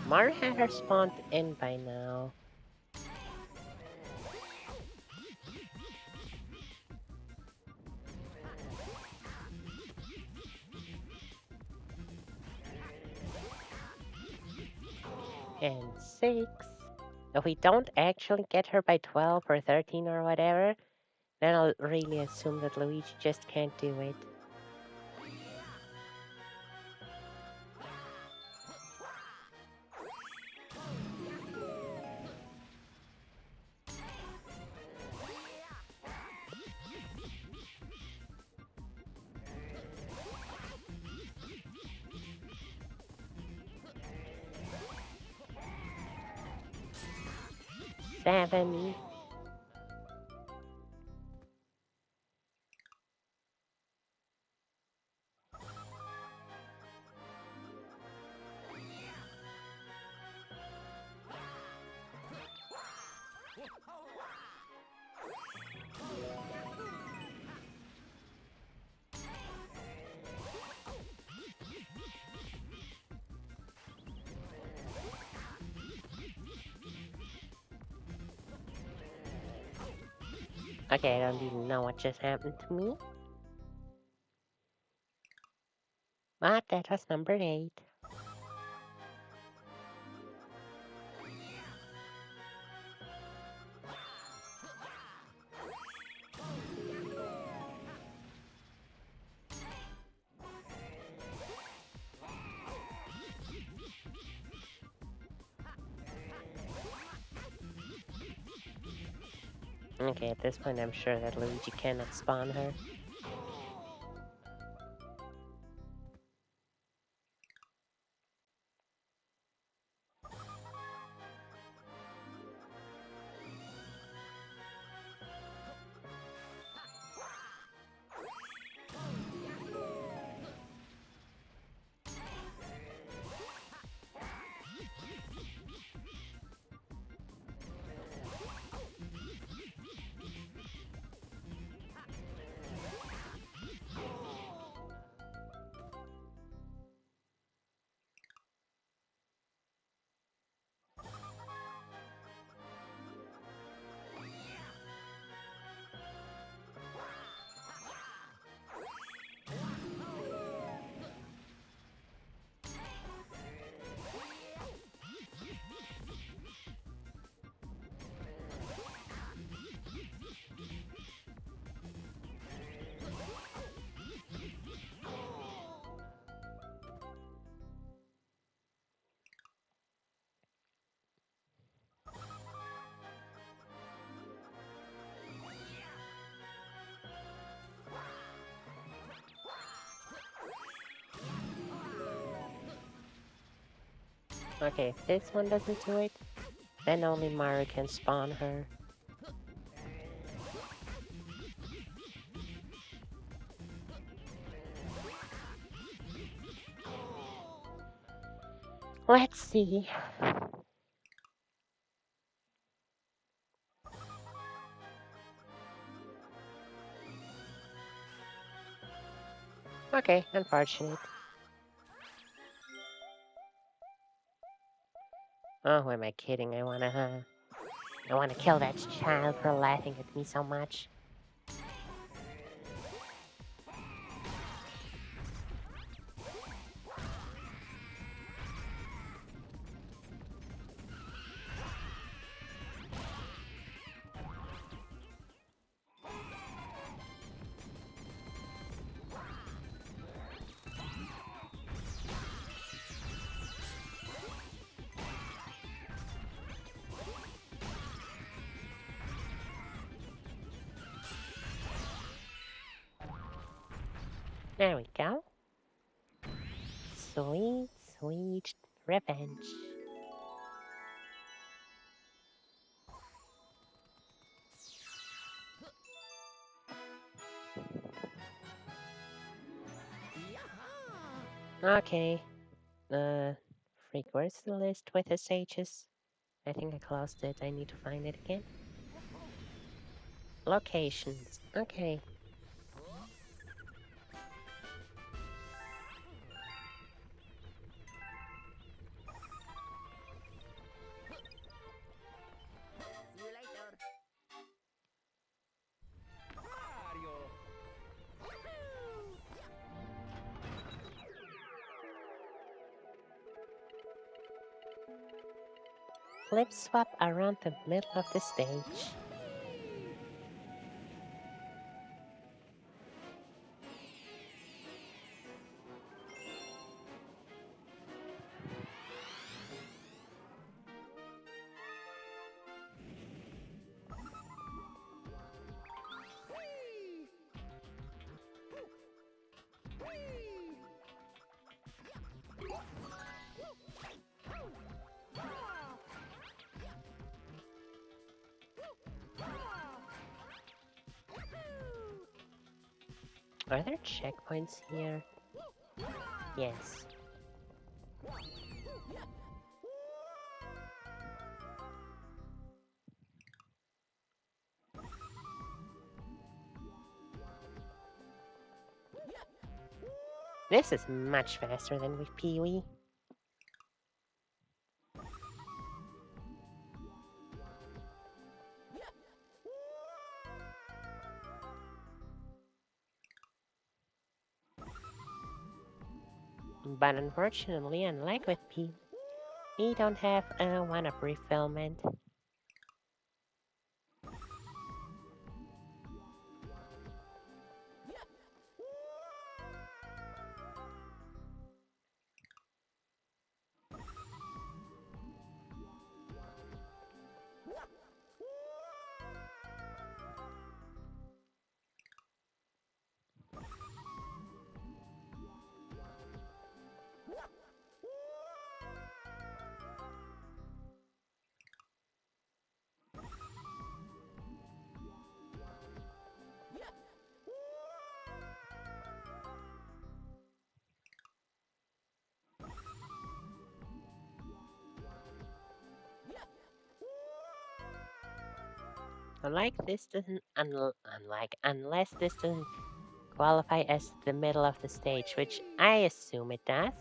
Mara had her spawned in by now. And 6. If we don't actually get her by 12 or 13 or whatever, then I'll really assume that Luigi just can't do it. Seven. Okay, I don't even know what just happened to me. What? That was number 8. Okay, at this point I'm sure that Luigi cannot spawn her. Okay, if this one doesn't do it, then only Mario can spawn her. Let's see. Okay, unfortunate. Oh, who am I kidding? I wanna kill that child for laughing at me so much. There we go. Sweet, sweet revenge. Okay. Freak, where's the list with the sages? I think I closed it. I need to find it again. Locations. Okay. See you later. Flip swap around the middle of the stage. Are there checkpoints here? Yes. This is much faster than with Pee-wee. But unfortunately, unlike with P, we don't have a one-up refillment. Unlike this doesn't, unless this doesn't qualify as the middle of the stage, which I assume it does.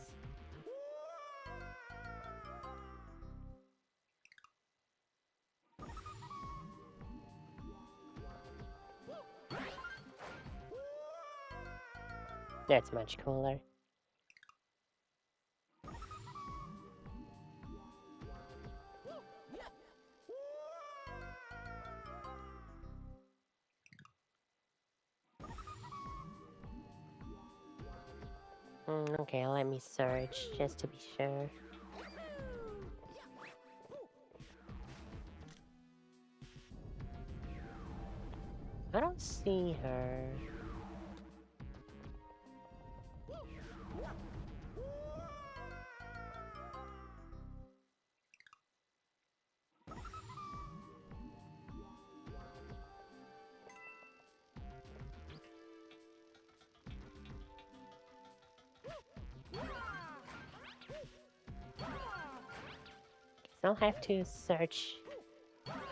That's much cooler. Okay, let me search just to be sure. I don't see her. I'll have to search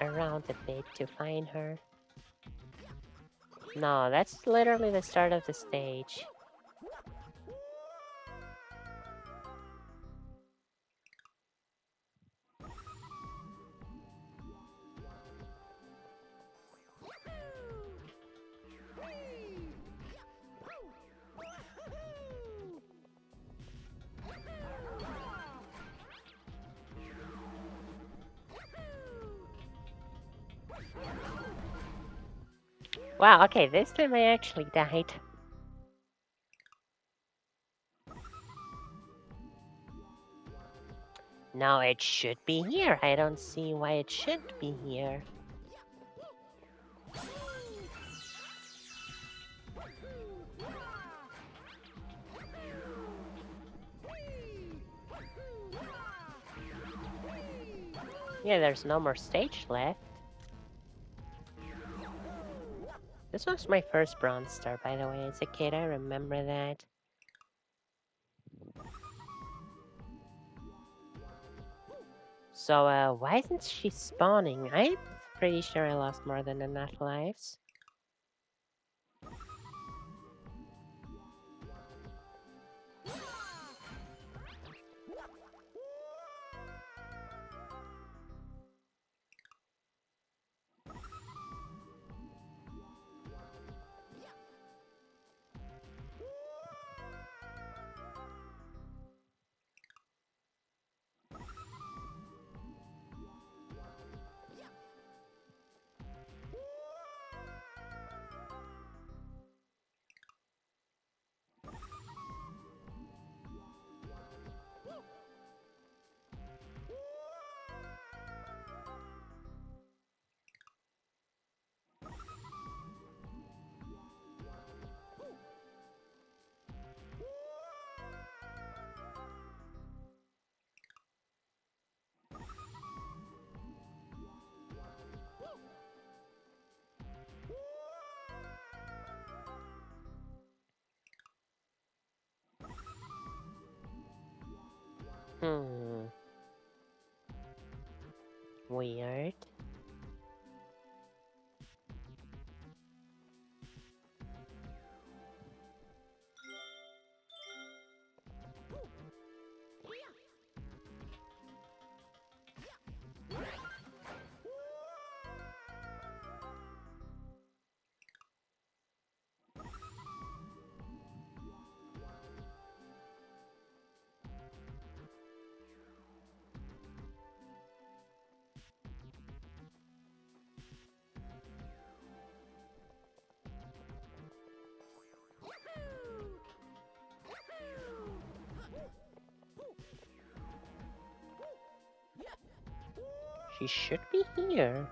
around a bit to find her. No, that's literally the start of the stage. Wow, okay, this time I actually died. No, it should be here. I don't see why it shouldn't be here. Yeah, there's no more stage left. This was my first Bronze Star, by the way, as a kid. I remember that. So, why isn't she spawning? I'm pretty sure I lost more than enough lives. Hmm. Weird. He should be here.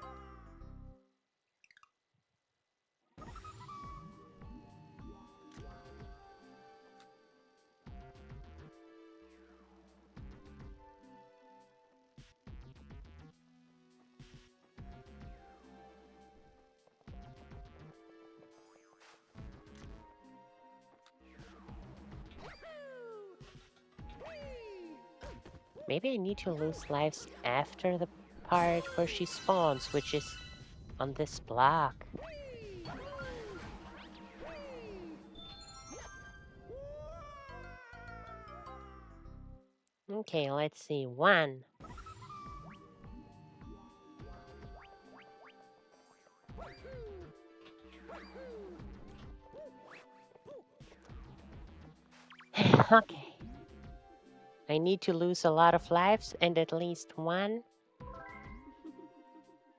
Maybe I need to lose lives after the part where she spawns, which is on this block. Okay, let's see. 1. Okay. I need to lose a lot of lives and at least 1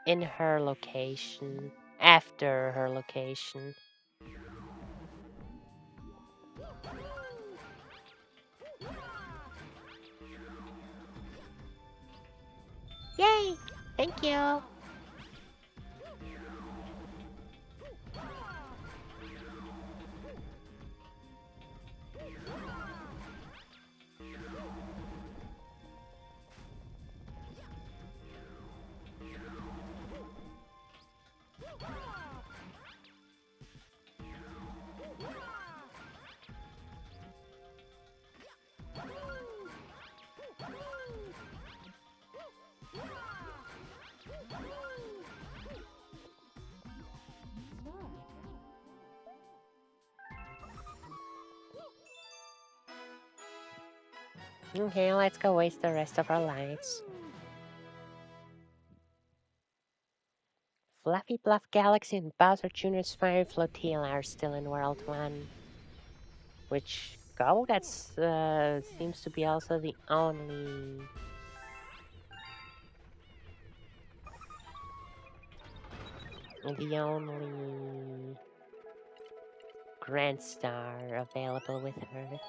in her location. After her location. Yay! Thank you! Okay, let's go waste the rest of our lives. Fluffy Bluff Galaxy and Bowser Jr.'s Fire Flotilla are still in World 1. Which, that's seems to be also the only... Grand Star available with her.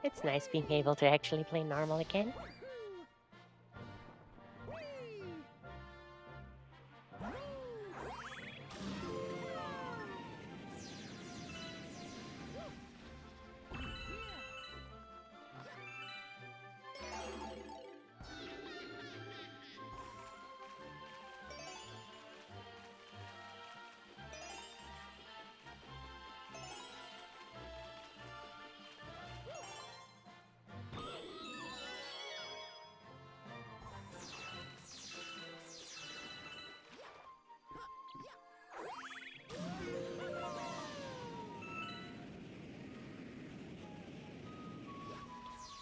It's nice being able to actually play normal again.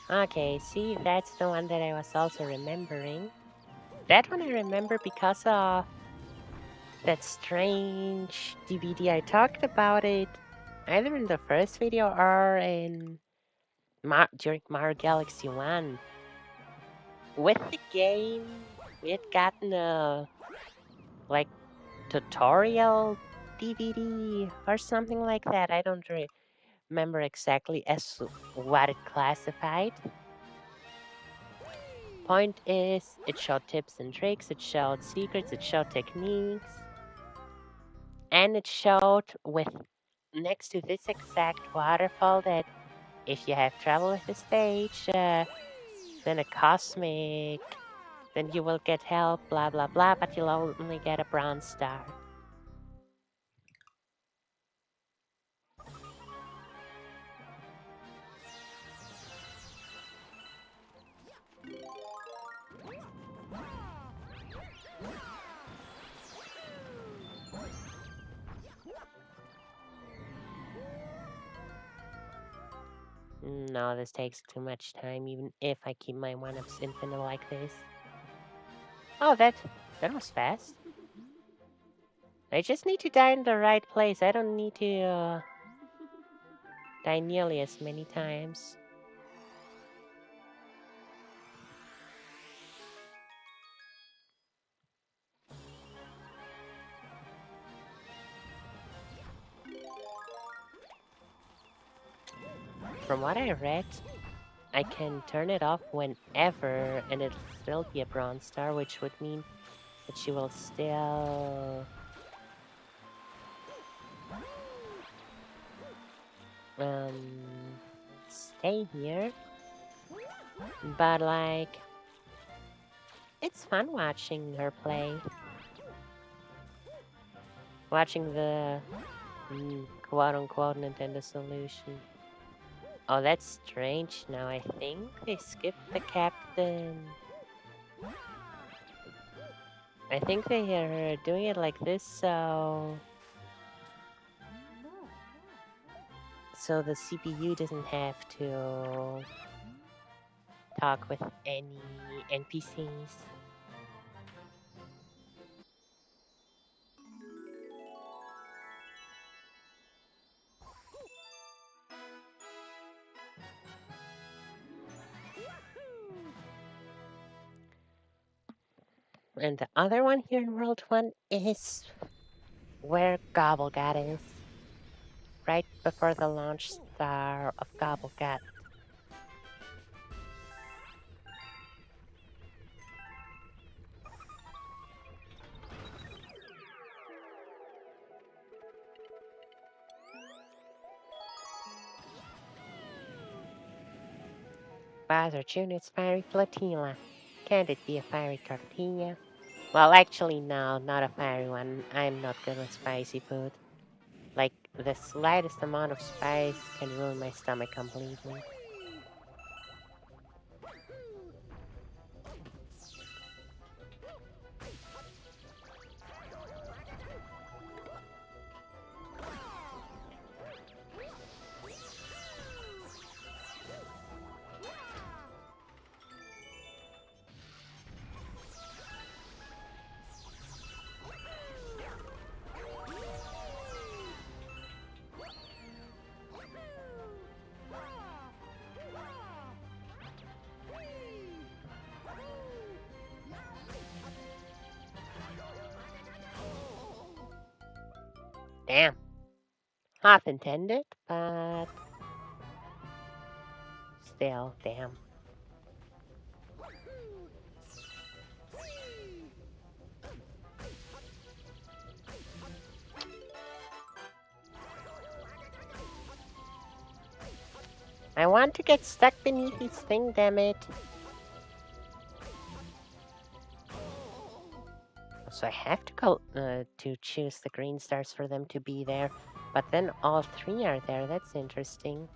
Okay, see, that's the one that I was also remembering. That one I remember because of that strange DVD. I talked about it either in the first video or in during Mario Galaxy 1. With the game, we had gotten a like tutorial DVD or something like that. I don't remember exactly as what it classified. Point is, it showed tips and tricks, it showed secrets, it showed techniques, and it showed with next to this exact waterfall that if you have trouble with the stage, then a cosmic, then you will get help, blah blah blah, but you'll only get a bronze star. No, this takes too much time, even if I keep my one-ups infinite like this. Oh, that was fast. I just need to die in the right place. I don't need to die nearly as many times. From what I read, I can turn it off whenever and it'll still be a bronze star, which would mean that she will still stay here. But like, it's fun watching her play. Watching the quote-unquote Nintendo solution. Oh, that's strange now. I think they skipped the captain. I think they are doing it like this so the CPU doesn't have to talk with any NPCs. And the other one here in World 1 is where Gobblegut is. Right before the launch star of Gobblegut. Bowser Jr.'s Fiery Flotilla. Can't it be a fiery tortilla? Well, actually, no, not a fiery one. I'm not good with spicy food. Like, the slightest amount of spice can ruin my stomach completely. Damn. Half intended, but still, damn. I want to get stuck beneath this thing, damn it. So I have to go to choose the green stars for them to be there, but then all three are there. That's interesting.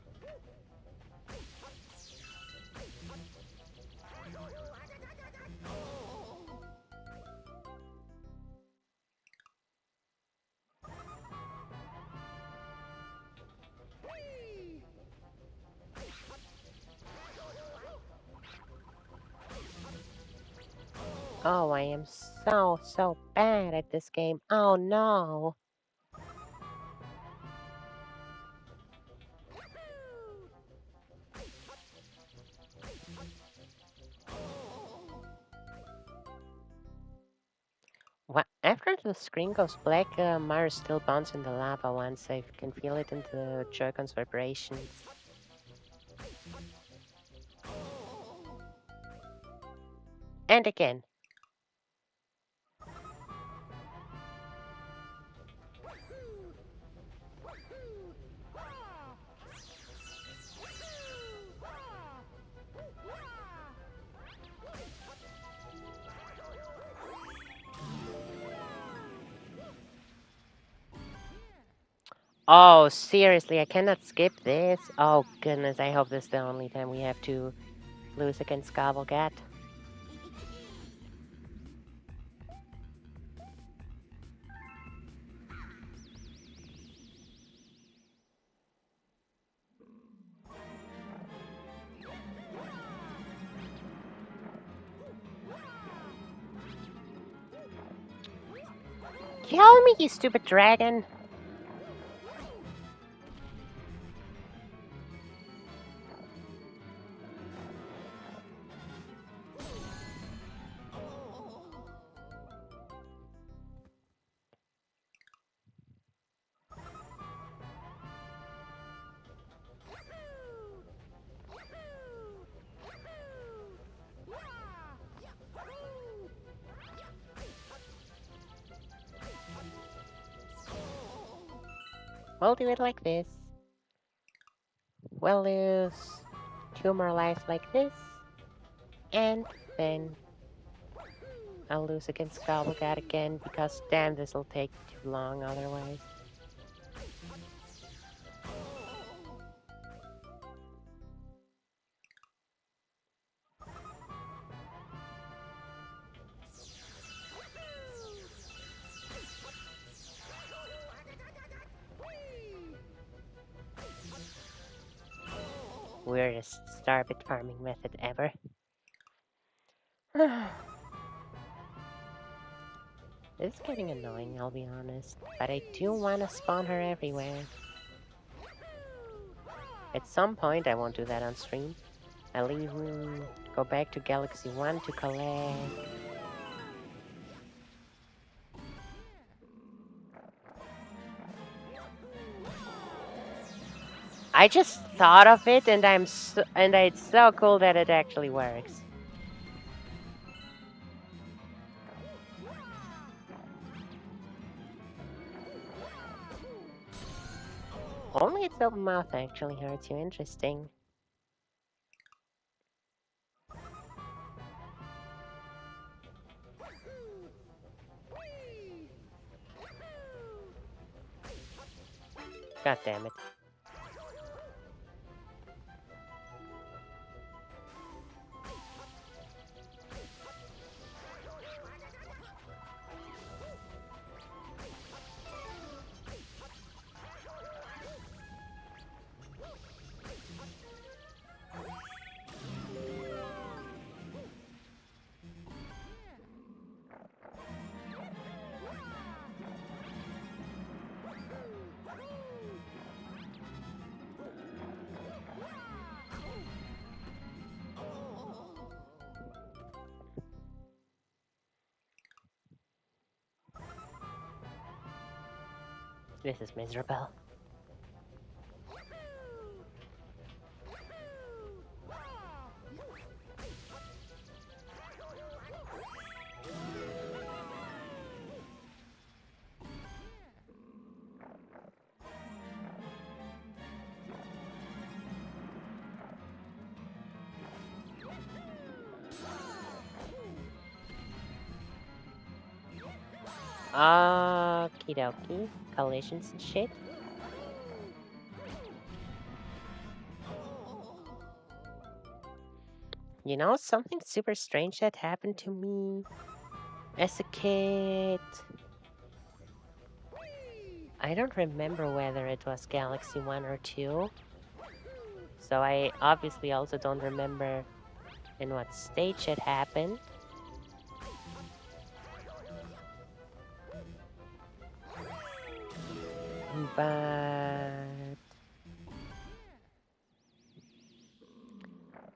Oh, I am so bad at this game. Oh no. What? After the screen goes black, Mario still bounces in the lava once. I can feel it in the Joy-Con's vibrations. And again. Oh, seriously, I cannot skip this? Oh, goodness, I hope this is the only time we have to lose against Gobblegut. Kill me, you stupid dragon! We'll do it like this. We'll lose 2 more lives like this, and then I'll lose against Gobblegut again because damn, this'll take too long otherwise. Weirdest starbit farming method ever. It's getting annoying, I'll be honest, but I do want to spawn her everywhere. At some point, I won't do that on stream. I'll even go back to Galaxy 1 to collect. I just thought of it, and it's so cool that it actually works. Only its open mouth actually hurts you. Interesting. God damn it. This is miserable. Okie dokie. Collisions and shit. You know, something super strange that happened to me as a kid. I don't remember whether it was Galaxy 1 or 2. So I obviously also don't remember in what stage it happened. But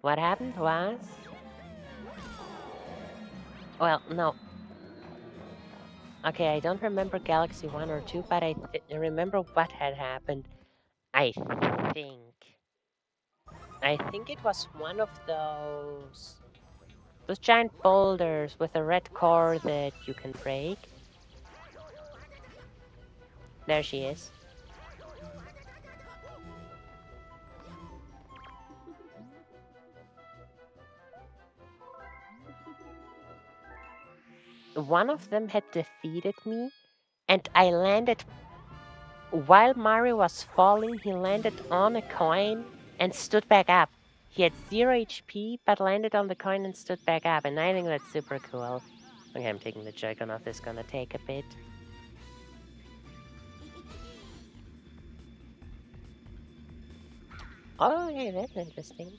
what happened was... Well, no. Okay, I don't remember Galaxy 1 or 2, but I remember what had happened. I think. I think it was one of those giant boulders with a red core that you can break. There she is. One of them had defeated me, and I landed... While Mario was falling, he landed on a coin and stood back up. He had 0 HP, but landed on the coin and stood back up, and I think that's super cool. Okay, I'm taking the Joy-Con off. This is gonna take a bit. Oh, okay, that's interesting.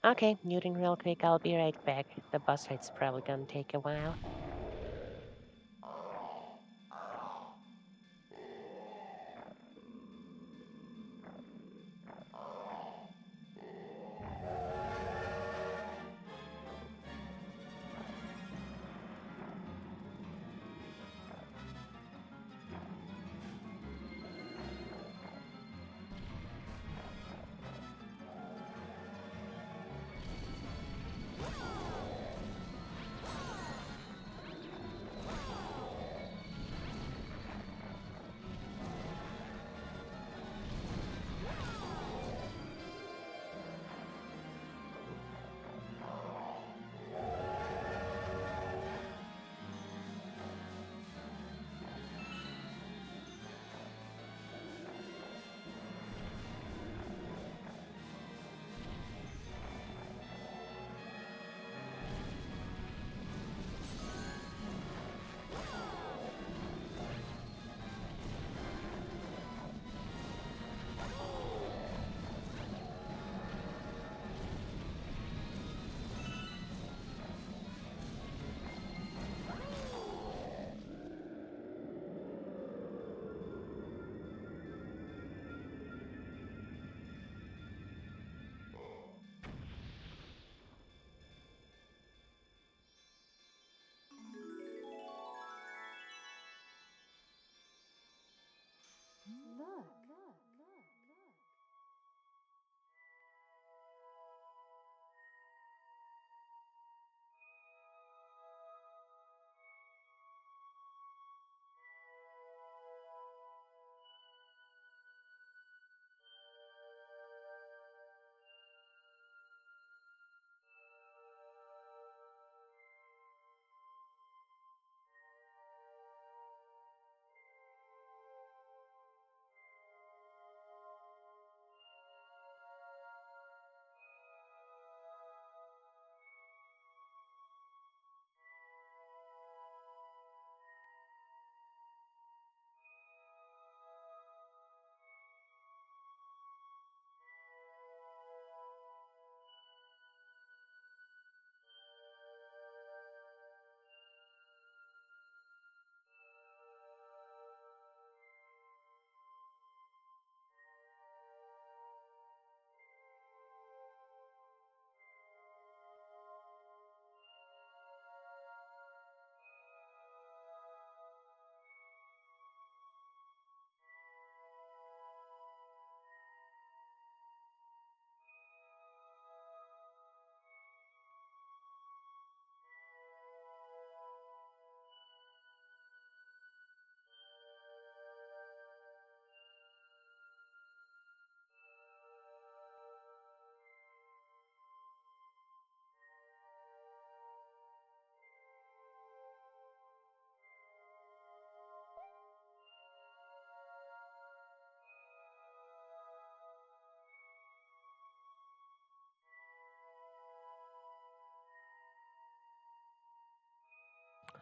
Okay, muting real quick. I'll be right back. The boss fight's probably gonna take a while.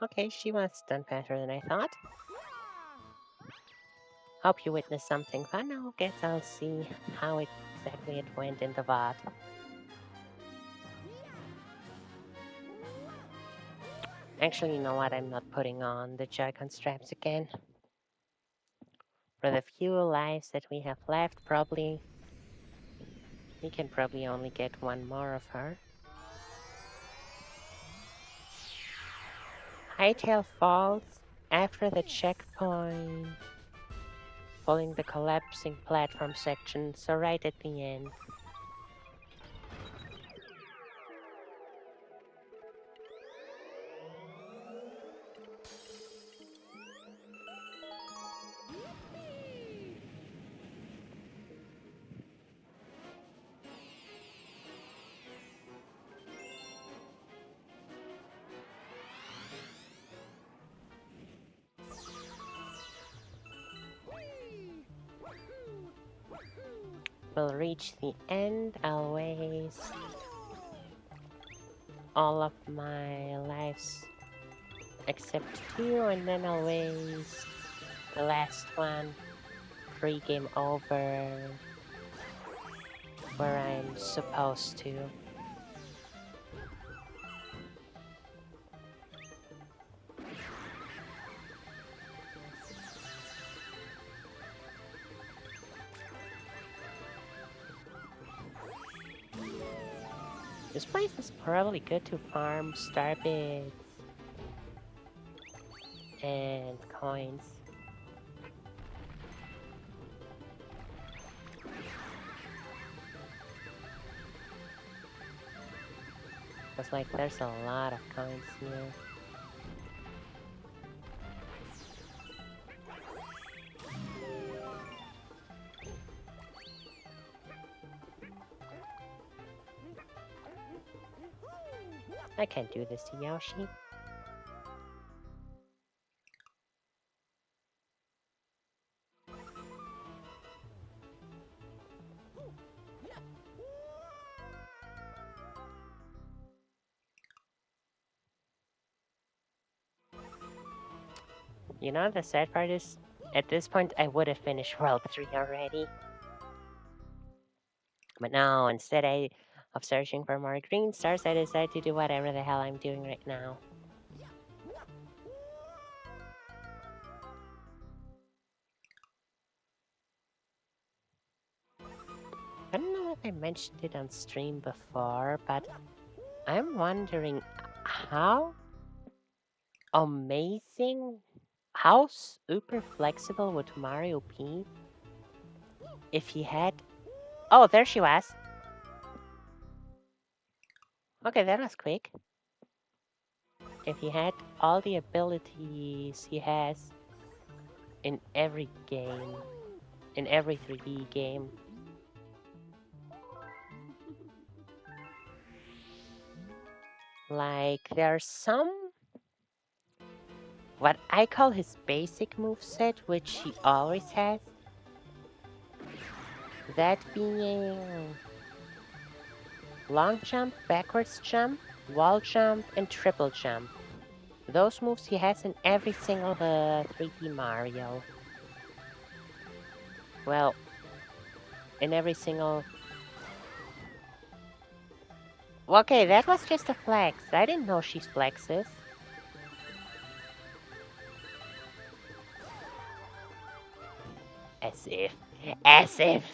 Okay, she was done better than I thought. Hope you witnessed something fun. I guess I'll see how exactly it went in the VOD. Actually, you know what? I'm not putting on the Joy-Con straps again. For the few lives that we have left, we can probably only get one more of her. Hytale falls after the checkpoint, following the collapsing platform section, so right at the end. We'll reach the end. I'll waste all of my lives except 2, and then I'll waste the last one. Free game over where I'm supposed to. This place is probably good to farm star bits and coins. Cause like there's a lot of coins here. I can't do this to Yoshi. You know, the sad part is, at this point, I would have finished World 3 already. But now, instead of searching for more green stars, I decide to do whatever the hell I'm doing right now. I don't know if I mentioned it on stream before, but I'm wondering how amazing, how super flexible would Mario be if he had... Oh, there she was. Okay, that was quick. If he had all the abilities he has in every game, in every 3D game. Like, there's some, what I call his basic moveset, which he always has. That being long jump, backwards jump, wall jump, and triple jump. Those moves he has in every single 3D Mario. Well, in every single... Okay, that was just a flex. I didn't know she flexes. As if. As if.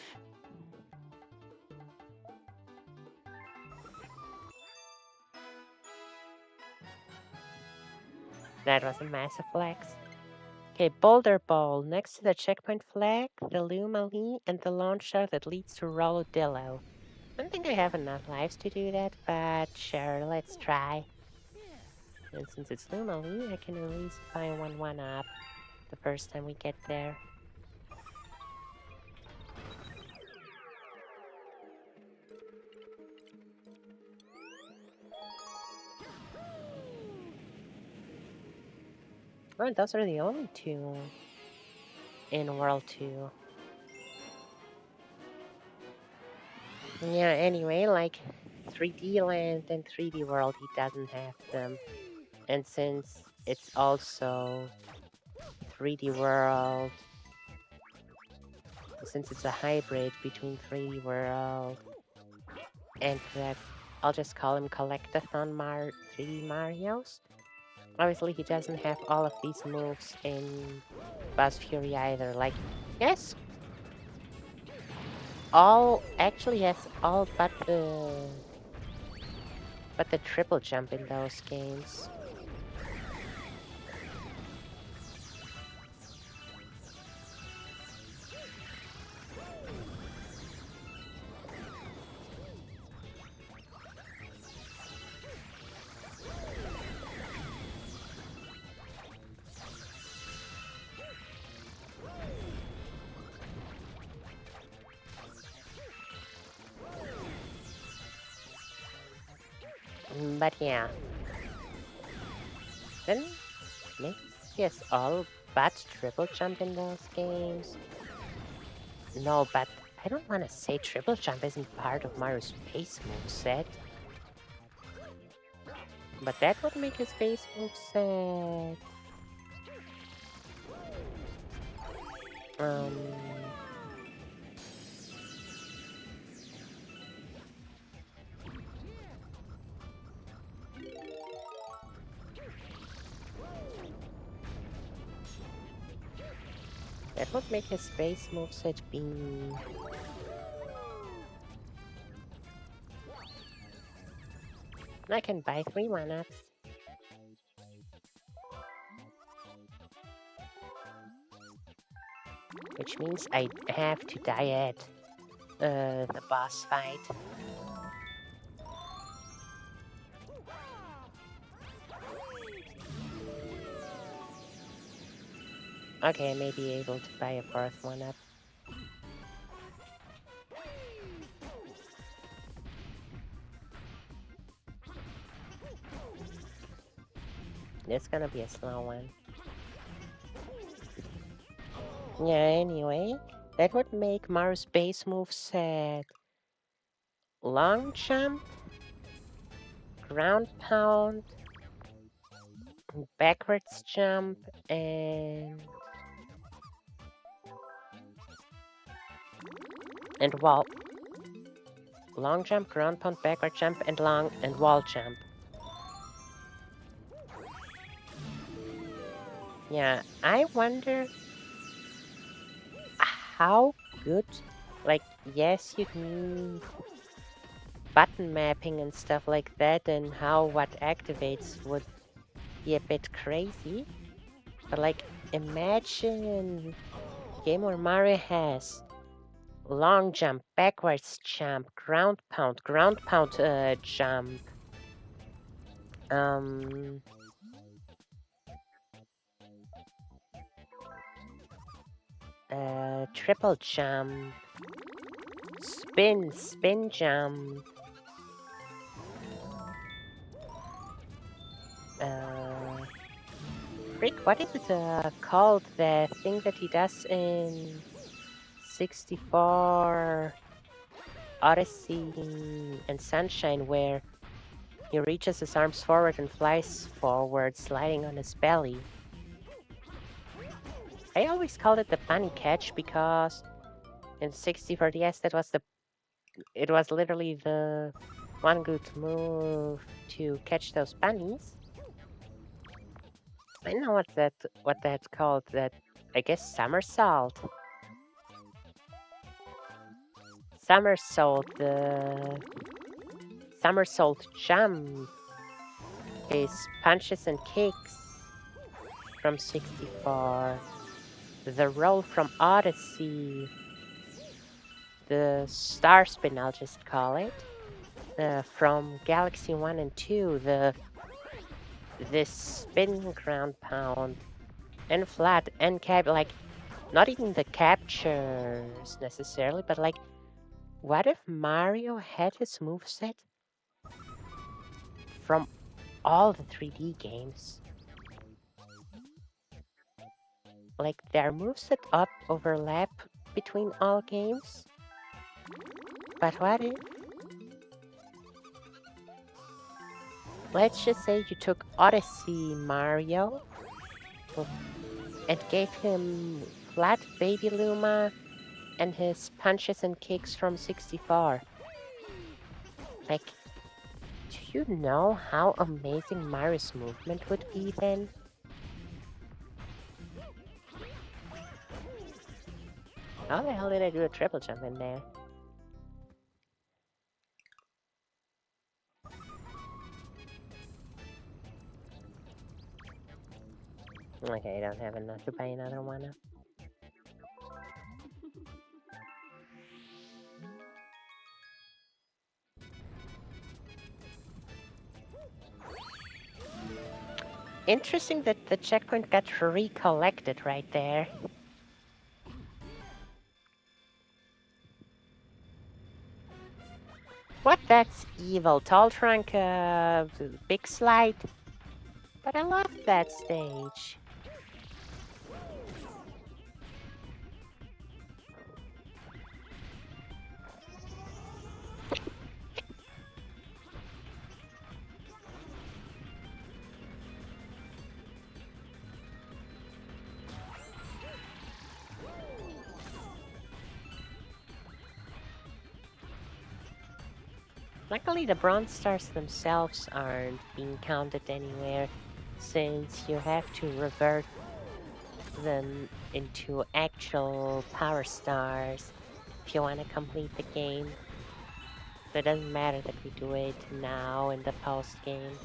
That was a massive flex. Okay, Boulder Bowl. Next to the checkpoint flag, the Luma Lee, and the launch star that leads to Rolodillo. I don't think I have enough lives to do that, but sure, let's try. And since it's Luma Lee, I can at least buy 1-1-up the first time we get there. Oh, and those are the only 2 in World 2. Yeah, anyway, like 3D Land and 3D World, he doesn't have them. And since it's also 3D World, since it's a hybrid between 3D World and that I'll just call him Collectathon 3D Marios. Obviously, he doesn't have all of these moves in Buzz Fury either. Like, yes, actually has all but the triple jump in those games. But yeah, then maybe he has all but triple jump in those games. No, but I don't want to say triple jump isn't part of Mario's base moveset. But that would make his base moveset. Um, that would make his base moveset be... I can buy 3 1-ups. Which means I have to die at the boss fight. Okay, I may be able to buy a 4th 1-up. It's gonna be a slow one. Yeah, anyway, that would make Mario's base moveset long jump, ground pound, backwards jump, and wall. Long jump, ground pound, backward jump, and wall jump. Yeah, I wonder how good, like, yes, you need button mapping and stuff like that, and how what activates would be a bit crazy. But, like, imagine a game where Mario has long jump, backwards jump, ground pound, jump, triple jump, spin jump, frick, what is it called? The thing that he does in 64 Odyssey and Sunshine, where he reaches his arms forward and flies forward, sliding on his belly. I always called it the bunny catch because in 64 DS it was literally the one good move to catch those bunnies. I know what that's called. That, I guess, somersault. The somersault jump is punches and kicks from 64. The roll from Odyssey. The star spin, I'll just call it. From Galaxy 1 and 2, this spin ground pound and flat and cap, like, not even the captures necessarily, but like, what if Mario had his moveset from all the 3D games? Like, their moveset overlap between all games? But what if let's just say you took Odyssey Mario and gave him flat Baby Luma and his punches and kicks from 64. Like, do you know how amazing Mario's movement would be then? How the hell did I do a triple jump in there? Okay, I don't have enough to buy another one. Interesting that the checkpoint got recollected right there. What? That's evil. Tall trunk, big slide. But I love that stage. Luckily, the bronze stars themselves aren't being counted anywhere, since you have to revert them into actual power stars if you want to complete the game. So it doesn't matter that we do it now in the post game.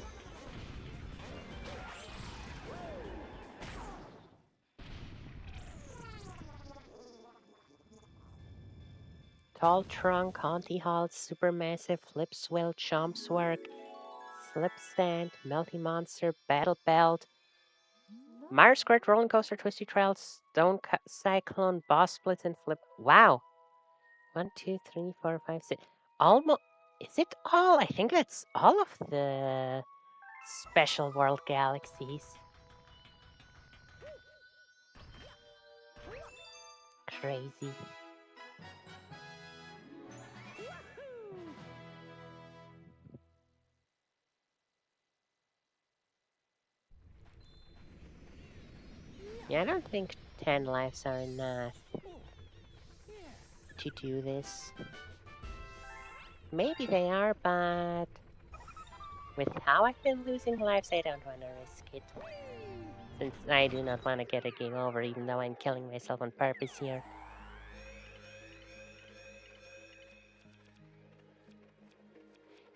Tall trunk, Haunty Halt, Supermassive, Flip Swell, Chomps Work, Slip Stand, Melty Monster, Battle Belt, Mire Squirt, Rolling Coaster, Twisty Trail, Cyclone, Boss Splits, and Flip. Wow! 1, 2, 3, 4, 5, 6. Almost. Is it all? I think that's all of the Special World Galaxies. Crazy. Yeah, I don't think 10 lives are enough to do this. Maybe they are, but with how I've been losing lives, I don't want to risk it. Since I do not want to get a game over, even though I'm killing myself on purpose here.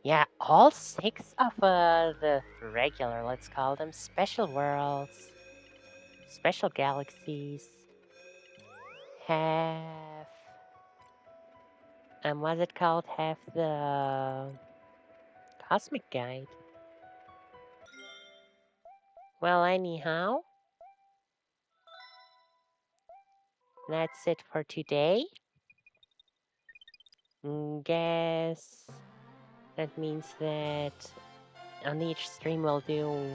Yeah, all 6 of the regular, let's call them, special worlds, special galaxies, have, what's it called? Have the Cosmic Guide. Well, anyhow, that's it for today. Guess that means that on each stream we'll do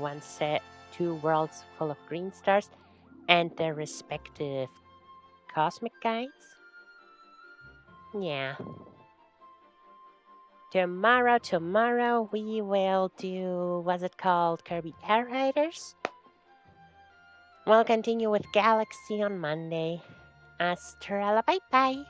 2 worlds full of green stars and their respective cosmic guides. Yeah. Tomorrow we will do, what's it called, Kirby Air Riders. We'll continue with Galaxy on Monday. Astrala, bye bye.